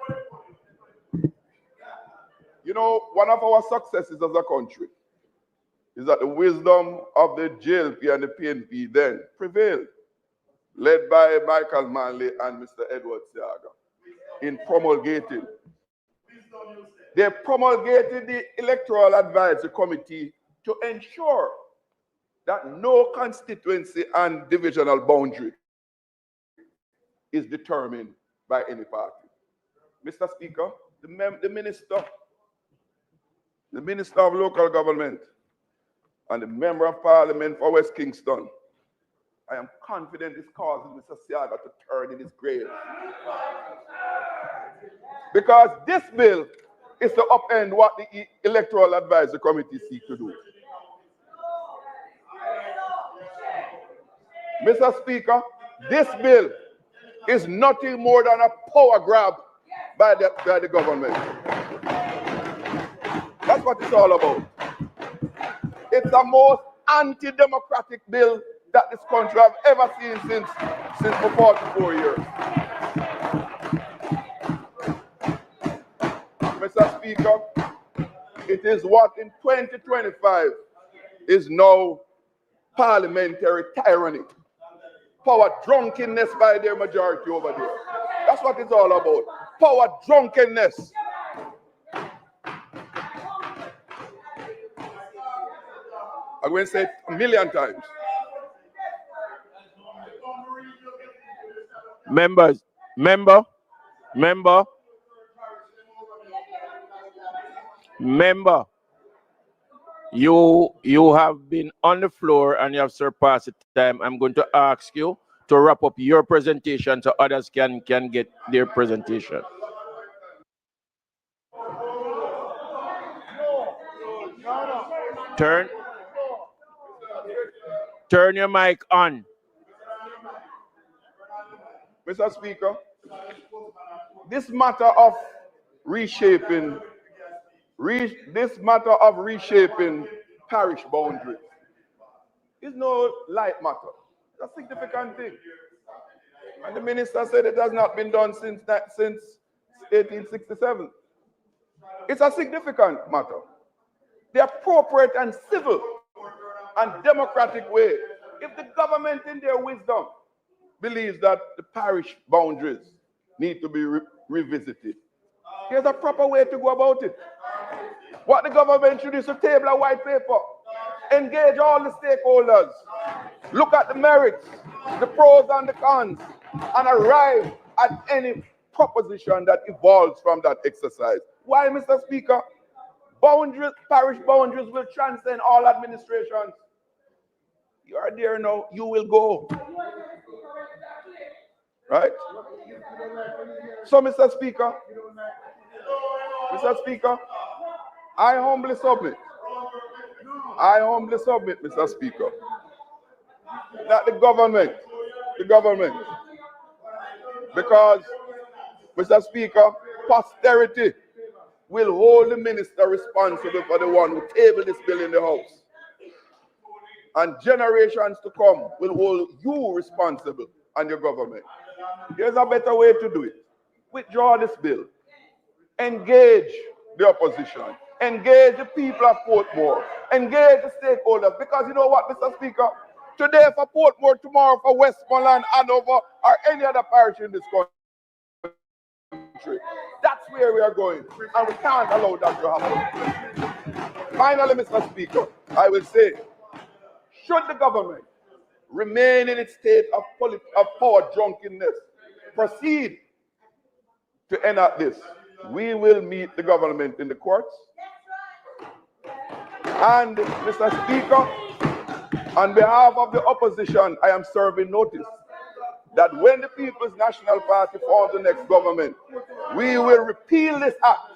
you know, one of our successes as a country is that the wisdom of the JLP and the PNP then prevailed, led by Michael Manley and Mr. Edward Siaga, in promulgating. They promulgated the Electoral Advisory Committee to ensure that no constituency and divisional boundary is determined by any party. Mr. Speaker, the Minister of Local Government and the Member of Parliament for West Kingston, I am confident this causes Mr. Siaga to turn in his grave. Because this bill is to upend what the Electoral Advisory Committee seek to do. Mr. Speaker, this bill is nothing more than a power grab by the government. That's what it's all about. It's the most anti-democratic bill that this country has ever seen since for 44 years. Mr. Speaker, it is what in 2025 is now parliamentary tyranny, power drunkenness by their majority over there. That's what it's all about, power drunkenness. I'm going to say it a million times. Member, you have been on the floor and you have surpassed the time. I'm going to ask you to wrap up your presentation so others can get their presentation. Turn your mic on. Mr. Speaker, this matter of reshaping parish boundaries is no light matter. It's a significant thing. And the minister said it has not been done since 1867. It's a significant matter. The appropriate and civil and democratic way, if the government in their wisdom believes that the parish boundaries need to be revisited, there's a proper way to go about it. What the government should do is to table a white paper, engage all the stakeholders, look at the merits, the pros and the cons, and arrive at any proposition that evolves from that exercise. Why, Mr. Speaker? Boundaries, parish boundaries will transcend all administrations. You are there now, you will go. Right? So, Mr. Speaker, I humbly submit, Mr. Speaker, that the government, because, Mr. Speaker, posterity will hold the minister responsible for the one who tabled this bill in the House. And generations to come will hold you responsible and your government. Here's a better way to do it. Withdraw this bill. Engage the opposition. Engage the people of Portmore. Engage the stakeholders. Because you know what, Mr. Speaker? Today for Portmore, tomorrow for Westmoreland, Hanover, or any other parish in this country. That's where we are going. And we can't allow that to happen. Finally, Mr. Speaker, I will say, should the government remain in its state of power drunkenness, proceed to enact this, we will meet the government in the courts. And, Mr. Speaker, on behalf of the opposition, I am serving notice that when the People's National Party forms the next government, we will repeal this act.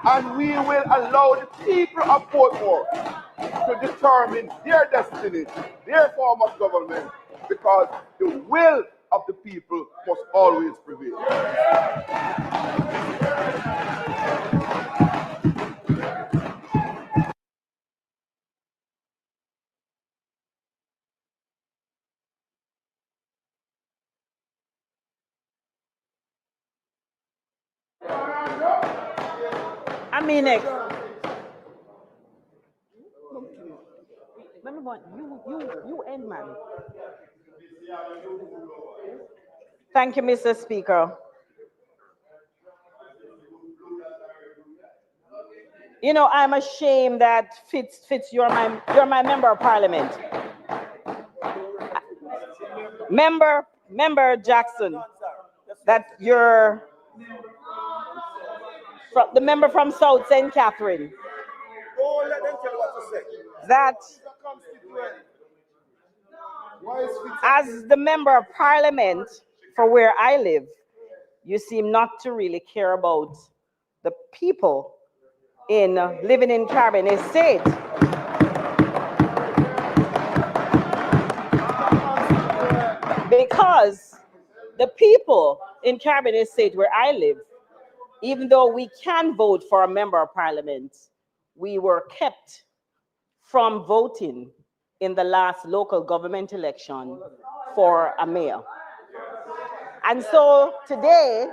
And we will allow the people of Portmore to determine their destiny, their form of government, because the will of the people must always prevail. Next. You end, man. Thank you, Mr. Speaker. You know, I'm ashamed that Fitz, you're my member of parliament. Member Jackson, that you're the member from South St. Catherine. Don't let them tell you what to say. That as the member of parliament for where I live, you seem not to really care about the people living in Cabinet State. Because the people in Cabinet State where I live, even though we can vote for a member of parliament, we were kept from voting in the last local government election for a mayor. And so today,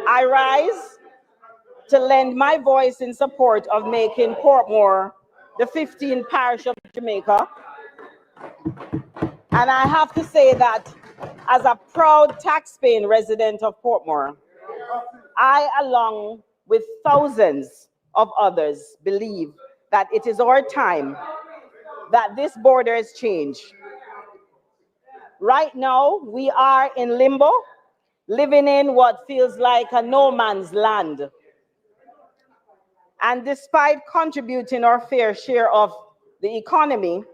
I rise to lend my voice in support of making Portmore the 15th parish of Jamaica. And I have to say that as a proud tax-paying resident of Portmore, I, along with thousands of others, believe that it is our time that this borders change. Right now, we are in limbo, living in what feels like a no man's land. And despite contributing our fair share of the economy,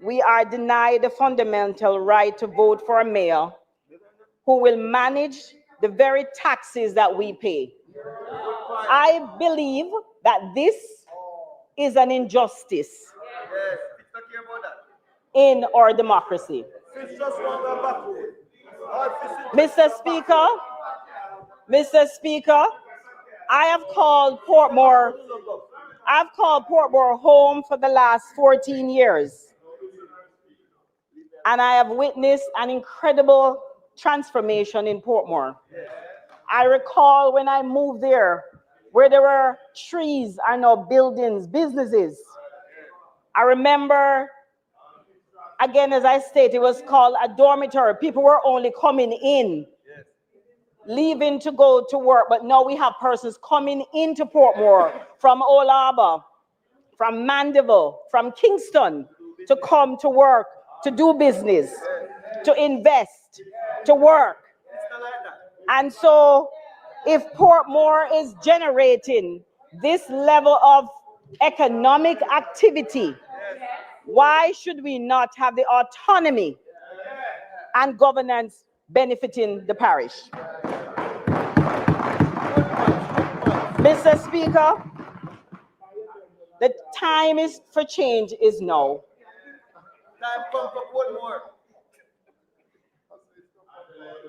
we are denied the fundamental right to vote for a mayor who will manage the very taxes that we pay. I believe that this is an injustice in our democracy. Mr. Speaker, I have called Portmore home for the last 14 years. And I have witnessed an incredible transformation in Portmore. I recall when I moved there, where there were trees and now buildings, businesses. I remember, again, as I stated, it was called a dormitory. People were only coming in leaving to go to work, but now we have persons coming into Portmore from Old Harbour, from Mandeville, from Kingston, to come to work, to do business, to invest, to work. And so if Portmore is generating this level of economic activity, why should we not have the autonomy and governance benefiting the parish? Mr. Speaker, the time for change is now. Time come for Portmore.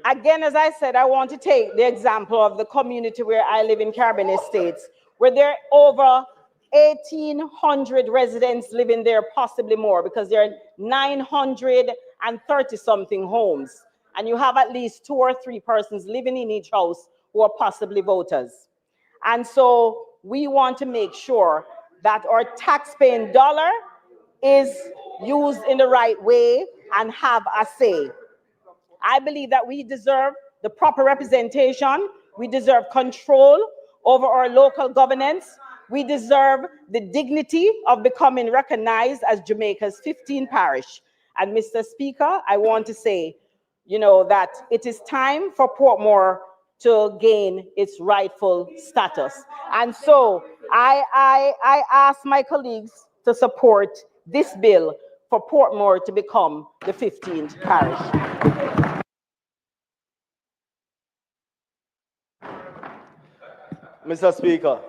Again, as I said, I want to take the example of the community where I live in Caribbean Estates, where there are over 1,800 residents living there, possibly more, because there are 930-something homes. And you have at least 2 or 3 persons living in each house who are possibly voters. And so we want to make sure that our taxpaying dollar is used in the right way and have a say. I believe that we deserve the proper representation. We deserve control over our local governance. We deserve the dignity of becoming recognized as Jamaica's 15th parish. And Mr. Speaker, I want to say, that it is time for Portmore to gain its rightful status. And so I ask my colleagues to support this bill for Portmore to become the 15th parish. Mr. Speaker,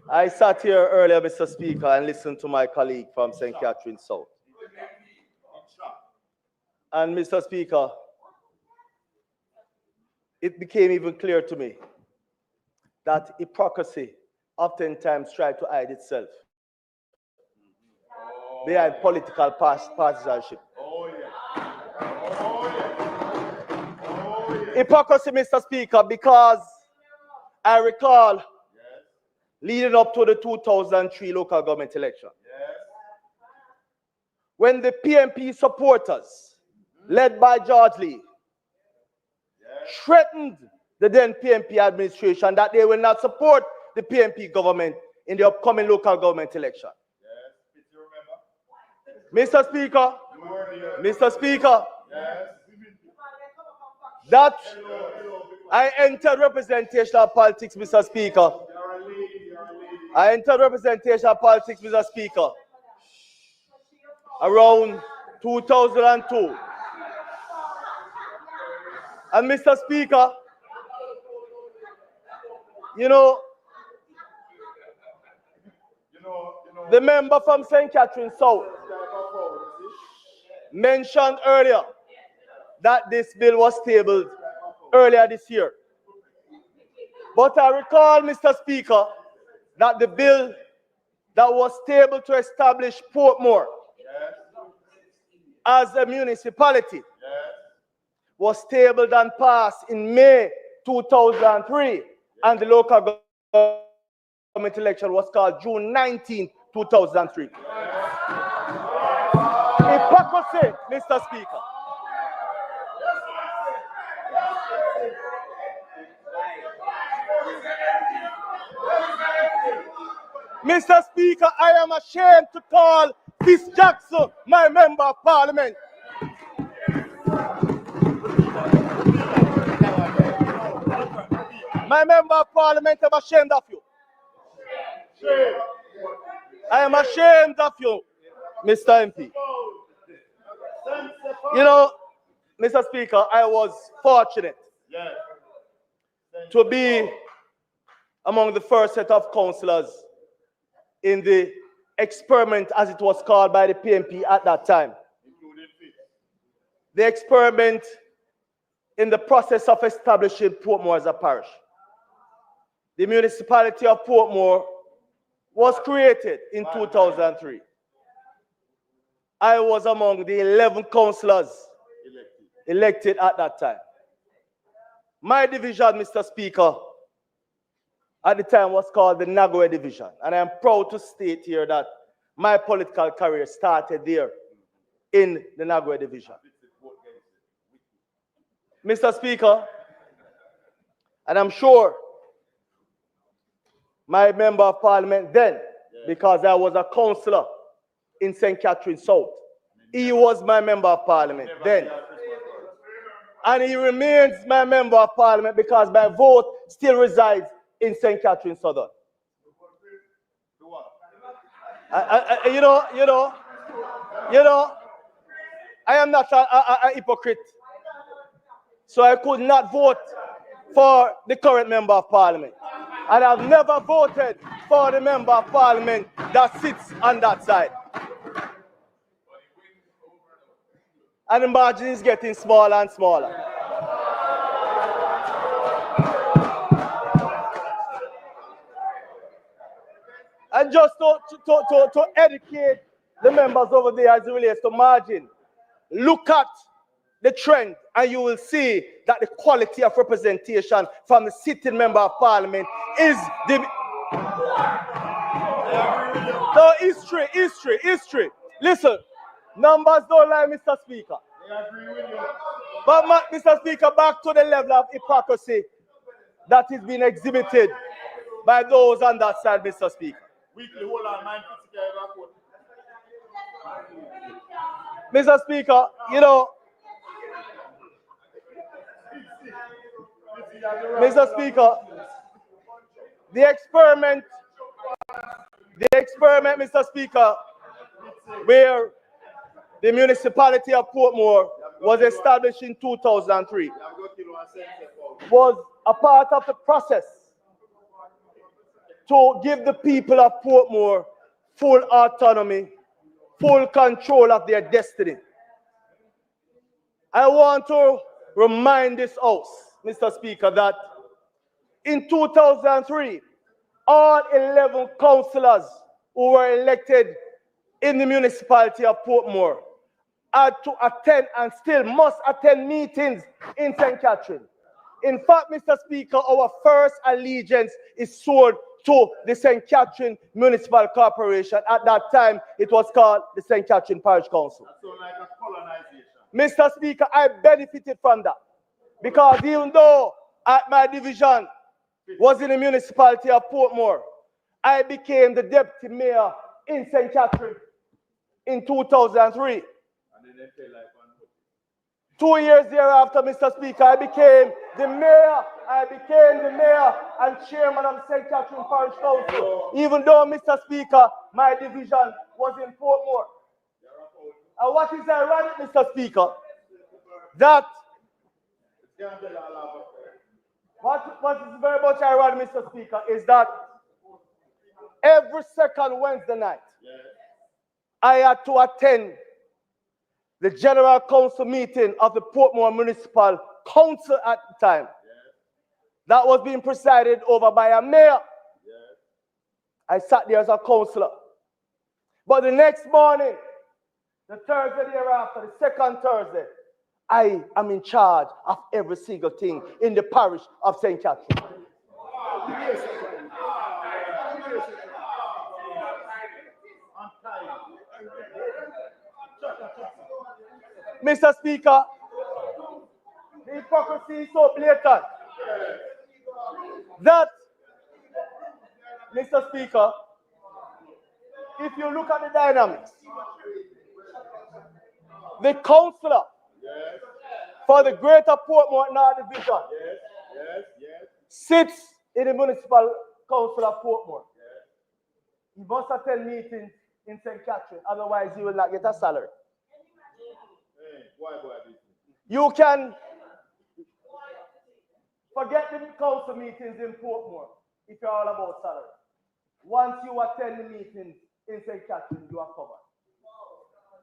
I sat here earlier, Mr. Speaker, and listened to my colleague from St. Catherine South. And Mr. Speaker, it became even clear to me that hypocrisy oftentimes tries to hide itself behind political partisanship. Hypocrisy, Mr. Speaker, because I recall leading up to the 2003 local government election, when the PNP supporters, led by George Lee, threatened the then PNP administration that they will not support the PNP government in the upcoming local government election. Mr. Speaker, that I entered representational politics, Mr. Speaker. I entered representational politics, Mr. Speaker, around 2002. And Mr. Speaker, the member from St. Catherine South mentioned earlier that this bill was tabled earlier this year. But I recall, Mr. Speaker, that the bill that was tabled to establish Portmore as a municipality was tabled and passed in May 2003, and the local government election was called June 19, 2003. Hypocrisy, Mr. Speaker. Mr. Speaker, I am ashamed to call this Jackson my member of parliament. My member of parliament, I'm ashamed of you. I am ashamed of you, Mr. MP. Mr. Speaker, I was fortunate to be among the first set of councillors in the experiment, as it was called by the PNP at that time. The experiment in the process of establishing Portmore as a parish. The municipality of Portmore was created in 2003. I was among the 11 councillors elected at that time. My division, Mr. Speaker, at the time was called the Nagoe Division. And I am proud to state here that my political career started there. in the Nagwe division. Mr. Speaker, and I'm sure my member of parliament then, because I was a councillor in St. Catherine South, he was my member of parliament then. And he remains my member of parliament because my vote still resides in St. Catherine Southern. You know, I am not a hypocrite. So I could not vote for the current member of parliament. And I've never voted for the member of parliament that sits on that side. And the margin is getting smaller and smaller. And just to educate the members over there as it relates to margin, look at the trend and you will see that the quality of representation from the sitting member of parliament is the... No, history. Listen, numbers don't lie, Mr. Speaker. But Mr. Speaker, back to the level of hypocrisy that is being exhibited by those on that side, Mr. Speaker. Mr. Speaker, you know, Mr. Speaker, the experiment, Mr. Speaker, where the municipality of Portmore was established in 2003, was a part of the process to give the people of Portmore full autonomy, full control of their destiny. I want to remind this House, Mr. Speaker, that in 2003, all 11 councillors who were elected in the municipality of Portmore had to attend and still must attend meetings in St. Catherine. In fact, Mr. Speaker, our first allegiance is sworn to the St. Catherine Municipal Corporation. At that time, it was called the St. Catherine Parish Council. Mr. Speaker, I benefited from that because even though my division was in the municipality of Portmore, I became the deputy mayor in St. Catherine in 2003. 2 years thereafter, Mr. Speaker, I became the mayor and chairman of the St. Catherine Parish Council, even though, Mr. Speaker, my division was in Portmore. And what is ironic, Mr. Speaker, that what is very much ironic, Mr. Speaker, is that every second Wednesday night, I had to attend the General Council meeting of the Portmore Municipal Council at the time. That was being presided over by a mayor. I sat there as a councillor. But the next morning, the Thursday thereafter, the second Thursday, I am in charge of every single thing in the parish of St. Catherine. Mr. Speaker, the hypocrisy is so blatant that, Mr. Speaker, if you look at the dynamics, the councillor for the Greater Portmore North Division sits in the Municipal Council of Portmore. He must attend meetings in St. Catherine, otherwise he will not get a salary. You can forget the council meetings in Portmore if you're all about salary. Once you attend the meetings in St. Catherine, you are covered.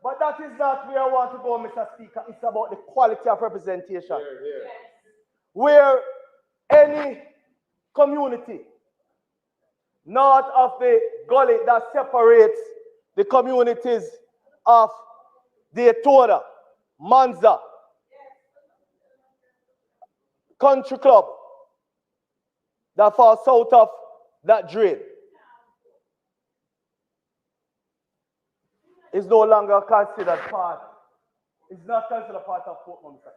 But that is not where I want to go, Mr. Speaker. It's about the quality of representation. Where any community north of the gully that separates the communities of Daytona, Manza, Country Club, that falls south of that drain, is no longer considered part is not considered part of Portmore, Mr.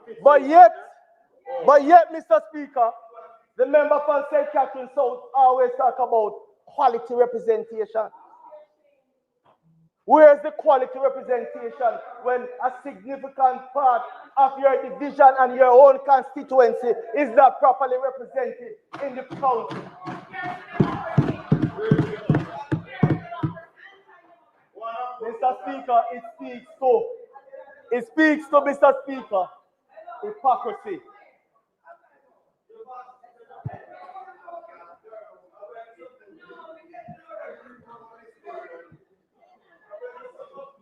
Speaker. But yet, Mr. Speaker, the member from St. Catherine South always talk about quality representation. Where's the quality representation when a significant part of your division and your own constituency is not properly represented in the council? Mr. Speaker, it speaks to Mr. Speaker, hypocrisy.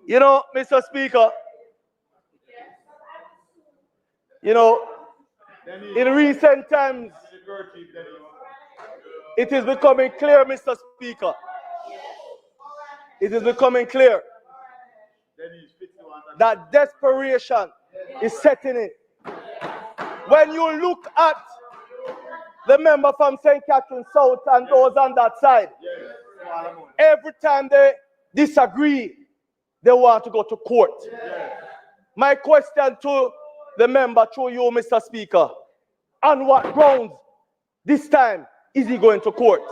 You know, Mr. Speaker, you know, in recent times, it is becoming clear, Mr. Speaker. It is becoming clear that desperation is setting in. When you look at the member from St. Catherine South and those on that side, every time they disagree, they want to go to court. My question to the member through you, Mr. Speaker, on what grounds this time is he going to court?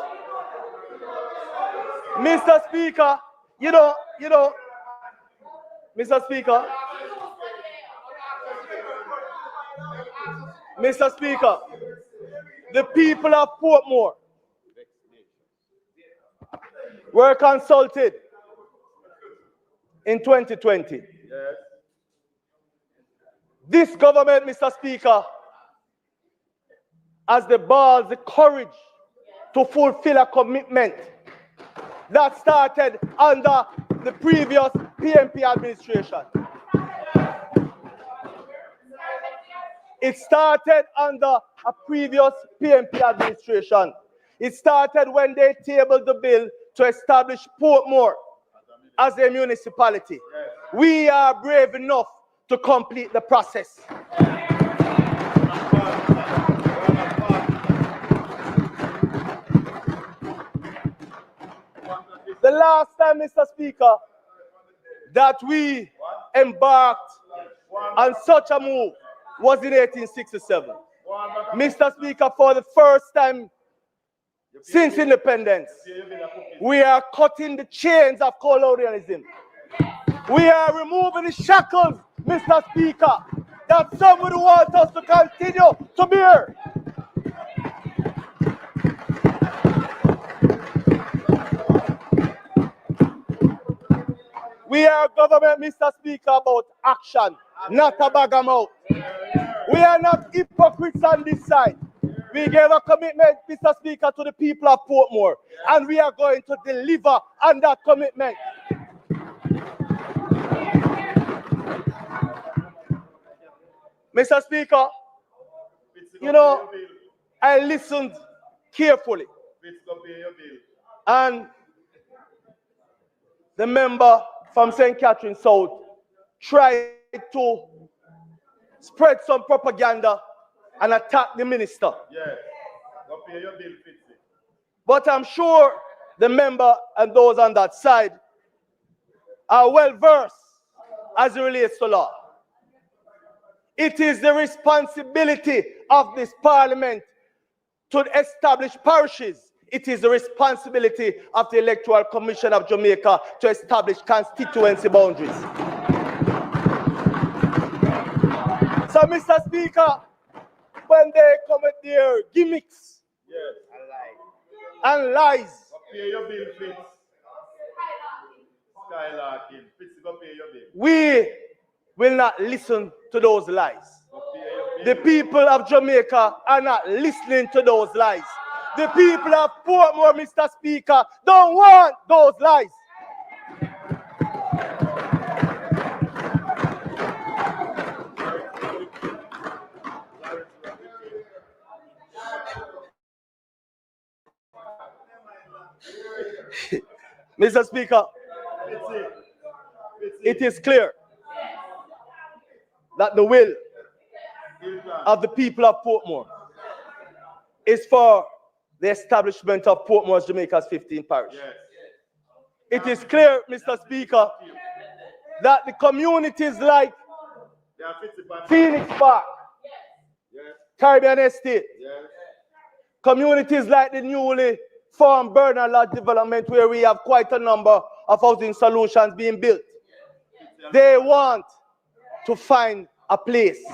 Mr. Speaker, you know, Mr. Speaker, the people of Portmore were consulted in 2020. This government, Mr. Speaker, has the balls, the courage to fulfill a commitment that started under the previous PMP administration. It started under a previous PMP administration. It started when they tabled the bill to establish Portmore as a municipality. We are brave enough to complete the process. The last time, Mr. Speaker, that we embarked on such a move was in 1867. Mr. Speaker, for the first time since independence, we are cutting the chains of colonialism. We are removing the shackles, Mr. Speaker, that somebody wants us to continue to bear. We are government, Mr. Speaker, about action, not a bag of mouth. We are not hypocrites on this side. We gave a commitment, Mr. Speaker, to the people of Portmore, and we are going to deliver on that commitment. Mr. Speaker, you know, I listened carefully, and the member from St. Catherine South tried to spread some propaganda and attack the minister. But I'm sure the member and those on that side are well versed as it relates to law. It is the responsibility of this parliament to establish parishes. It is the responsibility of the Electoral Commission of Jamaica to establish constituency boundaries. So, Mr. Speaker, when they come with their gimmicks and lies, we will not listen to those lies. The people of Jamaica are not listening to those lies. The people of Portmore, Mr. Speaker, don't want those lies. Mr. Speaker, it is clear that the will of the people of Portmore is for the establishment of Portmore as Jamaica's 15th parish. It is clear, Mr. Speaker, that the communities like Phoenix Park, Caribbean Estate, communities like the newly formed Bernard Lodge development, where we have quite a number of housing solutions being built. They want to find a place.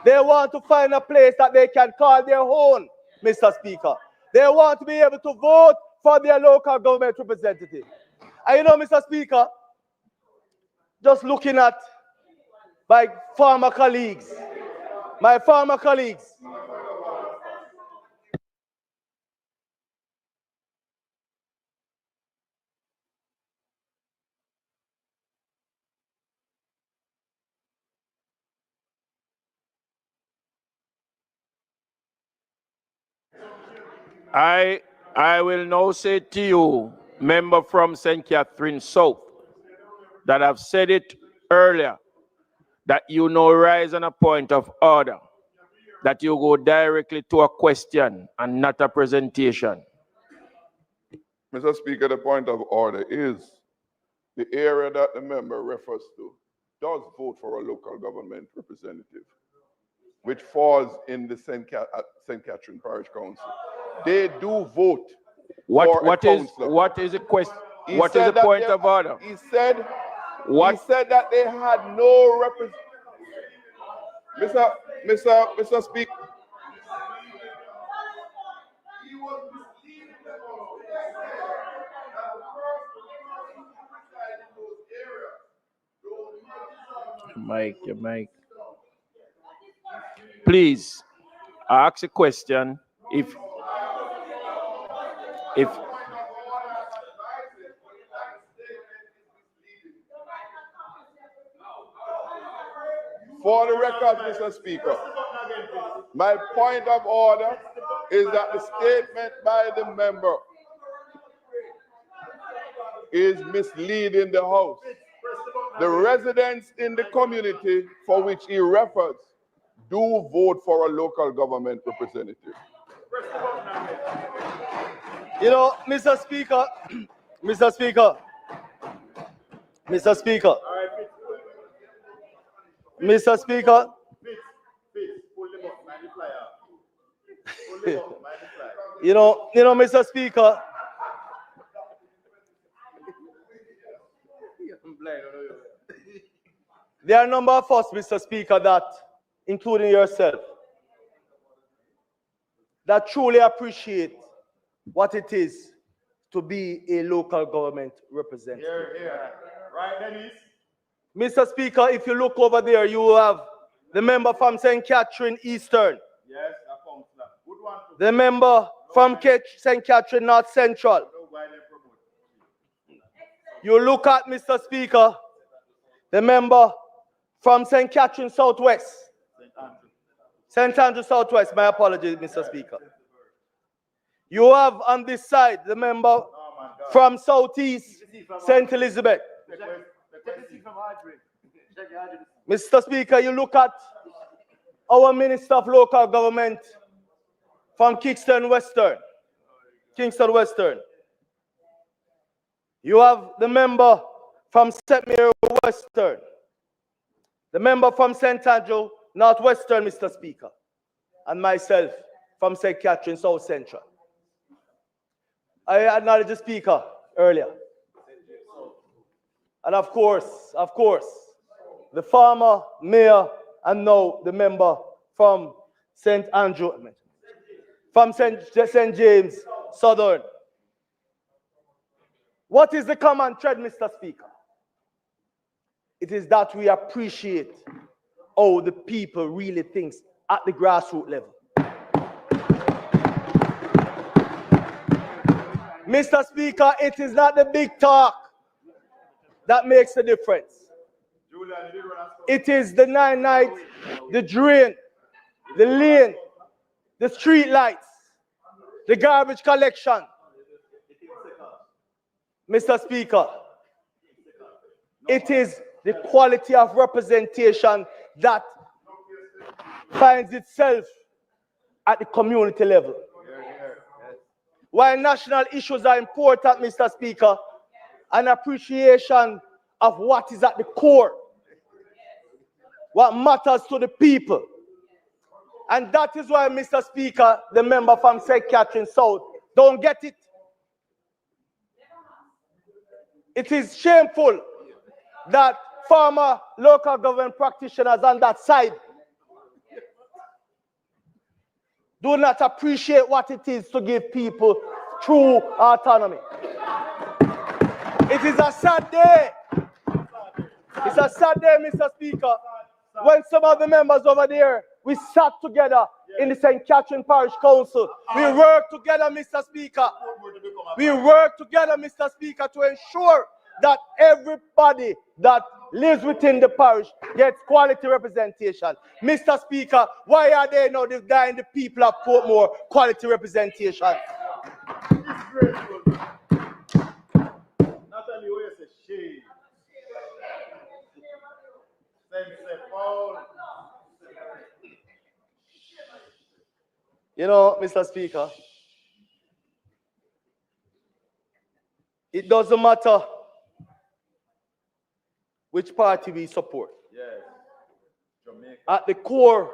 They want to find a place that they can call their own, Mr. Speaker. They want to be able to vote for their local government representative. And you know, Mr. Speaker, just looking at my former colleagues, I will now say to you, member from St. Catherine South, that I've said it earlier, that you now rise on a point of order, that you go directly to a question and not a presentation. Mr. Speaker, the point of order is the area that the member refers to does vote for a local government representative, which falls in the St. Catherine Parish Council. They do vote for a councillor. What is the question? What is the point of order? He said that they had no Mr. Speaker. Your mic. Please, I ask a question. If For the record, Mr. Speaker, my point of order is that the statement by the member is misleading the House. The residents in the community for which he refers do vote for a local government representative. you know, Mr. Speaker, Mr. Speaker, Mr. Speaker, Mr. Speaker, you know, Mr. Speaker, there are a number of us, Mr. Speaker, that, including yourself, that truly appreciate what it is to be a local government representative. Right, Dennis? Mr. Speaker, if you look over there, you have the member from St. Catherine Eastern. Yes, a councillor. Good one. The member from St. Catherine North Central. You look at, Mr. Speaker, the member from St. Catherine Southwest. St. Andrew Southwest, my apologies, Mr. Speaker. You have on this side the member from Southeast, St. Elizabeth. Mr. Speaker, you look at our Minister of Local Government from Kingston Western. You have the member from St. Mary Western. The member from St. Andrew Northwestern, Mr. Speaker. And myself from St. Catherine South Central. I acknowledge the Speaker earlier. And of course, the former mayor and now the member from St. Andrew, from St. James, Southern. What is the common thread, Mr. Speaker? It is that we appreciate how the people really think at the grassroots level. Mr. Speaker, it is not the big talk that makes the difference. It is the night, the drain, the lane, the street lights, the garbage collection. Mr. Speaker, it is the quality of representation that finds itself at the community level. While national issues are important, Mr. Speaker, an appreciation of what is at the core, what matters to the people. And that is why, Mr. Speaker, the member from St. Catherine South don't get it. It is shameful that former local government practitioners on that side do not appreciate what it is to give people true autonomy. It is a sad day. It's a sad day, Mr. Speaker, when some of the members over there, we sat together in the St. Catherine Parish Council. We worked together, Mr. Speaker. We worked together, Mr. Speaker, to ensure that everybody that lives within the parish gets quality representation. Mr. Speaker, why are they now denying the people of Portmore quality representation? You know, Mr. Speaker, it doesn't matter which party we support. At the core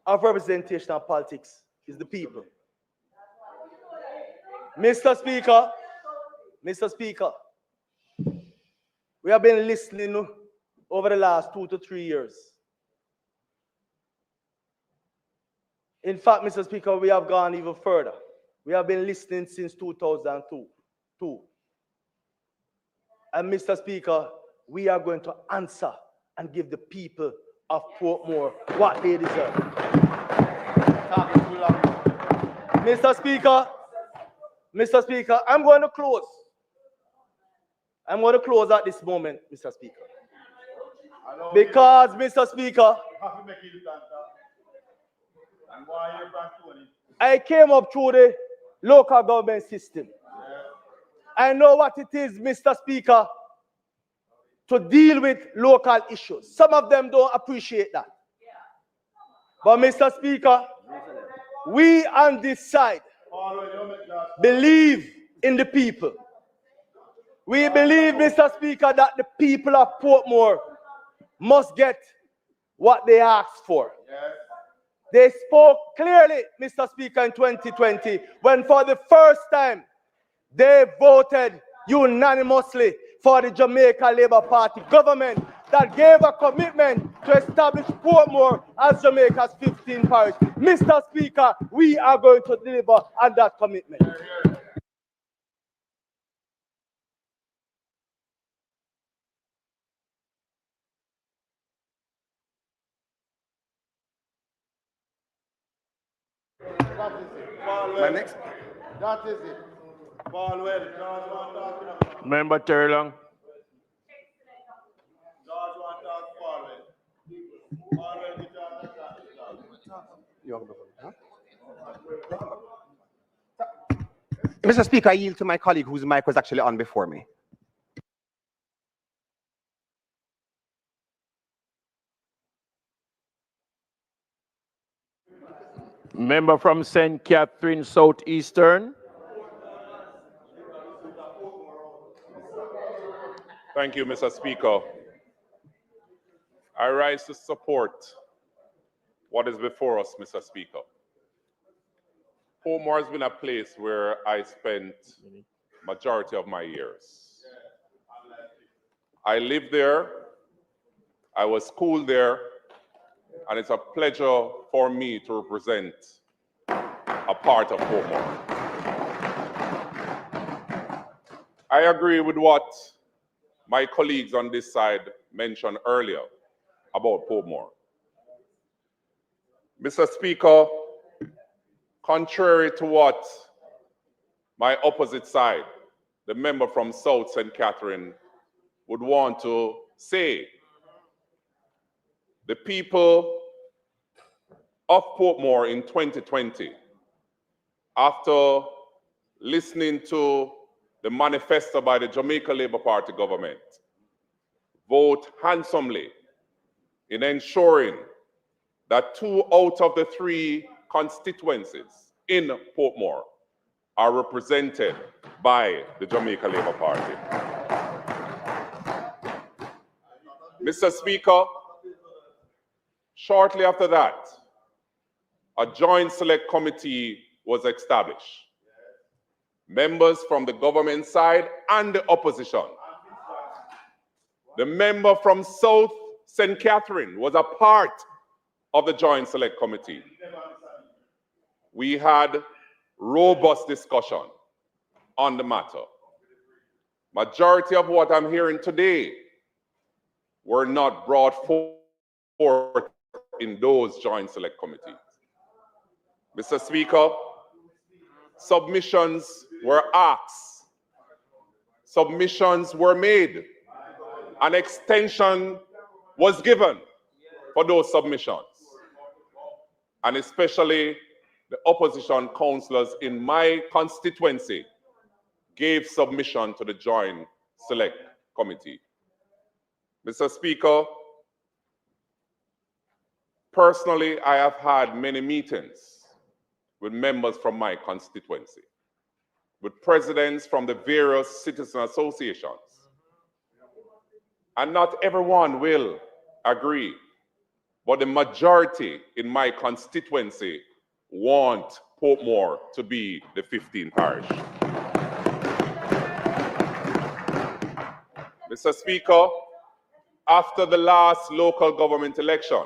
of representational politics is the people. Mr. Speaker, we have been listening over the last 2 to 3 years. In fact, Mr. Speaker, we have gone even further. We have been listening since 2002. And Mr. Speaker, we are going to answer and give the people of Portmore what they deserve. Mr. Speaker, I'm going to close. I'm going to close at this moment, Mr. Speaker. Because, Mr. Speaker, I came up through the local government system. I know what it is, Mr. Speaker, to deal with local issues. Some of them don't appreciate that. But, Mr. Speaker, we on this side believe in the people. We believe, Mr. Speaker, that the people of Portmore must get what they asked for. They spoke clearly, Mr. Speaker, in 2020, when for the first time they voted unanimously for the Jamaica Labour Party government that gave a commitment to establish Portmore as Jamaica's 15th parish. Mr. Speaker, we are going to deliver on that commitment. My next. That is it. Member Terlong. Mr. Speaker, I yield to my colleague whose mic was actually on before me. Member from St. Catherine Southeastern. Thank you, Mr. Speaker. I rise to support what is before us, Mr. Speaker. Portmore has been a place where I spent majority of my years. I lived there, I was schooled there, and it's a pleasure for me to represent a part of Portmore. I agree with what my colleagues on this side mentioned earlier about Portmore. Mr. Speaker, contrary to what my opposite side, the member from South St. Catherine, would want to say, the people of Portmore in 2020, after listening to the manifesto by the Jamaica Labour Party government, vote handsomely in ensuring that 2 out of the 3 constituencies in Portmore are represented by the Jamaica Labour Party. Mr. Speaker, shortly after that, a joint select committee was established. Members from the government side and the opposition. The member from South St. Catherine was a part of the joint select committee. We had robust discussion on the matter. Majority of what I'm hearing today were not brought forth in those joint select committees. Mr. Speaker, submissions were asked, submissions were made, an extension was given for those submissions, and especially the opposition councillors in my constituency gave submission to the joint select committee. Mr. Speaker, personally, I have had many meetings with members from my constituency, with presidents from the various citizen associations. And not everyone will agree, but the majority in my constituency want Portmore to be the 15th parish. Mr. Speaker, after the last local government election,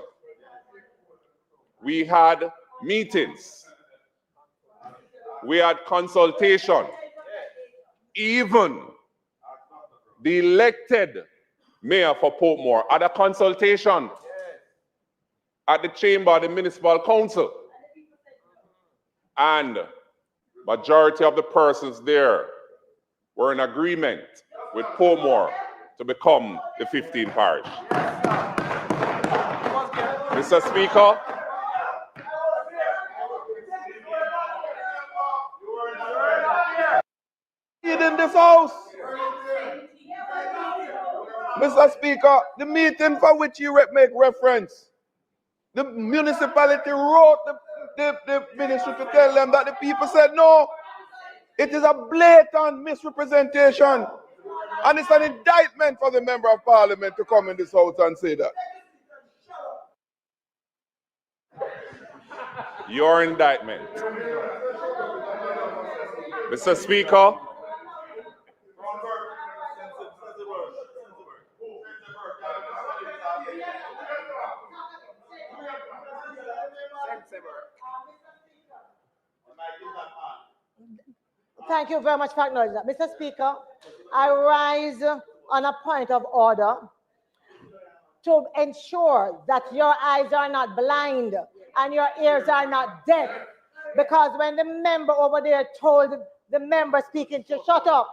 we had meetings, we had consultation, even the elected mayor for Portmore had a consultation at the chamber of the municipal council, and majority of the persons there were in agreement with Portmore to become the 15th parish. Mr. Speaker, in this house. Mr. Speaker, the meeting for which you make reference, the municipality wrote the ministry to tell them that the people said no. It is a blatant misrepresentation. And it's an indictment for the member of parliament to come in this house and say that. your indictment. Mr. Speaker, Thank you very much for acknowledging that. Mr. Speaker, I rise on a point of order to ensure that your eyes are not blind and your ears are not deaf. Because when the member over there told the member speaking to shut up,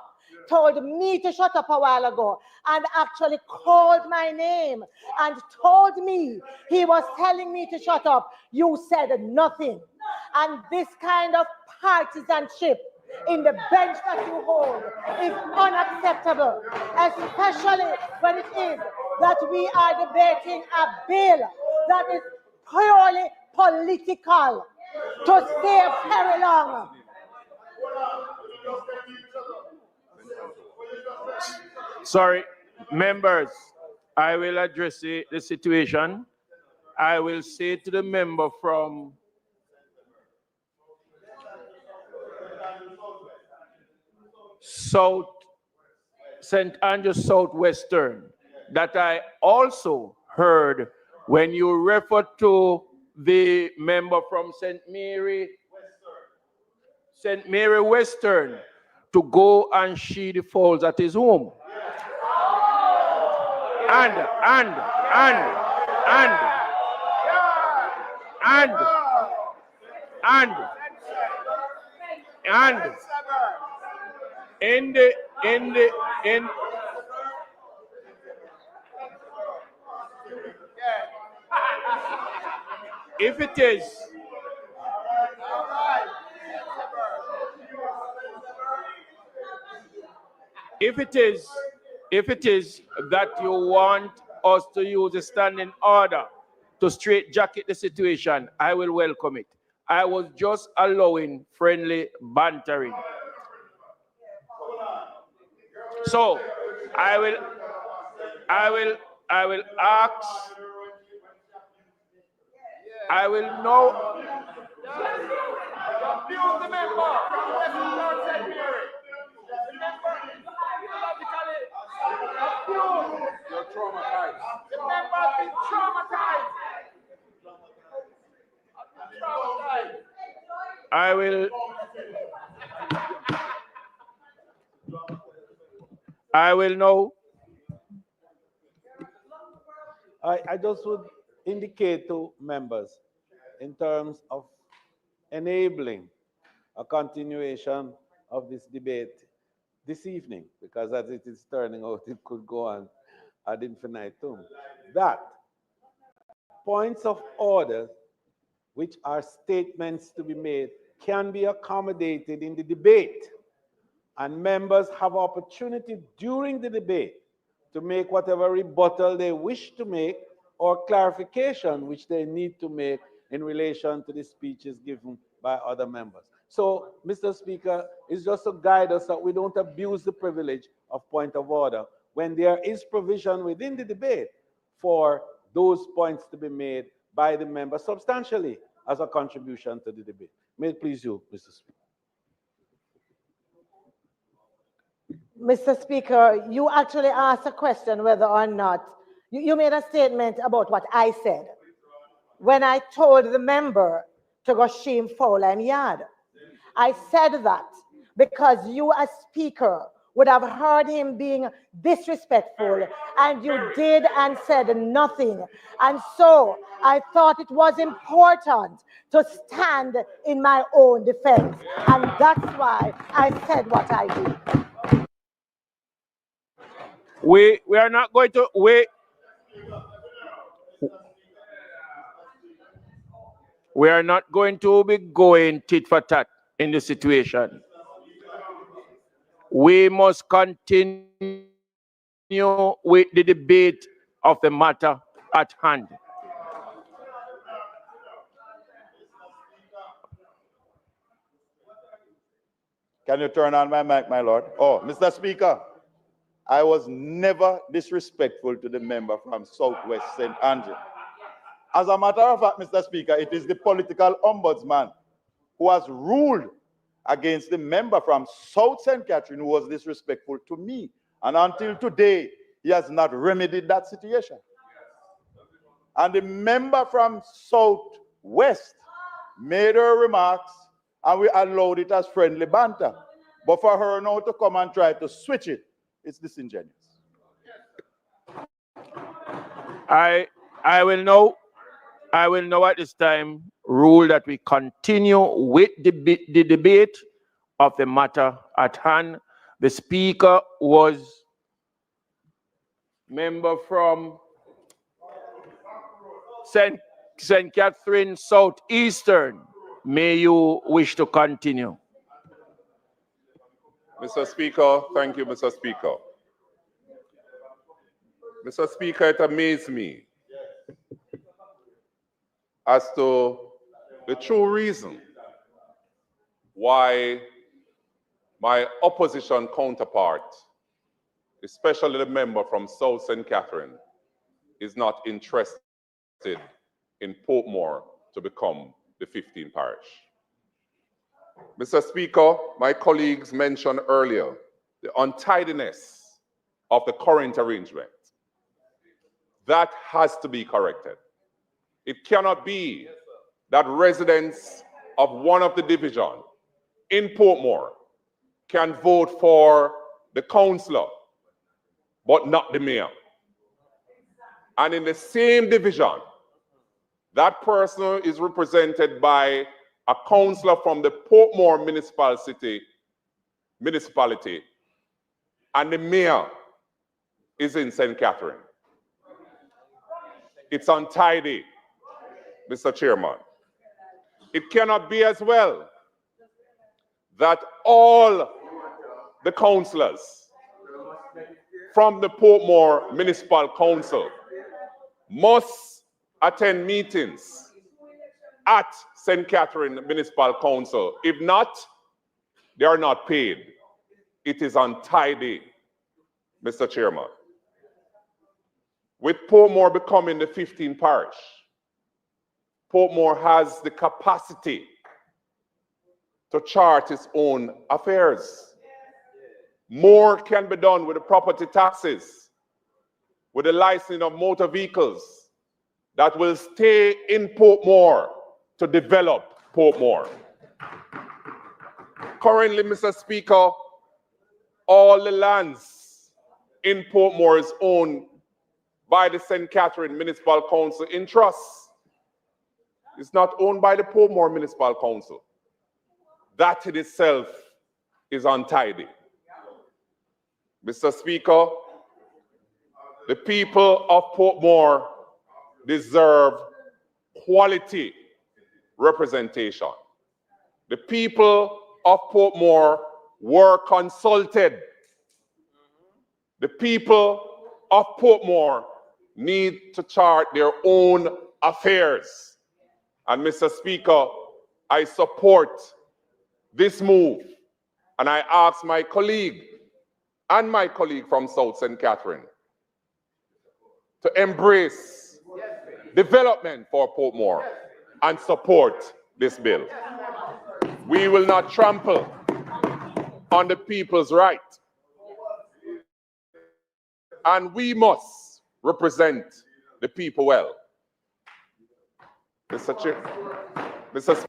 told me to shut up a while ago, and actually called my name and told me he was telling me to shut up, you said nothing. And this kind of partisanship in the bench that you hold is unacceptable, especially when it is that we are debating a bill that is purely political to stay very long. Sorry, members, I will address the situation. I will say to the member from South, St. Andrews Southwestern, that I also heard when you referred to the member from St. Mary Western to go and shear the fowls at his home. And if it is that you want us to use a standing order to straitjacket the situation, I will welcome it. I was just allowing friendly bantering. So I will I will ask, I will know. Abuse the member from Western North St. Mary. The member is psychologically abused. You're traumatized. The member has been traumatized. I will know. I just would indicate to members in terms of enabling a continuation of this debate this evening, because as it is turning out, it could go on ad infinitum, that points of order, which are statements to be made, can be accommodated in the debate, and members have opportunity during the debate to make whatever rebuttal they wish to make or clarification which they need to make in relation to the speeches given by other members. So, Mr. Speaker, it's just to guide us that we don't abuse the privilege of point of order when there is provision within the debate for those points to be made by the member substantially as a contribution to the debate. May it please you, Mr. Speaker. Mr. Speaker, you actually asked a question whether or not, you made a statement about what I said when I told the member to go shame foul and yard. I said that because you as speaker would have heard him being disrespectful, and you did and said nothing. And so I thought it was important to stand in my own defense, and that's why I said what I did. We are not going to wait. We are not going to be going tit for tat in the situation. We must continue with the debate of the matter at hand. Can you turn on my mic, my lord? Oh, Mr. Speaker, I was never disrespectful to the member from Southwest St. Andrew. As a matter of fact, Mr. Speaker, it is the political ombudsman who has ruled against the member from South St. Catherine who was disrespectful to me. And until today, he has not remedied that situation. And the member from Southwest made her remarks, and we allowed it as friendly banter. But for her now to come and try to switch it, it's disingenuous. I will know at this time rule that we continue with the debate of the matter at hand. The speaker was member from St. Catherine Southeastern. May you wish to continue. Mr. Speaker, thank you, Mr. Speaker. Mr. Speaker, it amazed me as to the true reason why my opposition counterpart, especially the member from South St. Catherine, is not interested in Portmore to become the 15th parish. Mr. Speaker, my colleagues mentioned earlier the untidiness of the current arrangement. That has to be corrected. It cannot be that residents of one of the division in Portmore can vote for the councillor, but not the mayor. And in the same division, that person is represented by a councillor from the Portmore municipality, and the mayor is in St. Catherine. It's untidy, Mr. Chairman. It cannot be as well that all the councillors from the Portmore Municipal Council must attend meetings at St. Catherine Municipal Council. If not, they are not paid. It is untidy, Mr. Chairman. With Portmore becoming the 15th parish, Portmore has the capacity to chart its own affairs. More can be done with the property taxes, with the licensing of motor vehicles that will stay in Portmore to develop Portmore. Currently, Mr. Speaker, all the lands in Portmore is owned by the St. Catherine Municipal Council in trust. It's not owned by the Portmore Municipal Council. That in itself is untidy. Mr. Speaker, the people of Portmore deserve quality representation. The people of Portmore were consulted. The people of Portmore need to chart their own affairs. And Mr. Speaker, I support this move, and I ask my colleague and my colleague from South St. Catherine to embrace development for Portmore and support this bill. We will not trample on the people's right, and we must represent the people well. Mr. Chair, Mr.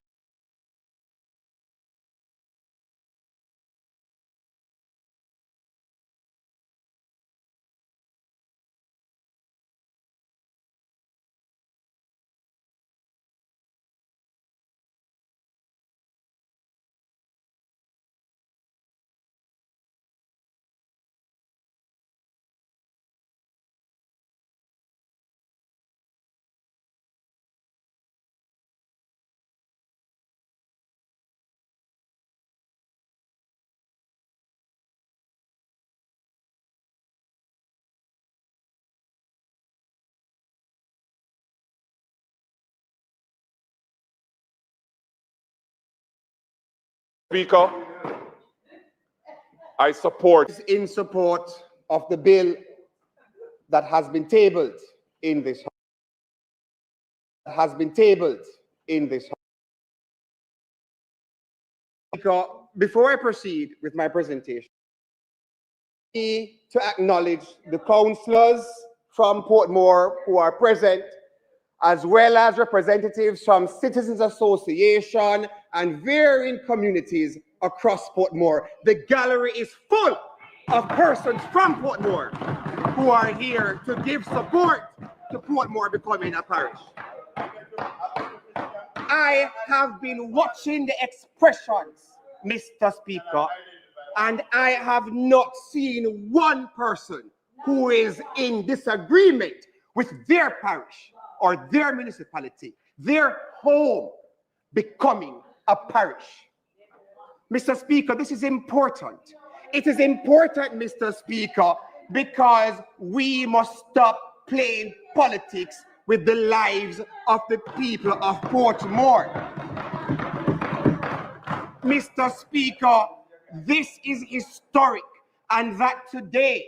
Speaker, I support. In support of the bill that has been tabled in this House. Before I proceed with my presentation, I need to acknowledge the councillors from Portmore who are present, as well as representatives from Citizens Association and varying communities across Portmore. The gallery is full of persons from Portmore who are here to give support to Portmore becoming a parish. I have been watching the expressions, Mr. Speaker, and I have not seen one person who is in disagreement with their parish or their municipality, their home becoming a parish. Mr. Speaker, this is important. It is important, Mr. Speaker, because we must stop playing politics with the lives of the people of Portmore. Mr. Speaker, this is historic, and that today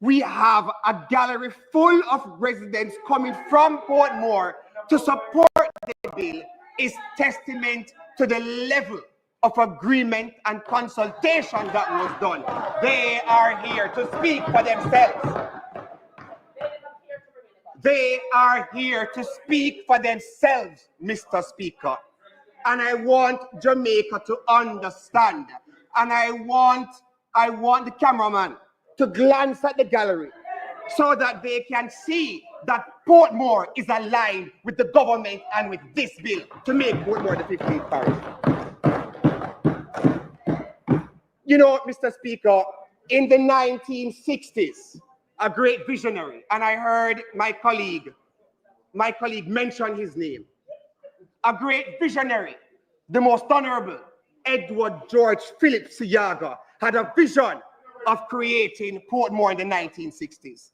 we have a gallery full of residents coming from Portmore to support the bill is testament to the level of agreement and consultation that was done. They are here to speak for themselves. They are here to speak for themselves, Mr. Speaker. And I want Jamaica to understand. And I want the cameraman to glance at the gallery so that they can see that Portmore is aligned with the government and with this bill to make Portmore the 15th parish. You know, Mr. Speaker, in the 1960s, a great visionary, and I heard my colleague mention his name. A great visionary, the most honorable Edward George Phillips Siaga had a vision of creating Portmore in the 1960s.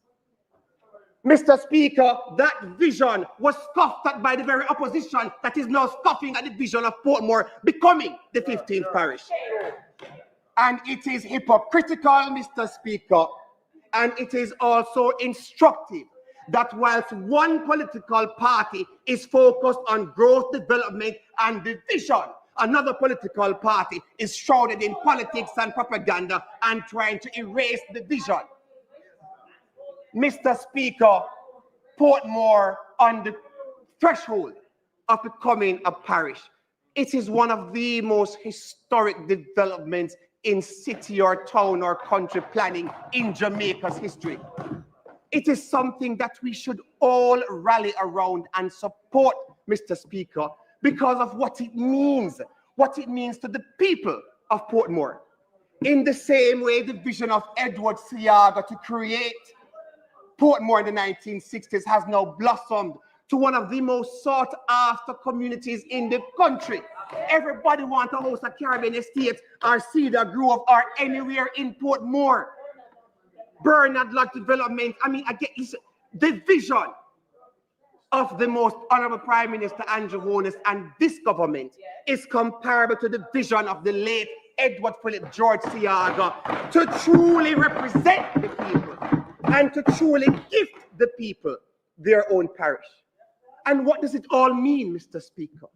Mr. Speaker, that vision was scoffed at by the very opposition that is now scoffing at the vision of Portmore becoming the 15th parish. And it is hypocritical, Mr. Speaker, and it is also instructive that whilst one political party is focused on growth, development, and division, another political party is shrouded in politics and propaganda and trying to erase the vision. Mr. Speaker, Portmore on the threshold of becoming a parish. It is one of the most historic developments in city or town or country planning in Jamaica's history. It is something that we should all rally around and support, Mr. Speaker, because of what it means to the people of Portmore. In the same way, the vision of Edward Siaga to create Portmore in the 1960s has now blossomed to one of the most sought after communities in the country. Everybody wants to host a Caribbean estate or Cedar Grove or anywhere in Portmore. Bernard Lodge development, I mean, the vision of the most honorable Prime Minister Andrew Holness and this government is comparable to the vision of the late Edward Philip George Siaga to truly represent the people and to truly gift the people their own parish. And what does it all mean, Mr. Speaker?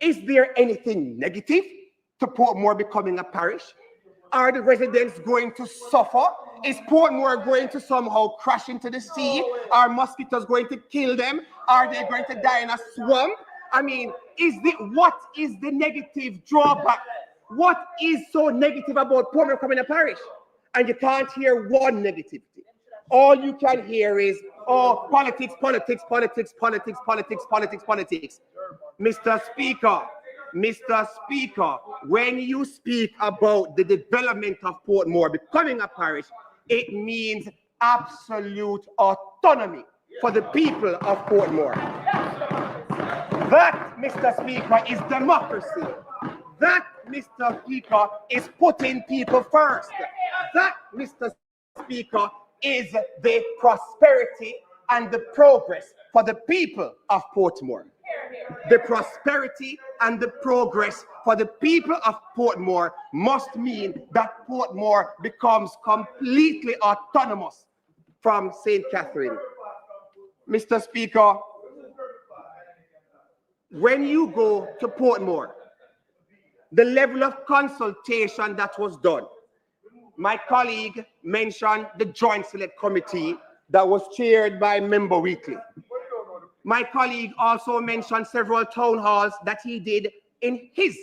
Is there anything negative to Portmore becoming a parish? Are the residents going to suffer? Is Portmore going to somehow crash into the sea? Are mosquitoes going to kill them? Are they going to die in a swamp? I mean, what is the negative drawback? What is so negative about Portmore becoming a parish? And you can't hear one negativity. All you can hear is, oh, politics, politics, politics, politics, politics, politics, politics. Mr. Speaker, when you speak about the development of Portmore becoming a parish, it means absolute autonomy for the people of Portmore. That, Mr. Speaker, is democracy. That, Mr. Speaker, is putting people first. That, Mr. Speaker, is the prosperity and the progress for the people of Portmore. The prosperity and the progress for the people of Portmore must mean that Portmore becomes completely autonomous from St. Catherine. Mr. Speaker, when you go to Portmore, the level of consultation that was done, my colleague mentioned the Joint Select Committee that was chaired by Member Weekly. My colleague also mentioned several town halls that he did in his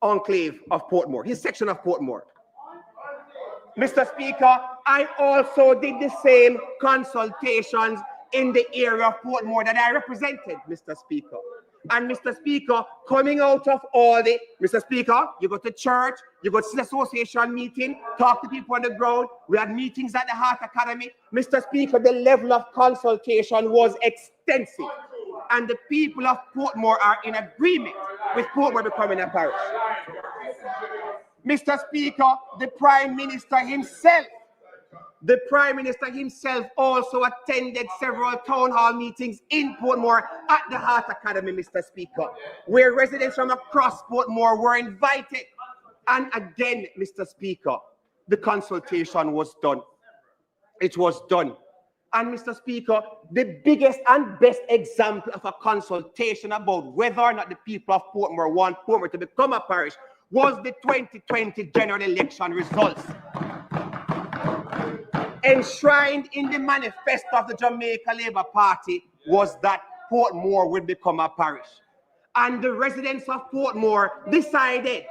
enclave of Portmore, his section of Portmore. Mr. Speaker, I also did the same consultations in the area of Portmore that I represented, Mr. Speaker. And Mr. Speaker, coming out of all the, Mr. Speaker, you go to church, you go to the association meeting, talk to people on the ground. We had meetings at the Heart Academy. Mr. Speaker, the level of consultation was extensive. And the people of Portmore are in agreement with Portmore becoming a parish. Mr. Speaker, the Prime Minister himself also attended several town hall meetings in Portmore at the Heart Academy, Mr. Speaker, where residents from across Portmore were invited. And again, Mr. Speaker, the consultation was done. It was done. And Mr. Speaker, the biggest and best example of a consultation about whether or not the people of Portmore want Portmore to become a parish was the 2020 general election results. Enshrined in the manifesto of the Jamaica Labour Party was that Portmore would become a parish. And the residents of Portmore decided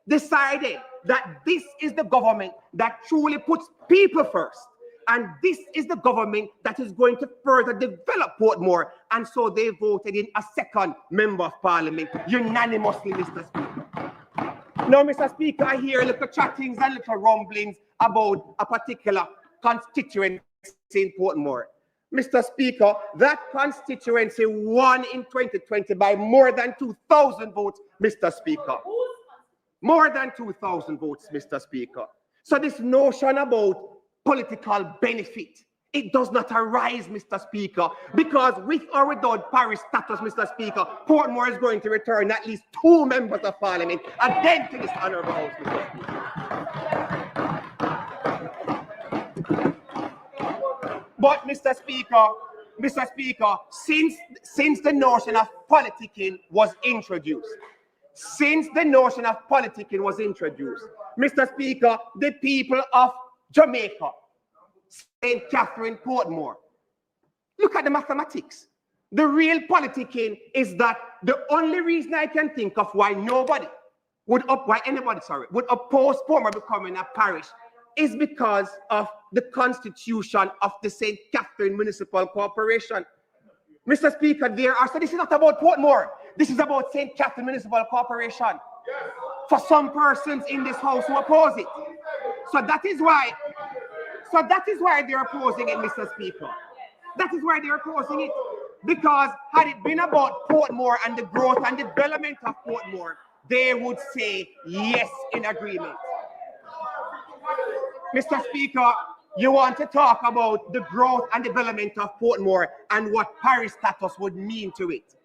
that this is the government that truly puts people first. And this is the government that is going to further develop Portmore. And so they voted in a second member of parliament unanimously, Mr. Speaker. Now, Mr. Speaker, I hear little chattings and little rumblings about a particular constituency in Portmore. Mr. Speaker, that constituency won in 2020 by more than 2,000 votes, Mr. Speaker. More than 2,000 votes, Mr. Speaker. So this notion about political benefit, it does not arise, Mr. Speaker, because with or without parish status, Mr. Speaker, Portmore is going to return at least 2 members of parliament again to this honorable house, Mr. Speaker. But, Mr. Mr. Speaker, since the notion of politicking was introduced, Mr. Speaker, the people of Jamaica, St. Catherine, Portmore, look at the mathematics. The real politicking is that the only reason I can think of why anybody would oppose Portmore becoming a parish is because of the constitution of the St. Catherine Municipal Corporation. Mr. Speaker, so this is not about Portmore. This is about St. Catherine Municipal Corporation. For some persons in this house who oppose it. So that is why they're opposing it, Mr. Speaker. That is why they're opposing it. Because had it been about Portmore and the growth and development of Portmore, they would say yes in agreement. Mr. Speaker, you want to talk about the growth and development of Portmore and what parish status would mean to it.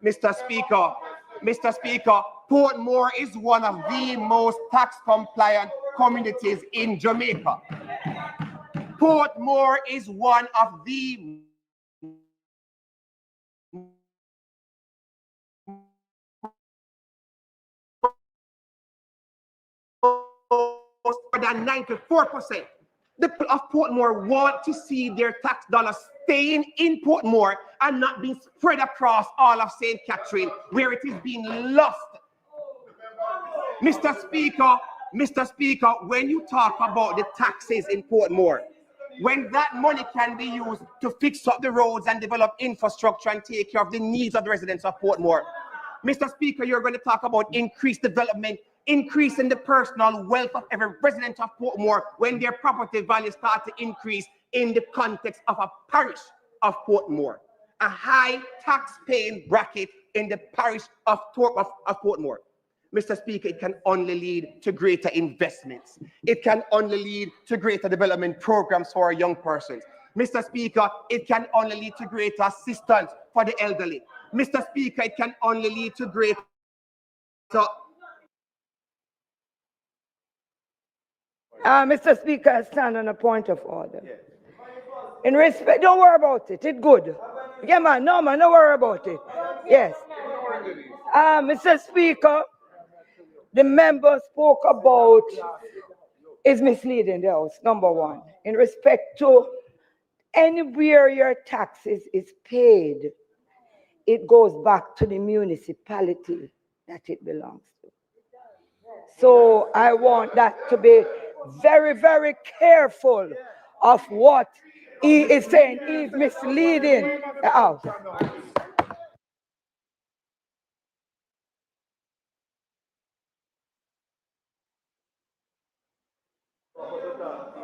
Mr. Speaker, Portmore is one of the most tax-compliant communities in Jamaica. Portmore is one of the more than 94%. The people of Portmore want to see their tax dollars staying in Portmore and not being spread across all of St. Catherine, where it is being lost. Mr. Speaker, when you talk about the taxes in Portmore, when that money can be used to fix up the roads and develop infrastructure and take care of the needs of the residents of Portmore, Mr. Speaker, you're going to talk about increased development, increasing the personal wealth of every resident of Portmore when their property values start to increase in the context of a parish of Portmore, a high tax-paying bracket in the parish of Portmore. Mr. Speaker, it can only lead to greater investments. It can only lead to greater development programs for our young persons. Mr. Speaker, it can only lead to greater assistance for the elderly. Mr. Speaker, it can only lead to greater... Mr. Speaker, I stand on a point of order. In respect, don't worry about it. It's good. Yeah, man, no, man, don't worry about it. Yes. Mr. Speaker, the member spoke about is misleading the House, number one. In respect to anywhere your taxes is paid, it goes back to the municipality that it belongs to. So I want that to be very, very careful of what he is saying. He's misleading the House.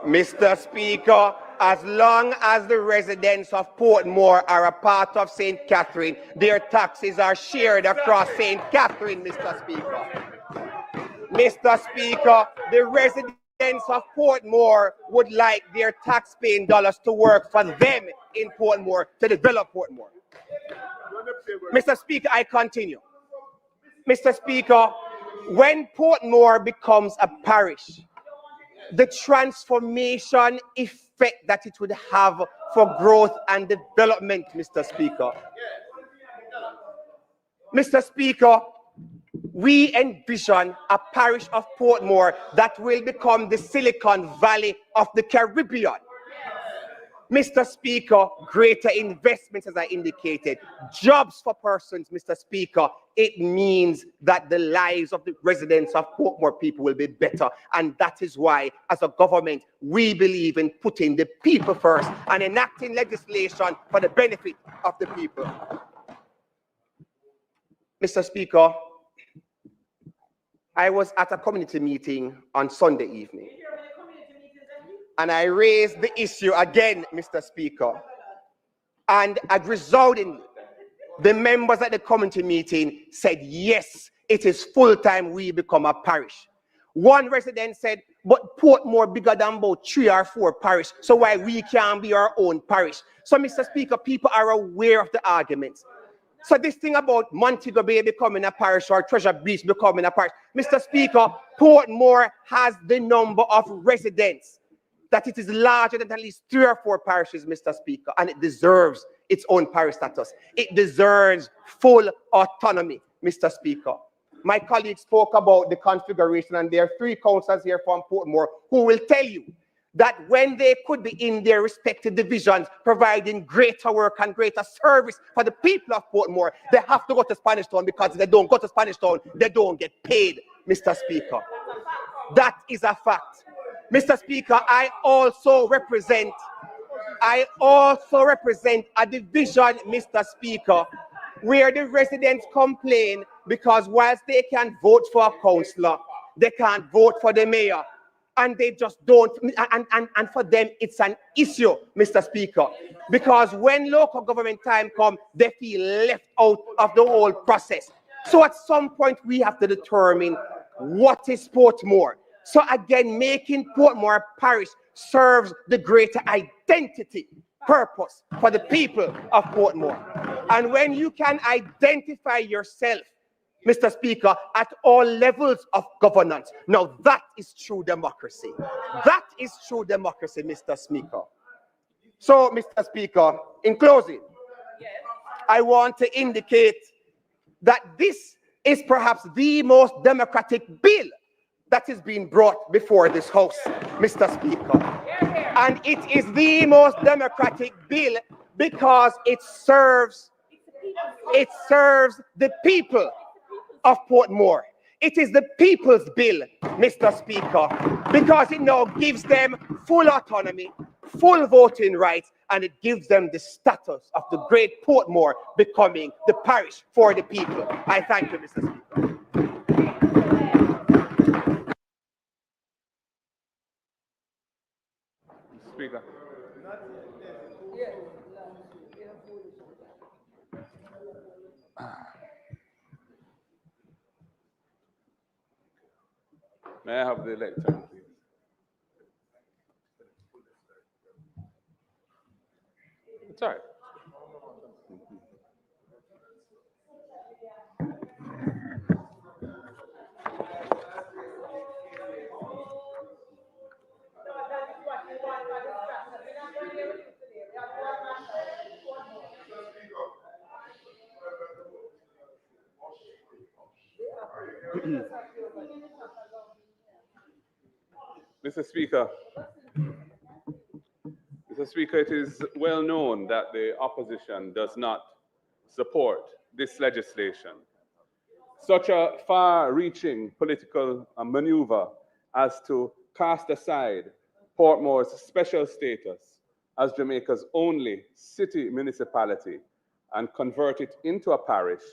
Mr. Speaker, as long as the residents of Portmore are a part of St. Catherine, their taxes are shared across St. Catherine, Mr. Speaker. Mr. Speaker, the residents of Portmore would like their tax-paying dollars to work for them in Portmore, to develop Portmore. Mr. Speaker, I continue. Mr. Speaker, when Portmore becomes a parish, the transformation effect that it would have for growth and development, Mr. Speaker. Mr. Speaker, we envision a parish of Portmore that will become the Silicon Valley of the Caribbean. Mr. Speaker, greater investments, as I indicated, jobs for persons, Mr. Speaker. It means that the lives of the residents of Portmore people will be better. And that is why, as a government, we believe in putting the people first and enacting legislation for the benefit of the people. Mr. Speaker, I was at a community meeting on Sunday evening. And I raised the issue again, Mr. Speaker. And as resoundingly, the members at the community meeting said, yes, it is full time we become a parish. One resident said, but Portmore bigger than about 3 or 4 parishes, so why we can't be our own parish? So, Mr. Speaker, people are aware of the arguments. So this thing about Montego Bay becoming a parish or Treasure Beach becoming a parish, Mr. Speaker, Portmore has the number of residents that it is larger than at least 3 or 4 parishes, Mr. Speaker, and it deserves its own parish status. It deserves full autonomy, Mr. Speaker. My colleague spoke about the configuration, and there are 3 councillors here from Portmore who will tell you that when they could be in their respective divisions providing greater work and greater service for the people of Portmore, they have to go to Spanish Town, because if they don't go to Spanish Town, they don't get paid, Mr. Speaker. That is a fact. Mr. Speaker, I also represent a division, Mr. Speaker, where the residents complain because whilst they can vote for a councillor, they can't vote for the mayor. And they just don't, and for them, it's an issue, Mr. Speaker, because when local government time comes, they feel left out of the whole process. So at some point, we have to determine what is Portmore. So again, making Portmore a parish serves the greater identity purpose for the people of Portmore. And when you can identify yourself, Mr. Speaker, at all levels of governance, now that is true democracy. That is true democracy, Mr. Speaker. So, Mr. Speaker, in closing, I want to indicate that this is perhaps the most democratic bill that is being brought before this House, Mr. Speaker. And it is the most democratic bill because it serves the people of Portmore. It is the people's bill, Mr. Speaker, because it now gives them full autonomy, full voting rights, and it gives them the status of the great Portmore becoming the parish for the people. I thank you, Mr. Speaker. Speaker. May I have the lectern, please? It's all right. Mr. Speaker, it is well known that the opposition does not support this legislation. Such a far-reaching political maneuver as to cast aside Portmore's special status as Jamaica's only city municipality and convert it into a parish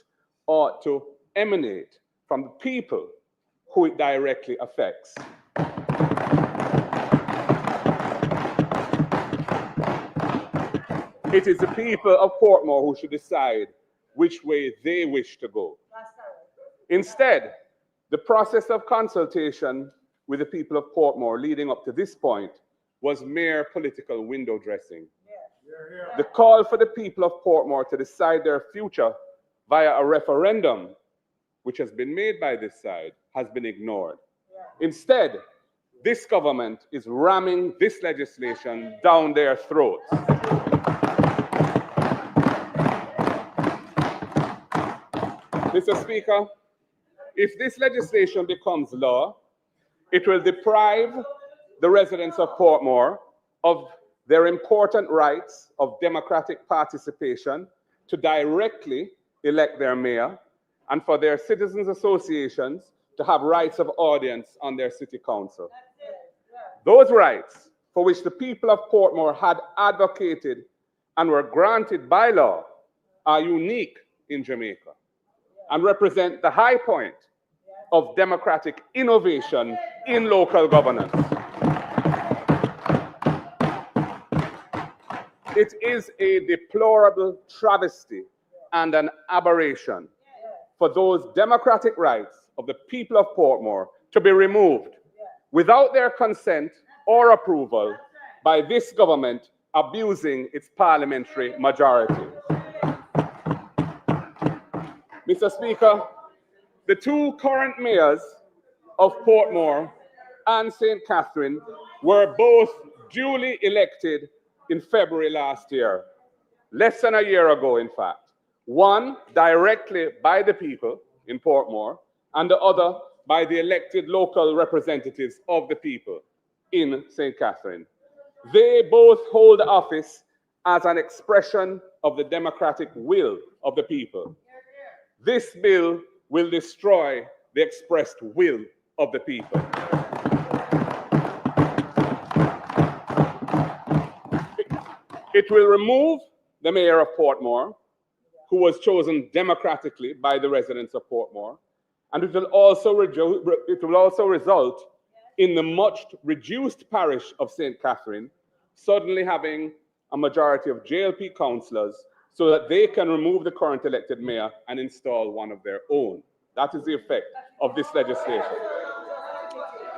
ought to emanate from the people who it directly affects. It is the people of Portmore who should decide which way they wish to go. Instead, the process of consultation with the people of Portmore leading up to this point was mere political window dressing. The call for the people of Portmore to decide their future via a referendum, which has been made by this side, has been ignored. Instead, this government is ramming this legislation down their throats. Mr. Speaker, if this legislation becomes law, it will deprive the residents of Portmore of their important rights of democratic participation to directly elect their mayor, and for their citizens' associations to have rights of audience on their city council. Those rights for which the people of Portmore had advocated and were granted by law are unique in Jamaica and represent the high point of democratic innovation in local governance. It is a deplorable travesty and an aberration for those democratic rights of the people of Portmore to be removed without their consent or approval by this government abusing its parliamentary majority. Mr. Speaker, the 2 current mayors of Portmore and St. Catherine were both duly elected in February last year, less than a year ago, in fact. One directly by the people in Portmore, and the other by the elected local representatives of the people in St. Catherine. They both hold office as an expression of the democratic will of the people. This bill will destroy the expressed will of the people. It will remove the mayor of Portmore, who was chosen democratically by the residents of Portmore, and it will also result in the much reduced parish of St. Catherine suddenly having a majority of JLP councillors so that they can remove the current elected mayor and install one of their own. That is the effect of this legislation.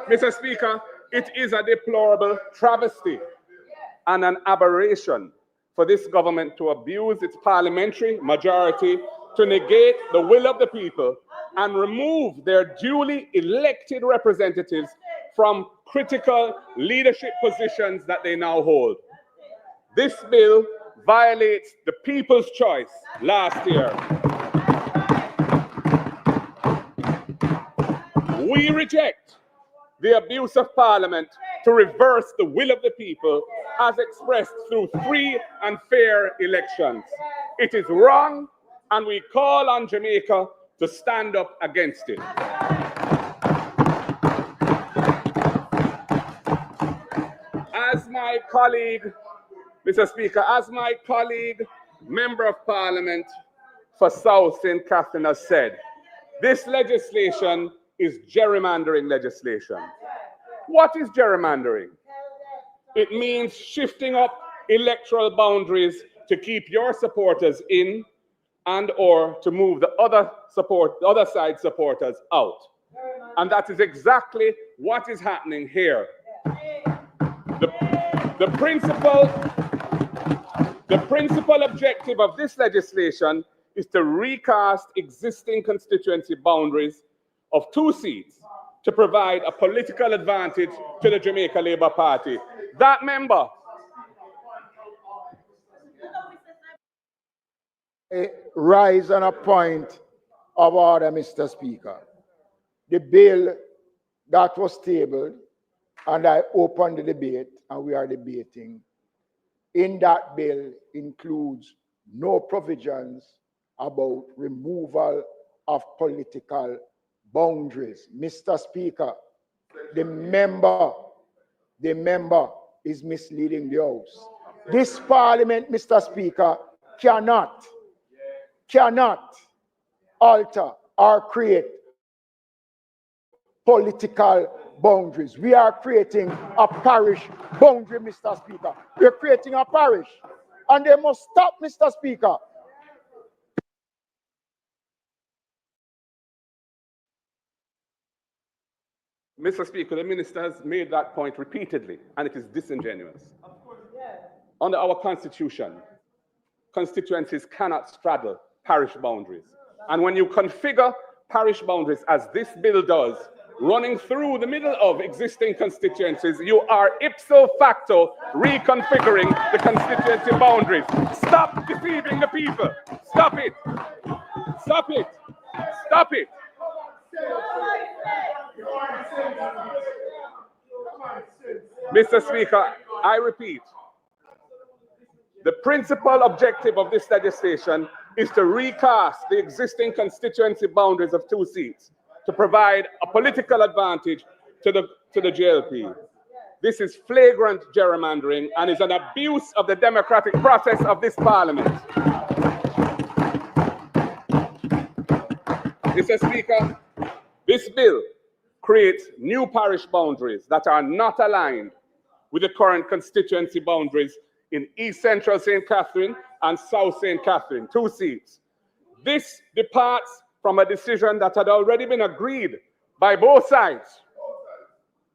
Mr. Speaker, it is a deplorable travesty and an aberration for this government to abuse its parliamentary majority to negate the will of the people and remove their duly elected representatives from critical leadership positions that they now hold. This bill violates the people's choice last year. We reject the abuse of Parliament to reverse the will of the people as expressed through free and fair elections. It is wrong, and we call on Jamaica to stand up against it. As my colleague, Mr. Speaker, as my colleague, Member of Parliament for South St. Catherine has said, this legislation is gerrymandering legislation. What is gerrymandering? It means shifting up electoral boundaries to keep your supporters in and or to move the other side supporters out. And that is exactly what is happening here. The principal objective of this legislation is to recast existing constituency boundaries of 2 seats to provide a political advantage to the Jamaica Labour Party. That member rise on a point of order, Mr. Speaker. The bill that was tabled, and I opened the debate, and we are debating, in that bill includes no provisions about removal of political boundaries. Mr. Speaker, the member is misleading the House. This Parliament, Mr. Speaker, cannot alter or create political boundaries. We are creating a parish boundary, Mr. Speaker. We are creating a parish, and they must stop, Mr. Speaker. Mr. Speaker, the minister has made that point repeatedly, and it is disingenuous. Under our constitution, constituencies cannot straddle parish boundaries. And when you configure parish boundaries, as this bill does, running through the middle of existing constituencies, you are ipso facto reconfiguring the constituency boundaries. Stop deceiving the people. Stop it. Stop it. Stop it. Mr. Speaker, I repeat, the principal objective of this legislation is to recast the existing constituency boundaries of 2 seats to provide a political advantage to the JLP. This is flagrant gerrymandering and is an abuse of the democratic process of this Parliament. Mr. Speaker, this bill creates new parish boundaries that are not aligned with the current constituency boundaries in East Central St. Catherine and South St. Catherine, 2 seats. This departs from a decision that had already been agreed by both sides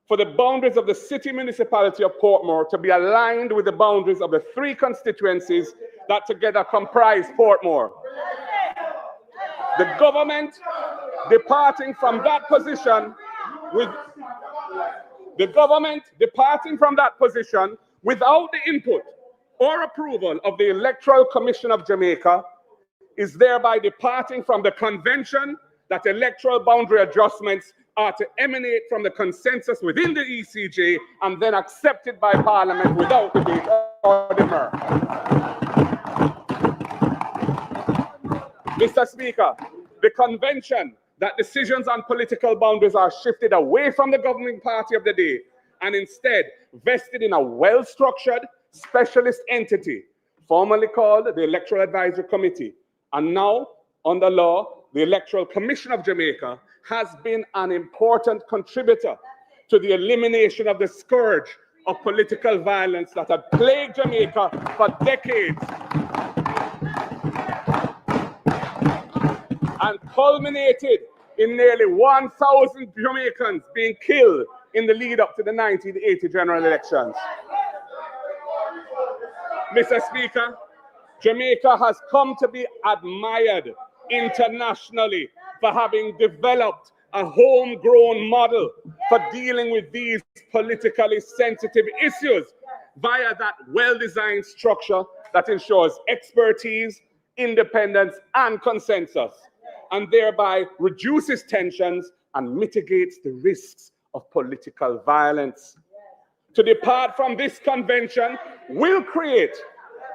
for the boundaries of the city municipality of Portmore to be aligned with the boundaries of the 3 constituencies that together comprise Portmore. The government departing from that position without the input or approval of the Electoral Commission of Jamaica is thereby departing from the convention that electoral boundary adjustments are to emanate from the consensus within the ECJ and then accepted by Parliament without debate or demur. Mr. Speaker, the convention that decisions on political boundaries are shifted away from the governing party of the day and instead vested in a well-structured specialist entity, formerly called the Electoral Advisory Committee, and now, under law, the Electoral Commission of Jamaica, has been an important contributor to the elimination of the scourge of political violence that had plagued Jamaica for decades and culminated in nearly 1,000 Jamaicans being killed in the lead up to the 1980 general elections. Mr. Speaker, Jamaica has come to be admired internationally for having developed a homegrown model for dealing with these politically sensitive issues via that well-designed structure that ensures expertise, independence, and consensus, and thereby reduces tensions and mitigates the risks of political violence. To depart from this convention will create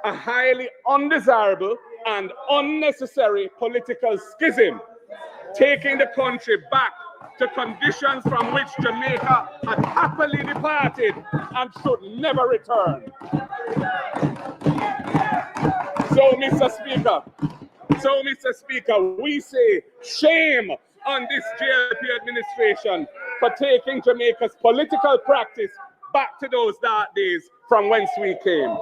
a highly undesirable and unnecessary political schism, taking the country back to conditions from which Jamaica had happily departed and should never return. So, Mr. Speaker, we say shame on this JLP administration for taking Jamaica's political practice back to those dark days from whence we came.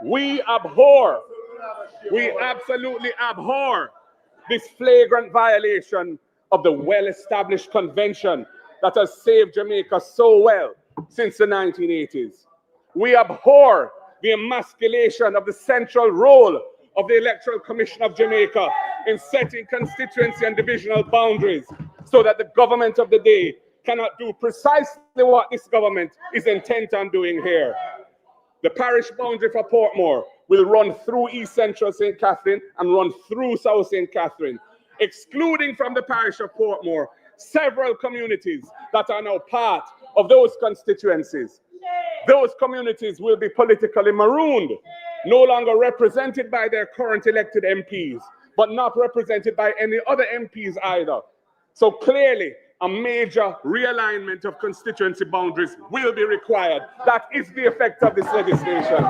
We absolutely abhor this flagrant violation of the well-established convention that has saved Jamaica so well since the 1980s. We abhor the emasculation of the central role of the Electoral Commission of Jamaica in setting constituency and divisional boundaries so that the government of the day cannot do precisely what this government is intent on doing here. The parish boundary for Portmore will run through East Central St. Catherine and run through South St. Catherine, excluding from the parish of Portmore several communities that are now part of those constituencies. Those communities will be politically marooned, no longer represented by their current elected MPs, but not represented by any other MPs either. So clearly, a major realignment of constituency boundaries will be required. That is the effect of this legislation.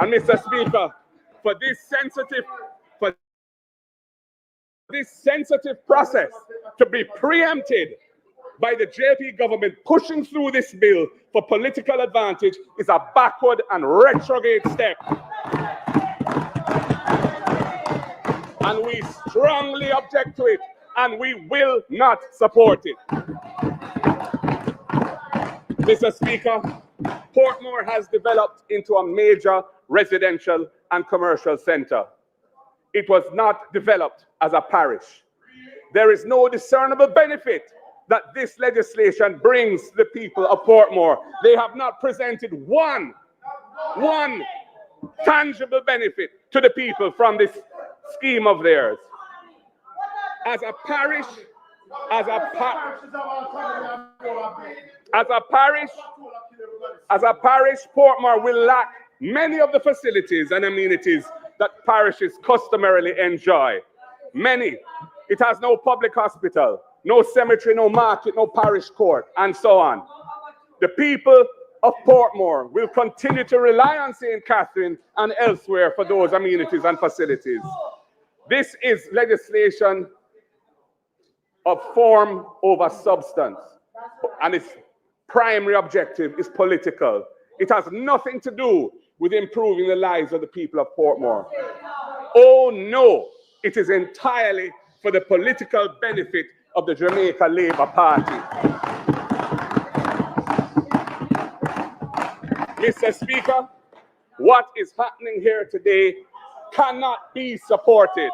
And Mr. Speaker, for this sensitive process to be preempted by the JP government pushing through this bill for political advantage is a backward and retrograde step. And we strongly object to it, and we will not support it. Mr. Speaker, Portmore has developed into a major residential and commercial center. It was not developed as a parish. There is no discernible benefit that this legislation brings the people of Portmore. They have not presented one tangible benefit to the people from this scheme of theirs. As a parish, Portmore will lack many of the facilities and amenities that parishes customarily enjoy. Many. It has no public hospital, no cemetery, no market, no parish court, and so on. The people of Portmore will continue to rely on St. Catherine and elsewhere for those amenities and facilities. This is legislation of form over substance, and its primary objective is political. It has nothing to do with improving the lives of the people of Portmore. Oh no, it is entirely for the political benefit of the Jamaica Labour Party. Mr. Speaker, what is happening here today cannot be supported.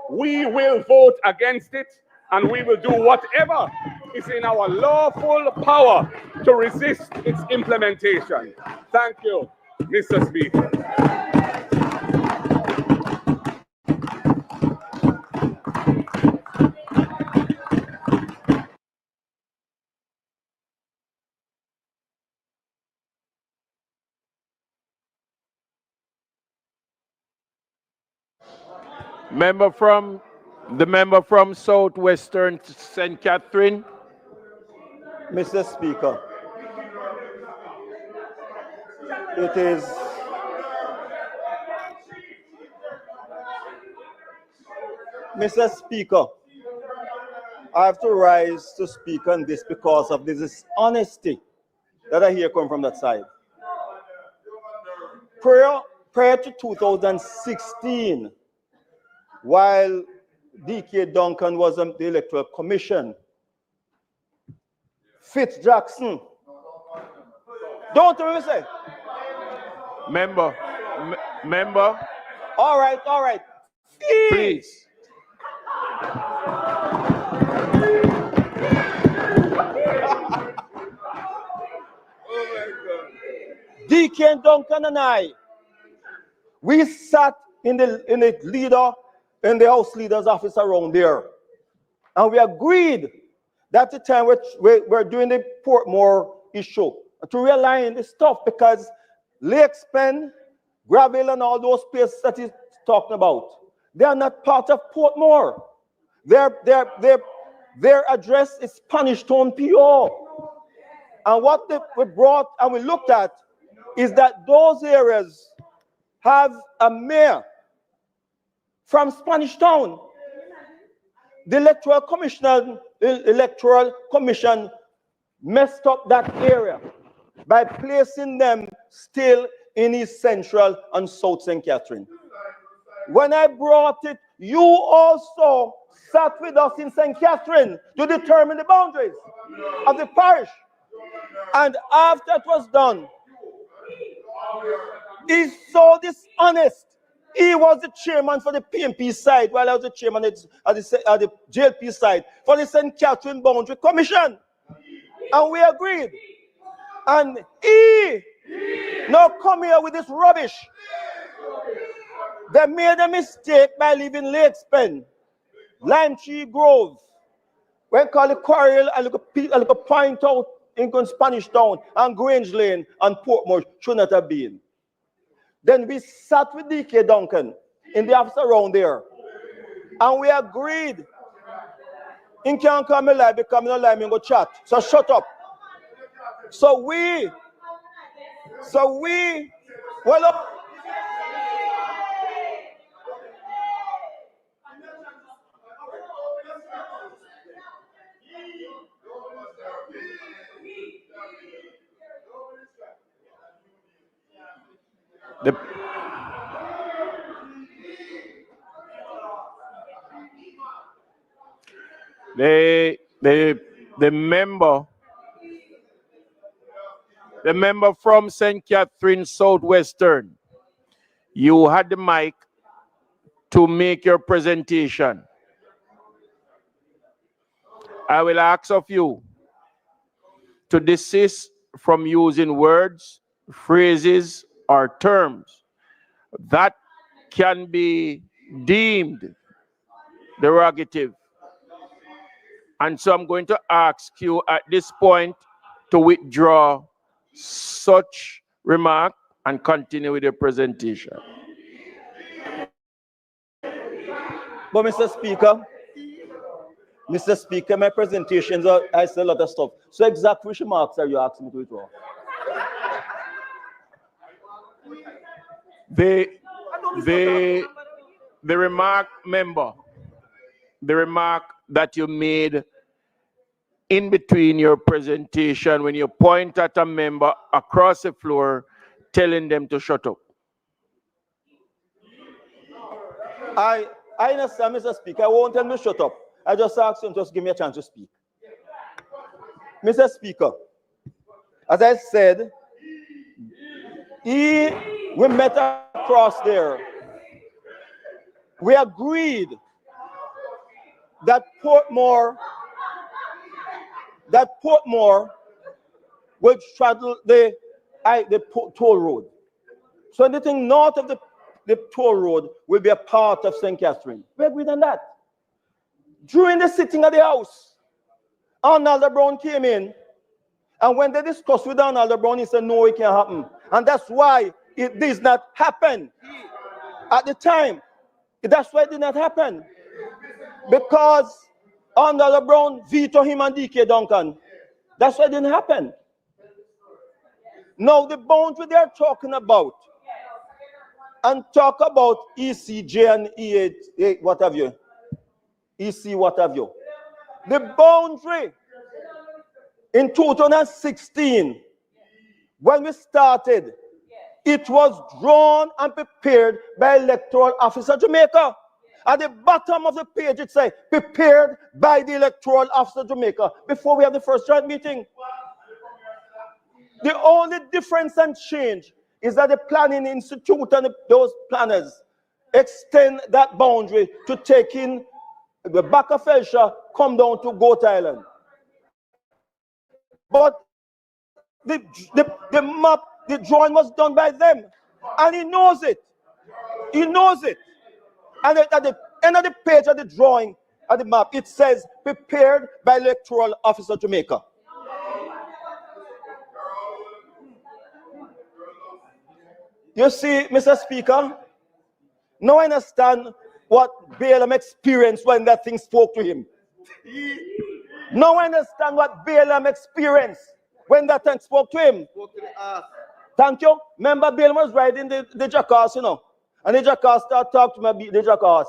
We will vote against it, and we will do whatever is in our lawful power to resist its implementation. Thank you, Mr. Speaker. The member from Southwestern St. Catherine. Mr. Speaker, it is Mr. Speaker, I have to rise to speak on this because of this dishonesty that I hear come from that side. Prior to 2016, while D.K. Duncan was on the Electoral Commission, Fitz Jackson, don't hear me say. Member. All right. Please. D.K. Duncan and I, we sat in the House Leader's office around there, and we agreed that the time we're doing the Portmore issue to realign the stuff because Lakes Pen, Gravel, and all those places that he's talking about, they are not part of Portmore. Their address is Spanish Town, PO. And what we brought and we looked at is that those areas have a mayor from Spanish Town. The Electoral Commission messed up that area by placing them still in East Central and South St. Catherine. When I brought it, you also sat with us in St. Catherine to determine the boundaries of the parish. And after it was done, he's so dishonest. He was the chairman for the PMP side, while I was the chairman at the JLP side for the St. Catherine Boundary Commission. And we agreed. And he now come here with this rubbish. They made a mistake by leaving Lakes Pen, Lime Tree Grove, when called the Quarry, I look a point out in Spanish Town and Grange Lane and Portmore should not have been. Then we sat with D.K. Duncan in the office around there, and we agreed. In can't come alive, become no lie, me go chat. So shut up. So we, well up. The member from St. Catherine Southwestern, you had the mic to make your presentation. I will ask of you to desist from using words, phrases, or terms that can be deemed derogative. And so I'm going to ask you at this point to withdraw such remark and continue with your presentation. But Mr. Speaker, my presentations I say a lot of stuff. So exactly which remarks are you asking me to withdraw? The remark, member, the remark that you made in between your presentation when you point at a member across the floor telling them to shut up. I understand, Mr. Speaker. I won't tell him to shut up. I just asked him to just give me a chance to speak. Mr. Speaker, as I said, we met across there. We agreed that Portmore will straddle the toll road. So anything north of the toll road will be a part of St. Catherine. We agreed on that. During the sitting of the House, Arnold Brown came in, and when they discussed with Arnold Brown, he said, no, it can't happen. And that's why it did not happen at the time. That's why it did not happen. Because Arnold Brown vetoed him and DK Duncan. That's why it didn't happen. Now, the boundary they're talking about, and talk about ECJ and E8, what have you, EC, what have you. The boundary in 2016, when we started, it was drawn and prepared by Electoral Office of Jamaica. At the bottom of the page, it says, prepared by the Electoral Office of Jamaica, before we have the first joint meeting. The only difference and change is that the Planning Institute and those planners extend that boundary to take in the back of Felsha, come down to Goat Island. But the map, the drawing was done by them, and he knows it. He knows it. And at the end of the page of the drawing, of the map, it says, prepared by Electoral Office of Jamaica. You see, Mr. Speaker, now I understand what Balaam experienced when that thing spoke to him. Now I understand what Balaam experienced when that thing spoke to him. Thank you. Remember, Balaam was riding the jackass, you know, and the jackass started talking to me, the jackass.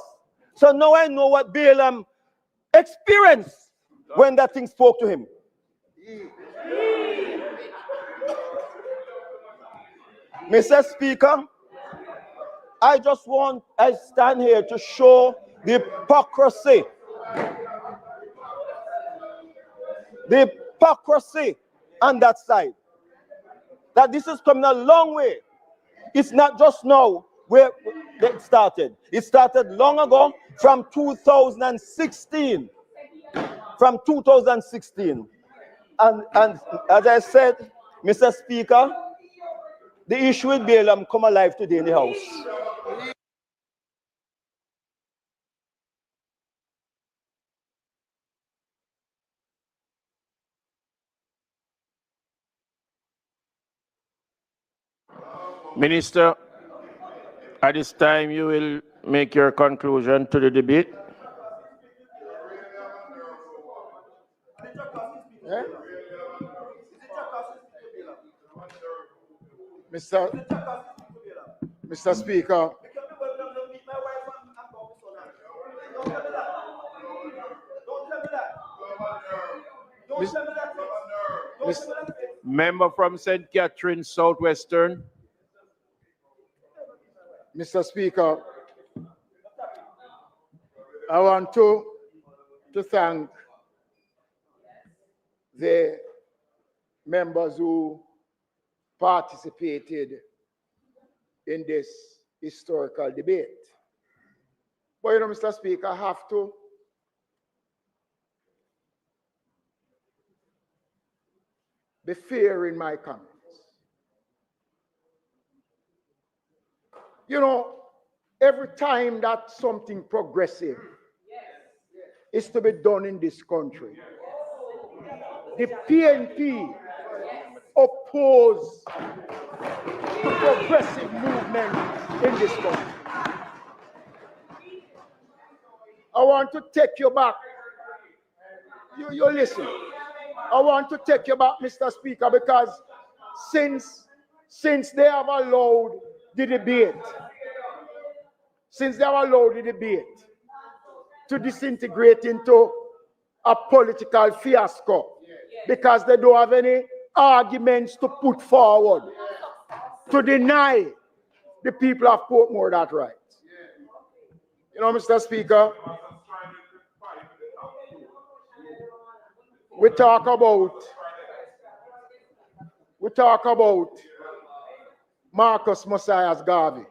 So now I know what Balaam experienced when that thing spoke to him. Mr. Speaker, I stand here to show the hypocrisy on that side. That this is coming a long way. It's not just now where it started. It started long ago, from 2016. From 2016. And as I said, Mr. Speaker, the issue with Balaam come alive today in the House. Minister, at this time you will make your conclusion to the debate. Mr. Speaker, Member from St. Catherine Southwestern. Mr. Speaker, I want to thank the members who participated in this historical debate. But you know, Mr. Speaker, I have to be fair in my comments. You know, every time that something progressive is to be done in this country, the PNP oppose the progressive movement in this country. I want to take you back. You listen. I want to take you back, Mr. Speaker, because since they have allowed the debate, to disintegrate into a political fiasco, because they don't have any arguments to put forward to deny the people of Portmore that right. You know, Mr. Speaker, we talk about Marcus Messiah Garvey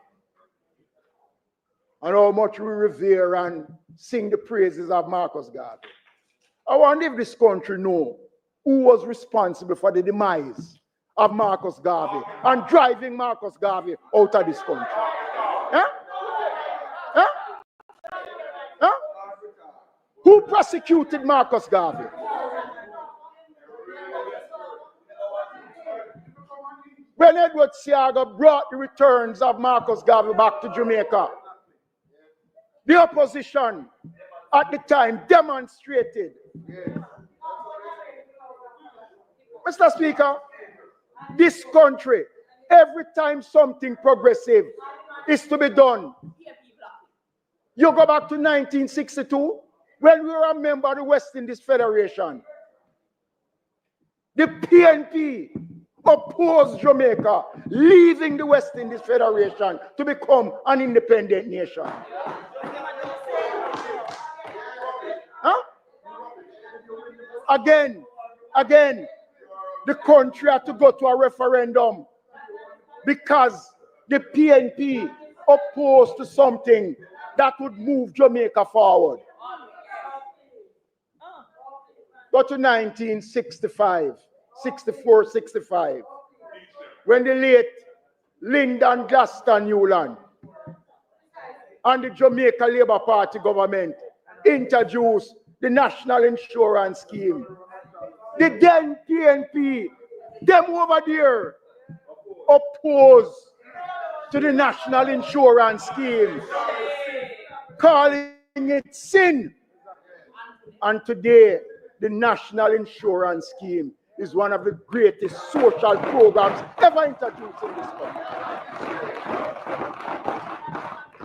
and how much we revere and sing the praises of Marcus Garvey. I wonder if this country know who was responsible for the demise of Marcus Garvey and driving Marcus Garvey out of this country. Huh? Huh? Huh? Who prosecuted Marcus Garvey? When Edward Seaga brought the returns of Marcus Garvey back to Jamaica, the opposition at the time demonstrated. Mr. Speaker, this country, every time something progressive is to be done, you go back to 1962, when we were a member of the West Indies Federation. The PNP opposed Jamaica leaving the West Indies Federation to become an independent nation. Huh? Again, the country had to go to a referendum because the PNP opposed to something that would move Jamaica forward. Go to 1965, 64, 65, when the late Lyndon Glaston Newland and the Jamaica Labour Party government introduced the National Insurance Scheme. The then PNP, them over there, opposed to the National Insurance Scheme, calling it sin. And today, the National Insurance Scheme is one of the greatest social programs ever introduced in this country.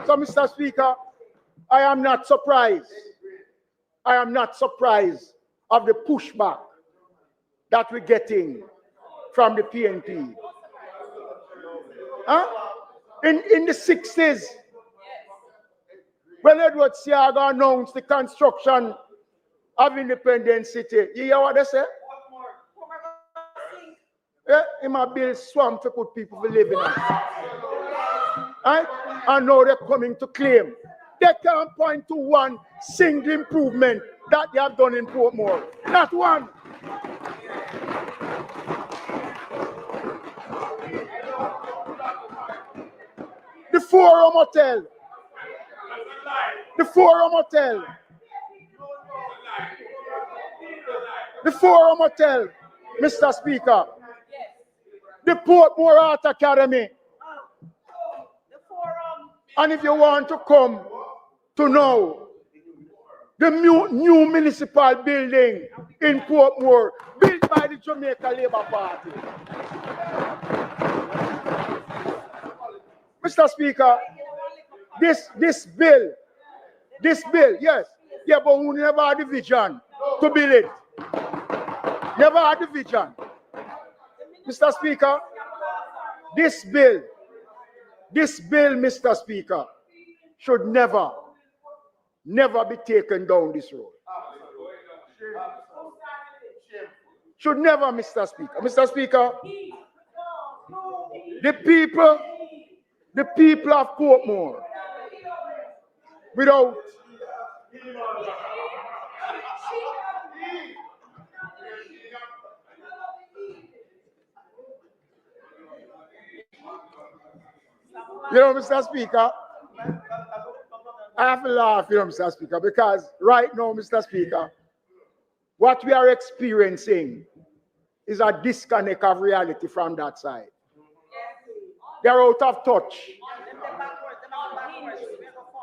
So, Mr. Speaker, I am not surprised. I am not surprised of the pushback that we're getting from the PNP. Huh? In the 60s, when Edward Seaga announced the construction of Independence City, you hear what they say? Yeah, in my build swamp to put people to live in it. Right? And now they're coming to claim. They can't point to one single improvement that they have done in Portmore. Not one. The Forum Hotel. The Forum Hotel. The Forum Hotel, Mr. Speaker. The Portmore Art Academy. And if you want to come to know the new municipal building in Portmore, built by the Jamaica Labour Party. Mr. Speaker, this bill, yes, yeah, but we never had the vision to build it. Never had the vision. Mr. Speaker, this bill, Mr. Speaker, should never be taken down this road. Should never, Mr. Speaker. Mr. Speaker, the people of Portmore, without Mr. Speaker, I have to laugh, Mr. Speaker, because right now, Mr. Speaker, what we are experiencing is a disconnect of reality from that side. They're out of touch.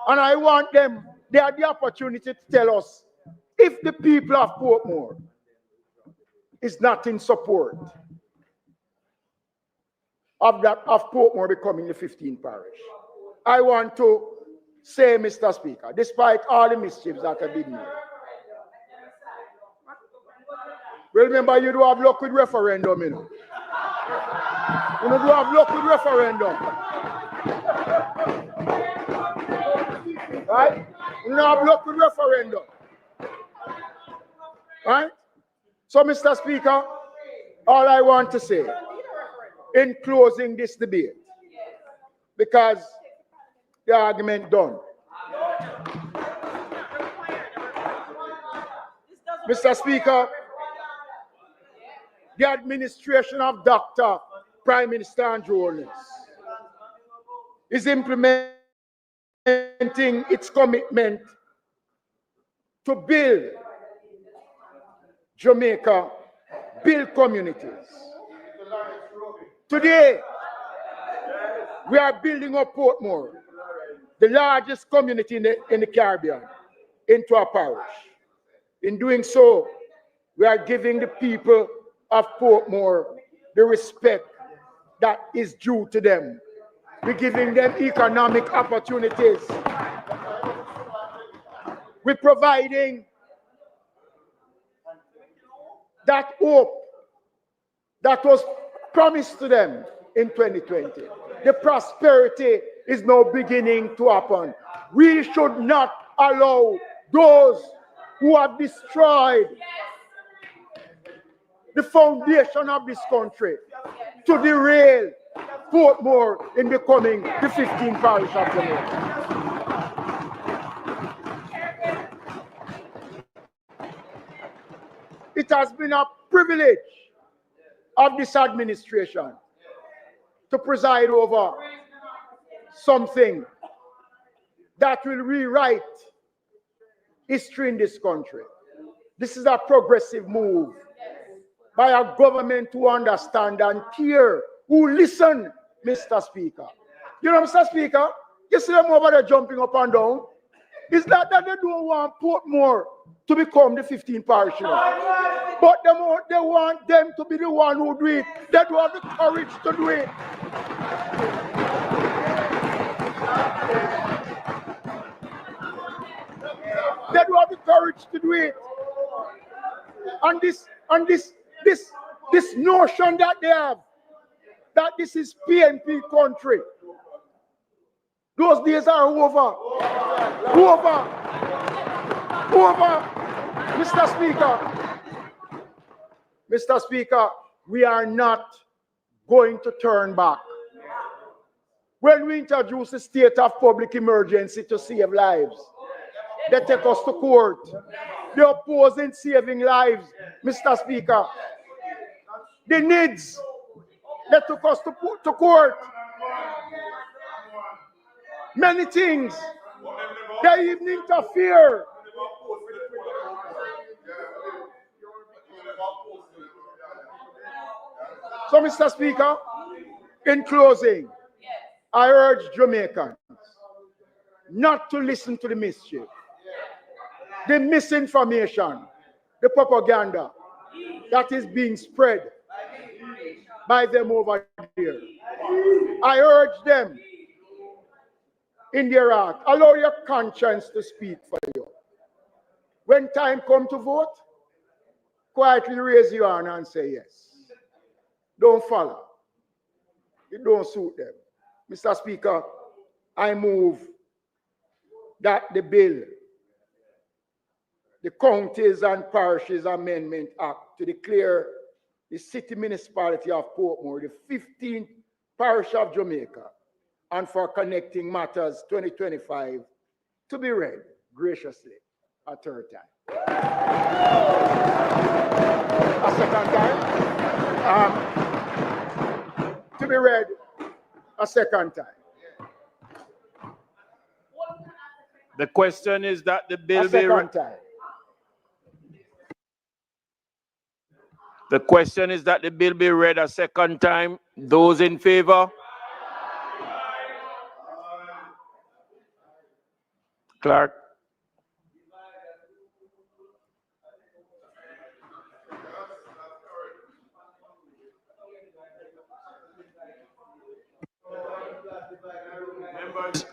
And I want them, they have the opportunity to tell us if the people of Portmore is not in support of Portmore becoming the 15th parish. I want to say, Mr. Speaker, despite all the mischiefs that have been made, well, remember, you do have luck with referendum, you know. You do have luck with referendum. Right? You don't have luck with referendum. Right? So, Mr. Speaker, all I want to say in closing this debate, because the argument done. Mr. Speaker, the administration of Dr. Prime Minister Andrew Holness is implementing its commitment to build Jamaica, build communities. Today, we are building up Portmore, the largest community in the Caribbean, into a parish. In doing so, we are giving the people of Portmore the respect that is due to them. We're giving them economic opportunities. We're providing that hope that was promised to them in 2020. The prosperity is now beginning to happen. We should not allow those who have destroyed the foundation of this country to derail Portmore in becoming the 15th parish of Jamaica. It has been a privilege of this administration to preside over something that will rewrite history in this country. This is a progressive move by a government who understand and care, who listen, Mr. Speaker. You know, Mr. Speaker, you see them over there jumping up and down. It's not that they don't want Portmore to become the 15th parish, but they want them to be the one who do it. They don't have the courage to do it. They don't have the courage to do it. And this notion that they have, that this is PNP country, those days are over. Over. Mr. Speaker. Mr. Speaker, we are not going to turn back. When we introduce a state of public emergency to save lives, they take us to court. They oppose in saving lives, Mr. Speaker. The needs, they took us to court. Many things, they even interfere. So, Mr. Speaker, in closing, I urge Jamaicans not to listen to the mischief, the misinformation, the propaganda that is being spread by them over there. I urge them in their heart, allow your conscience to speak for you. When time comes to vote, quietly raise your hand and say yes. Don't follow. It don't suit them. Mr. Speaker, I move that the bill, the Counties and Parishes Amendment Act, to declare the city municipality of Portmore the 15th parish of Jamaica, and for connecting matters 2025, to be read graciously a third time. A second time. To be read a second time. The question is that the bill A second time. The question is that the bill be read a second time. Those in favor? Clerk.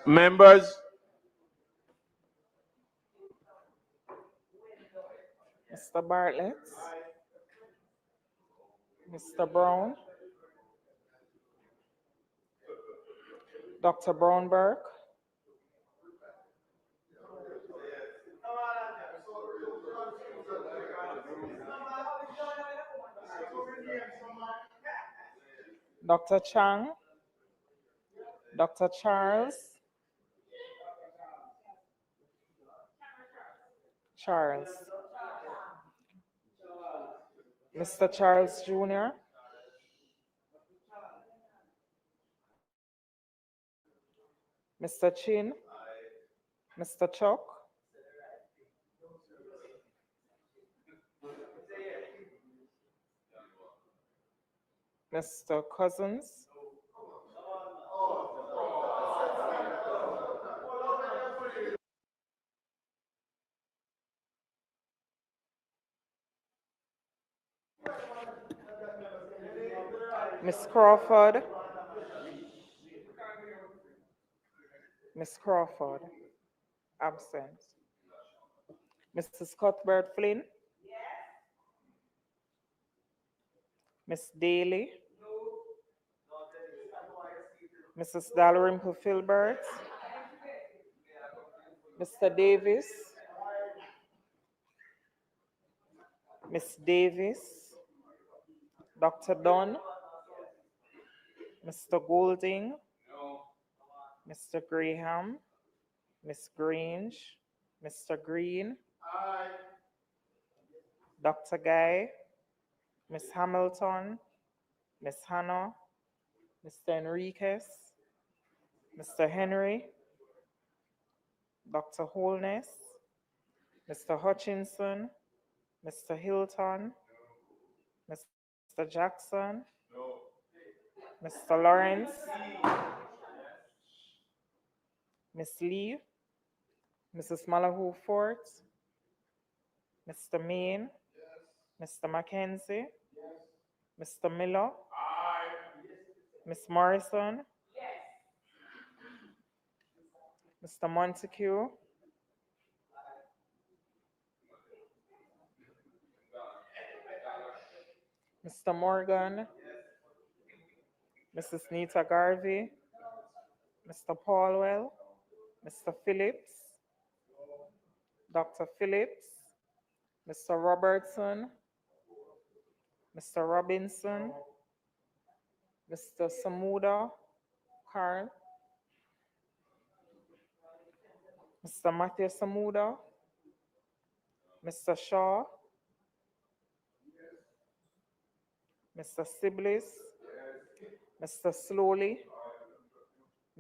Members. Mr. Bartlett. Mr. Brown. Dr. Brownberg. Dr. Chang. Dr. Charles. Mr. Charles Jr., Mr. Chin, Mr. Chuck, Mr. Cousins, Miss Crawford, Miss Crawford, absent. Mrs. Cuthbert Flynn, Miss Daly, Mrs. Dalrymple Filbert, Mr. Davis, Miss Davis, Dr. Dunn, Mr. Golding, Mr. Graham, Miss Grange, Mr. Green, Dr. Guy, Miss Hamilton, Miss Hannah, Mr. Enriquez, Mr. Henry, Dr. Holness, Mr. Hutchinson, Mr. Hilton, Mr. Jackson, Mr. Lawrence, Miss Lee, Mrs. Malahoo Fort, Mr. Main, Mr. Mackenzie, Mr. Miller, Miss Morrison, Mr. Montague, Mr. Morgan, Mrs. Nita Garvey, Mr. Paulwell, Mr. Phillips, Dr. Phillips, Mr. Robertson, Mr. Robinson, Mr. Samuda Carl, Mr. Matthew Samuda, Mr. Shaw, Mr. Siblis, Mr. Slowly,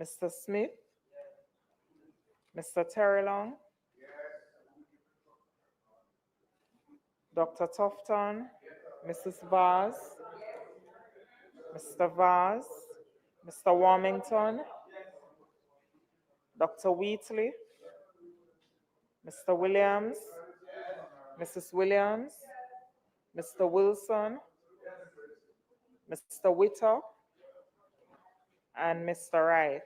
Mr. Smith, Mr. Terrelong, Dr. Tufton, Mrs. Vaz, Mr. Vaz, Mr. Warmington, Dr. Wheatley, Mr. Williams, Mrs. Williams, Mr. Wilson, Mr. Witter, and Mr. Wright.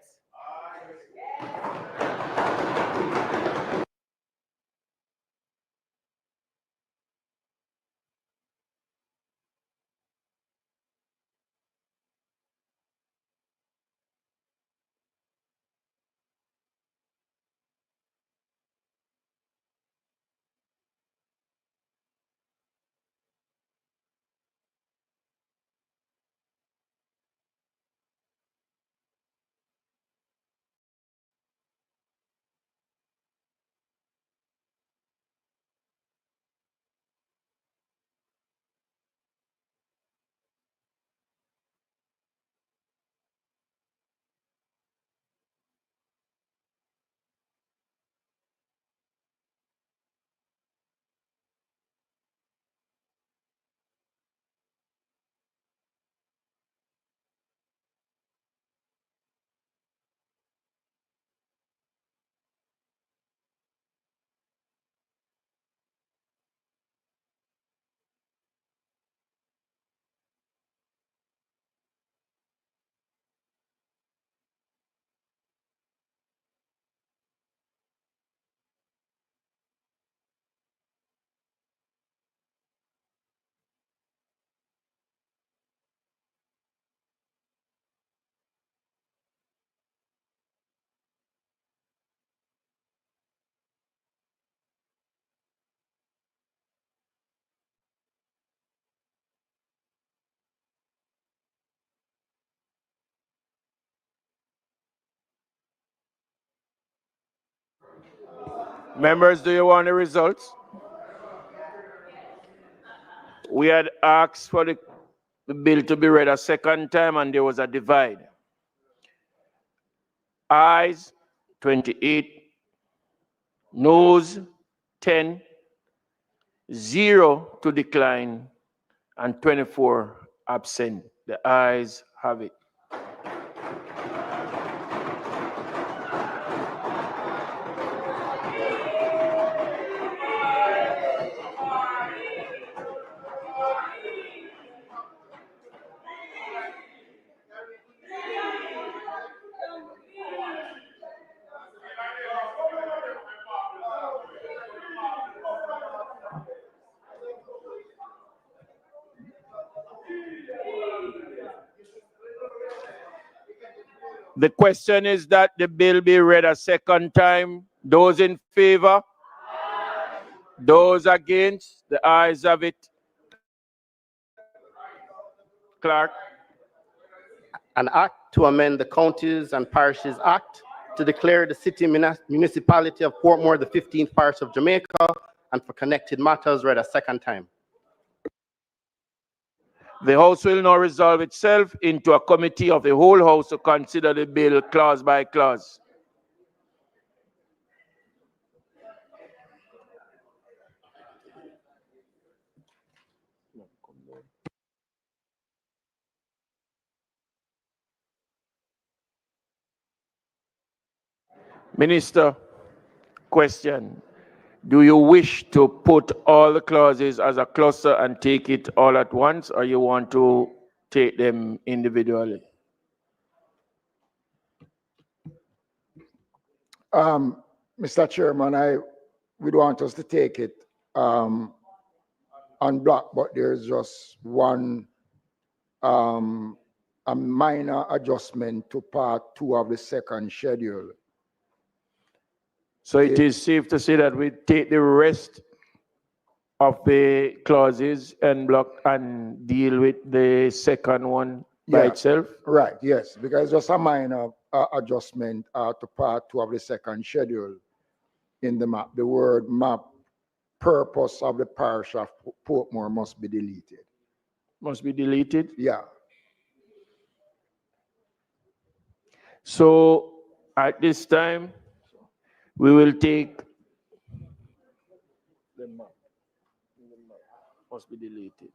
Members, do you want the results? We had asked for the bill to be read a second time and there was a divide. Ayes 28, noes 10, 0 to decline, and 24 absent. The ayes have it. The question is that the bill be read a second time. Those in favor? Those against? The ayes have it. Clerk. An act to amend the Counties and Parishes Act to declare the city municipality of Portmore the 15th parish of Jamaica and for connected matters read a second time. The House will now resolve itself into a committee of the whole House to consider the bill clause by clause. Minister, question. Do you wish to put all the clauses as a cluster and take it all at once, or you want to take them individually? Mr. Chairman, I would want us to take it en bloc, but there's just one a minor adjustment to part 2 of the second schedule. So it is safe to say that we take the rest of the clauses en bloc and deal with the second one by itself? Right, yes, because it's just a minor adjustment to part 2 of the second schedule in the map. The word map, purpose of the parish of Portmore must be deleted. Must be deleted? Yeah. So at this time, we will take the map. Must be deleted.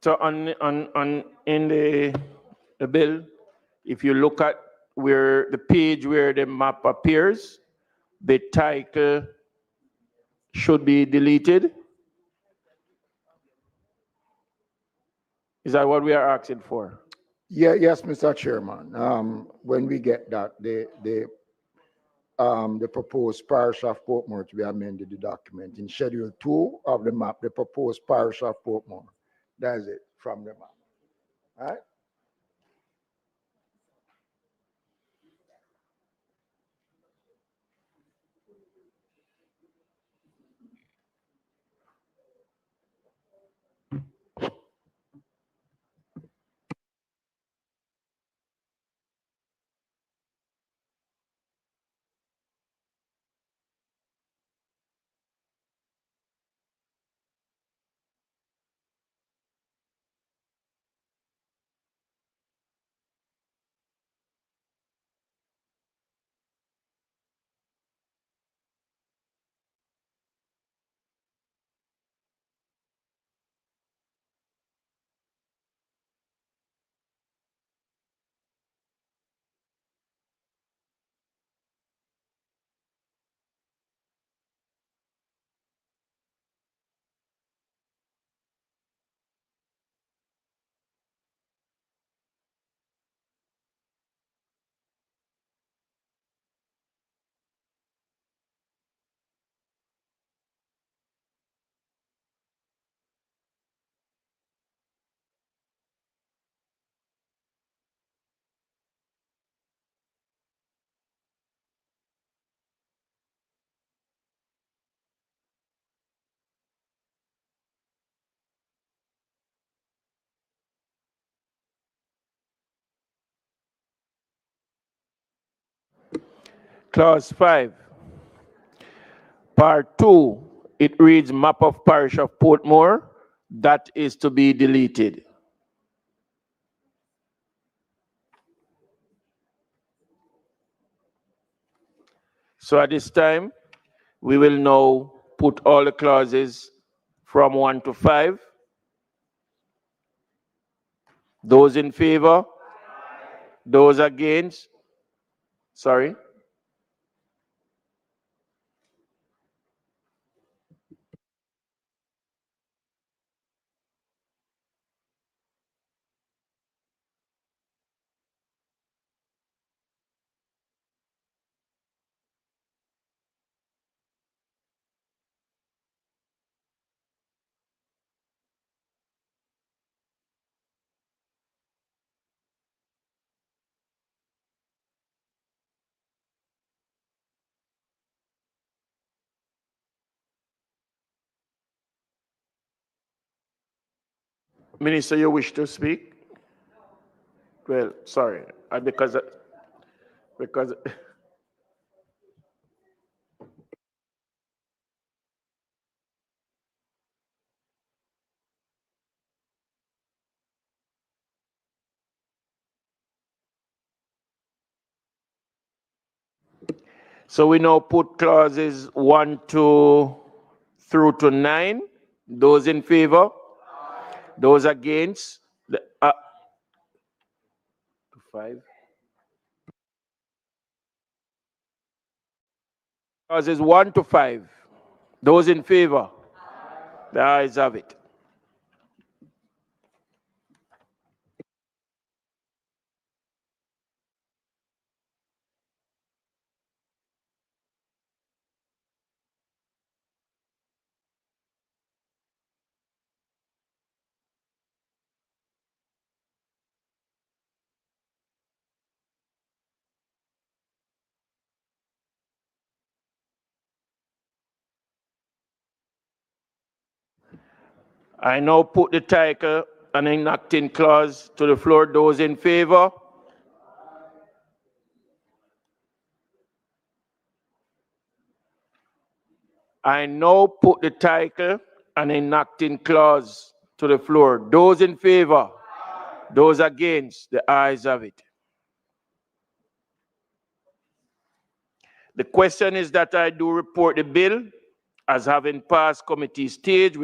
So in the bill, if you look at where the page where the map appears, the title should be deleted. Is that what we are asking for? Yeah, yes, Mr. Chairman. When we get that, the proposed parish of Portmore to be amended the document in Schedule 2 of the map, the proposed parish of Portmore. That's it from the map. All right? Clause 5. Part 2, it reads map of parish of Portmore. That is to be deleted. So at this time, we will now put all the clauses from 1 to 5. Those in favor? Those against? Sorry? Minister, you wish to speak? Well, sorry, because so we now put clauses 1 through to 9. Those in favor? Those against? To 5. Clauses 1 to 5. Those in favor? The ayes have it. I now put the title and enacting clause to the floor. Those in favor? I now put the title and enacting clause to the floor. Those in favor? Those against? The ayes have it. The question is that I do report the bill as having passed committee stage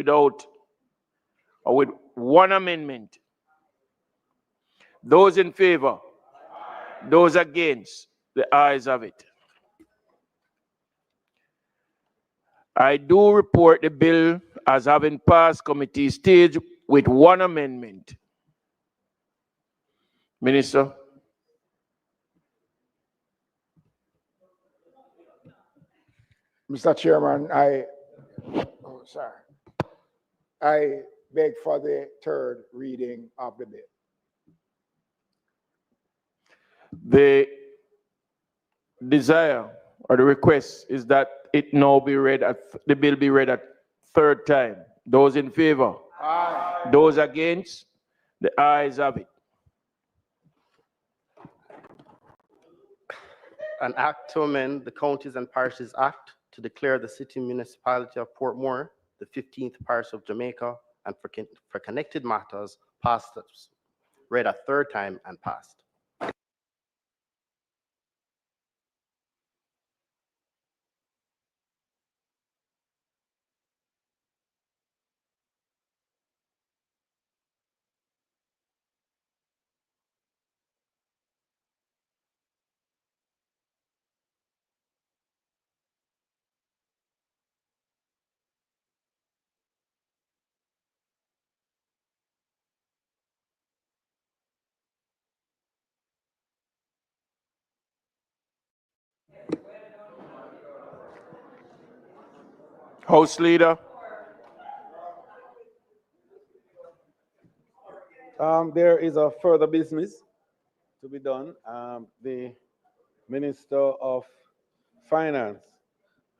with one amendment. Those in favor? Those against? The ayes have it. I do report the bill as having passed committee stage with one amendment. Minister. Mr. Chairman, I beg for the third reading of the bill. The desire or the request is that it now be read the bill be read at third time. Those in favor? Aye. Those against? The ayes have it. An act to amend the Counties and Parishes Act to declare the city municipality of Portmore the 15th parish of Jamaica and for connected matters passed, read a third time and passed. House Leader. There is a further business to be done. The Minister of Finance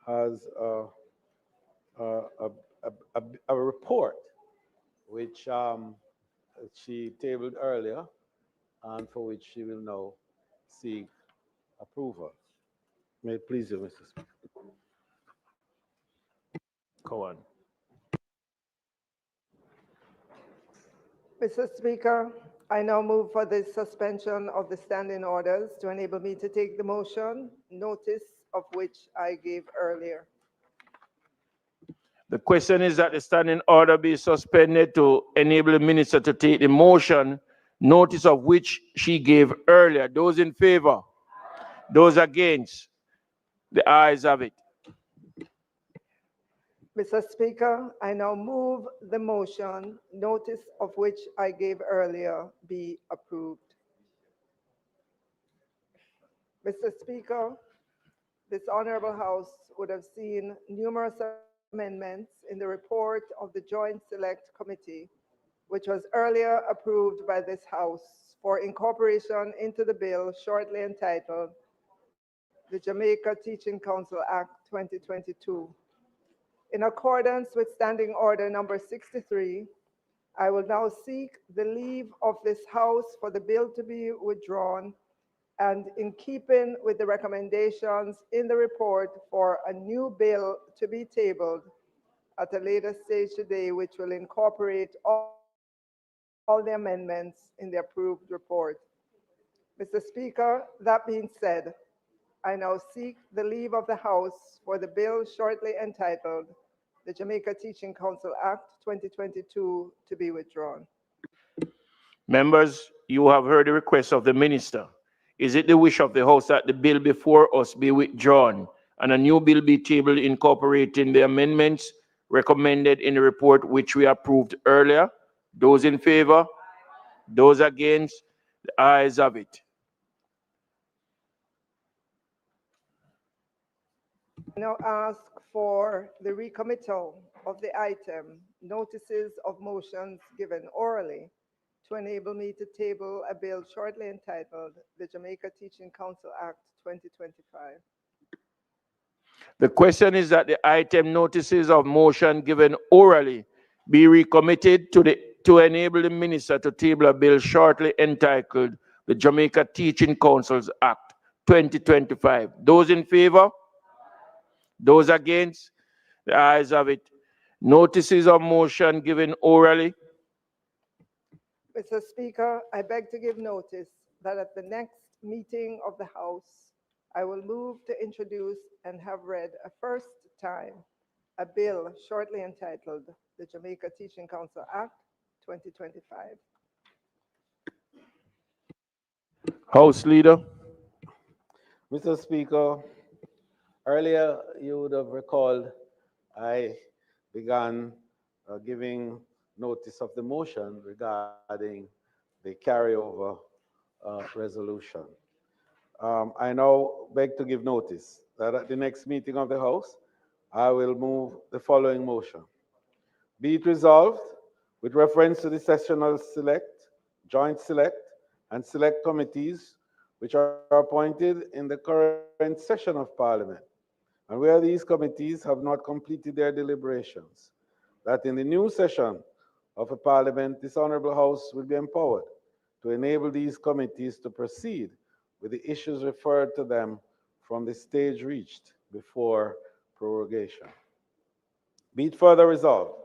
has a report which she tabled earlier and for which she will now seek approval. May it please you, Mr. Speaker. Go on. Mr. Speaker, I now move for the suspension of the standing orders to enable me to take the motion, notice of which I gave earlier. The question is that the standing order be suspended to enable the minister to take the motion, notice of which she gave earlier. Those in favor? Those against? The ayes have it. Mr. Speaker, I now move the motion, notice of which I gave earlier, be approved. Mr. Speaker, this Honorable House would have seen numerous amendments in the report of the Joint Select Committee, which was earlier approved by this House for incorporation into the bill shortly entitled the Jamaica Teaching Council Act 2022. In accordance with Standing Order number 63, I will now seek the leave of this House for the bill to be withdrawn, and in keeping with the recommendations in the report for a new bill to be tabled at a later stage today, which will incorporate all the amendments in the approved report. Mr. Speaker, that being said, I now seek the leave of the House for the bill shortly entitled the Jamaica Teaching Council Act 2022 to be withdrawn. Members, you have heard the request of the minister. Is it the wish of the House that the bill before us be withdrawn and a new bill be tabled incorporating the amendments recommended in the report which we approved earlier? Those in favor? Those against? The ayes have it. I now ask for the recommittal of the item, notices of motions given orally, to enable me to table a bill shortly entitled the Jamaica Teaching Council Act 2025. The question is that the item notices of motion given orally be recommitted to enable the minister to table a bill shortly entitled the Jamaica Teaching Councils Act 2025. Those in favor? Those against? The ayes have it. Notices of motion given orally. Mr. Speaker, I beg to give notice that at the next meeting of the House, I will move to introduce and have read a first time a bill shortly entitled the Jamaica Teaching Council Act 2025. House Leader. Mr. Speaker, earlier you would have recalled I began giving notice of the motion regarding the carryover resolution. I now beg to give notice that at the next meeting of the House, I will move the following motion. Be it resolved, with reference to the sessional select, joint select, and select committees which are appointed in the current session of Parliament, and where these committees have not completed their deliberations, that in the new session of a Parliament, this Honourable House will be empowered to enable these committees to proceed with the issues referred to them from the stage reached before prorogation. Be it further resolved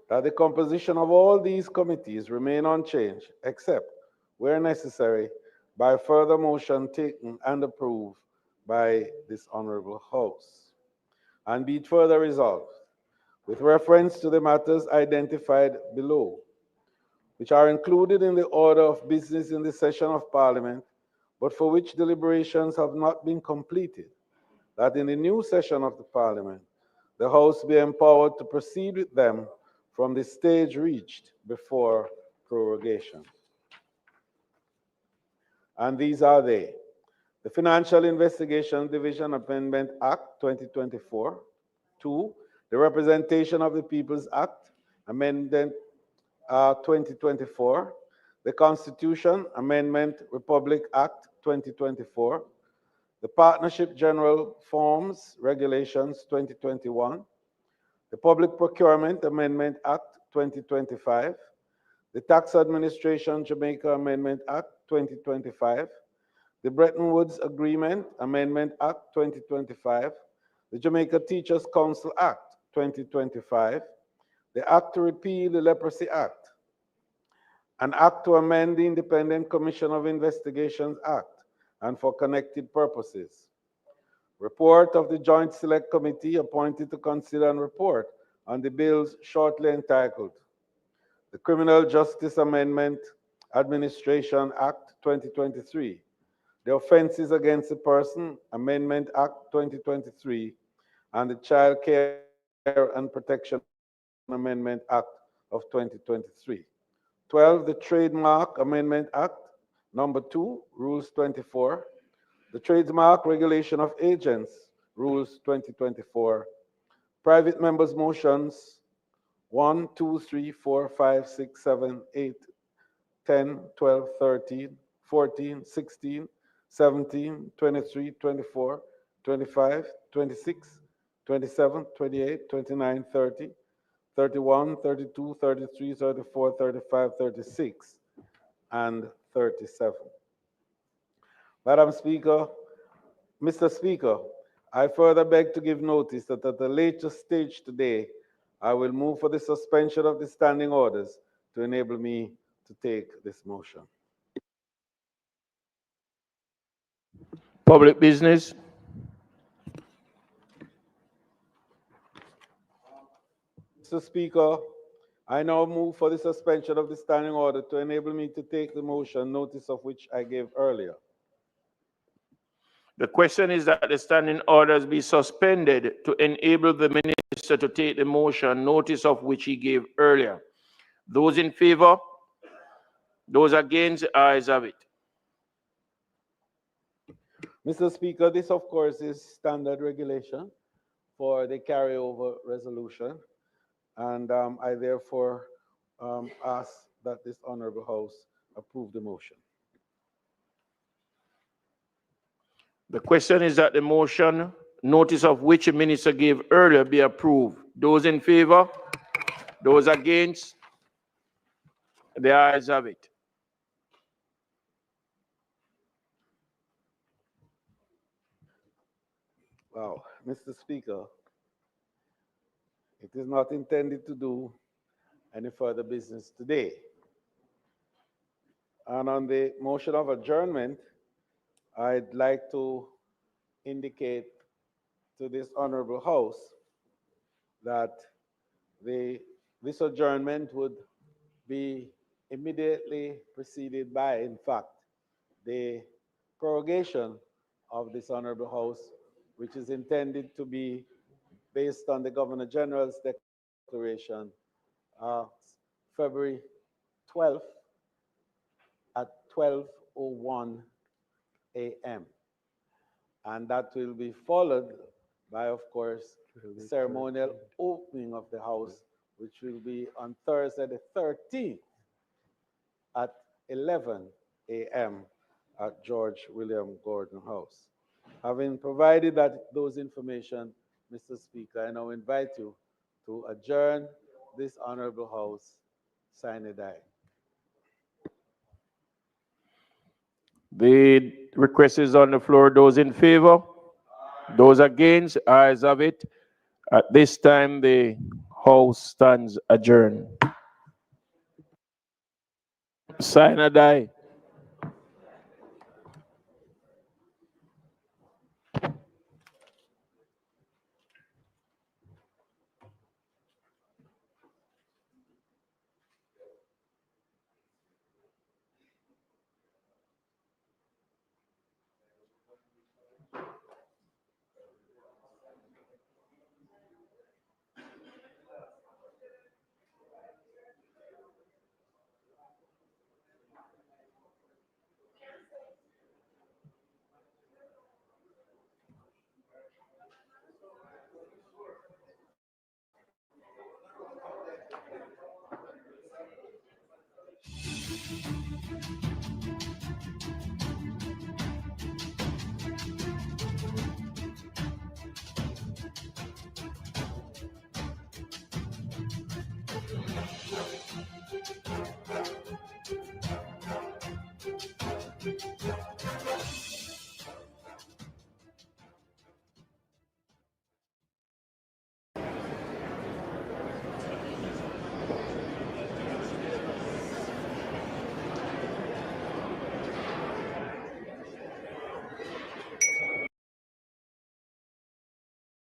that the composition of all these committees remain unchanged, except where necessary by further motion taken and approved by this Honourable House. And be it further resolved, with reference to the matters identified below, which are included in the order of business in the session of Parliament, but for which deliberations have not been completed, that in the new session of the Parliament, the House be empowered to proceed with them from the stage reached before prorogation. And these are they: the Financial Investigation Division Amendment Act 2024, 2, the Representation of the People's Act Amendment 2024, the Constitution Amendment Republic Act 2024, the Partnership General Forms Regulations 2021, the Public Procurement Amendment Act 2025, the Tax Administration Jamaica Amendment Act 2025, the Bretton Woods Agreement Amendment Act 2025, the Jamaica Teachers Council Act 2025, the Act to repeal the Leprosy Act, an Act to amend the Independent Commission of Investigations Act and for connected purposes. Report of the Joint Select Committee appointed to consider and report on the bills shortly entitled the Criminal Justice Amendment Administration Act 2023, the Offenses Against a Person Amendment Act 2023, and the Child Care and Protection Amendment Act of 2023. 12, the Trademark Amendment Act, number 2, Rules 24, the Trademark Regulation of Agents, Rules 2024, private members' motions 1, 2, 3, 4, 5, 6, 7, 8, 10, 12, 13, 14, 16, 17, 23, 24, 25, 26, 27, 28, 29, 30, 31, 32, 33, 34, 35, 36, and 37. Madam Speaker, Mr. Speaker, I further beg to give notice that at a later stage today, I will move for the suspension of the standing orders to enable me to take this motion. Public business. Mr. Speaker, I now move for the suspension of the standing order to enable me to take the motion, notice of which I gave earlier. The question is that the standing orders be suspended to enable the minister to take the motion, notice of which he gave earlier. Those in favor? Those against? Ayes have it. Mr. Speaker, this of course is standard regulation for the carryover resolution, and I therefore ask that this Honorable House approve the motion. The question is that the motion, notice of which the minister gave earlier, be approved. Those in favor? Those against? The ayes have it. Wow, Mr. Speaker, it is not intended to do any further business today. And on the motion of adjournment, I'd like to indicate to this Honorable House that this adjournment would be immediately preceded by, in fact, the prorogation of this Honorable House, which is intended to be based on the Governor General's declaration, February 12th at 12:01 a.m. And that will be followed by, of course, the ceremonial opening of the House, which will be on Thursday the 13th at 11 a.m. at George William Gordon House. Having provided those information, Mr. Speaker, I now invite you to adjourn this Honorable House sine die. The request is on the floor. Those in favor? Those against? Ayes have it. At this time, the House stands adjourned. Sine die.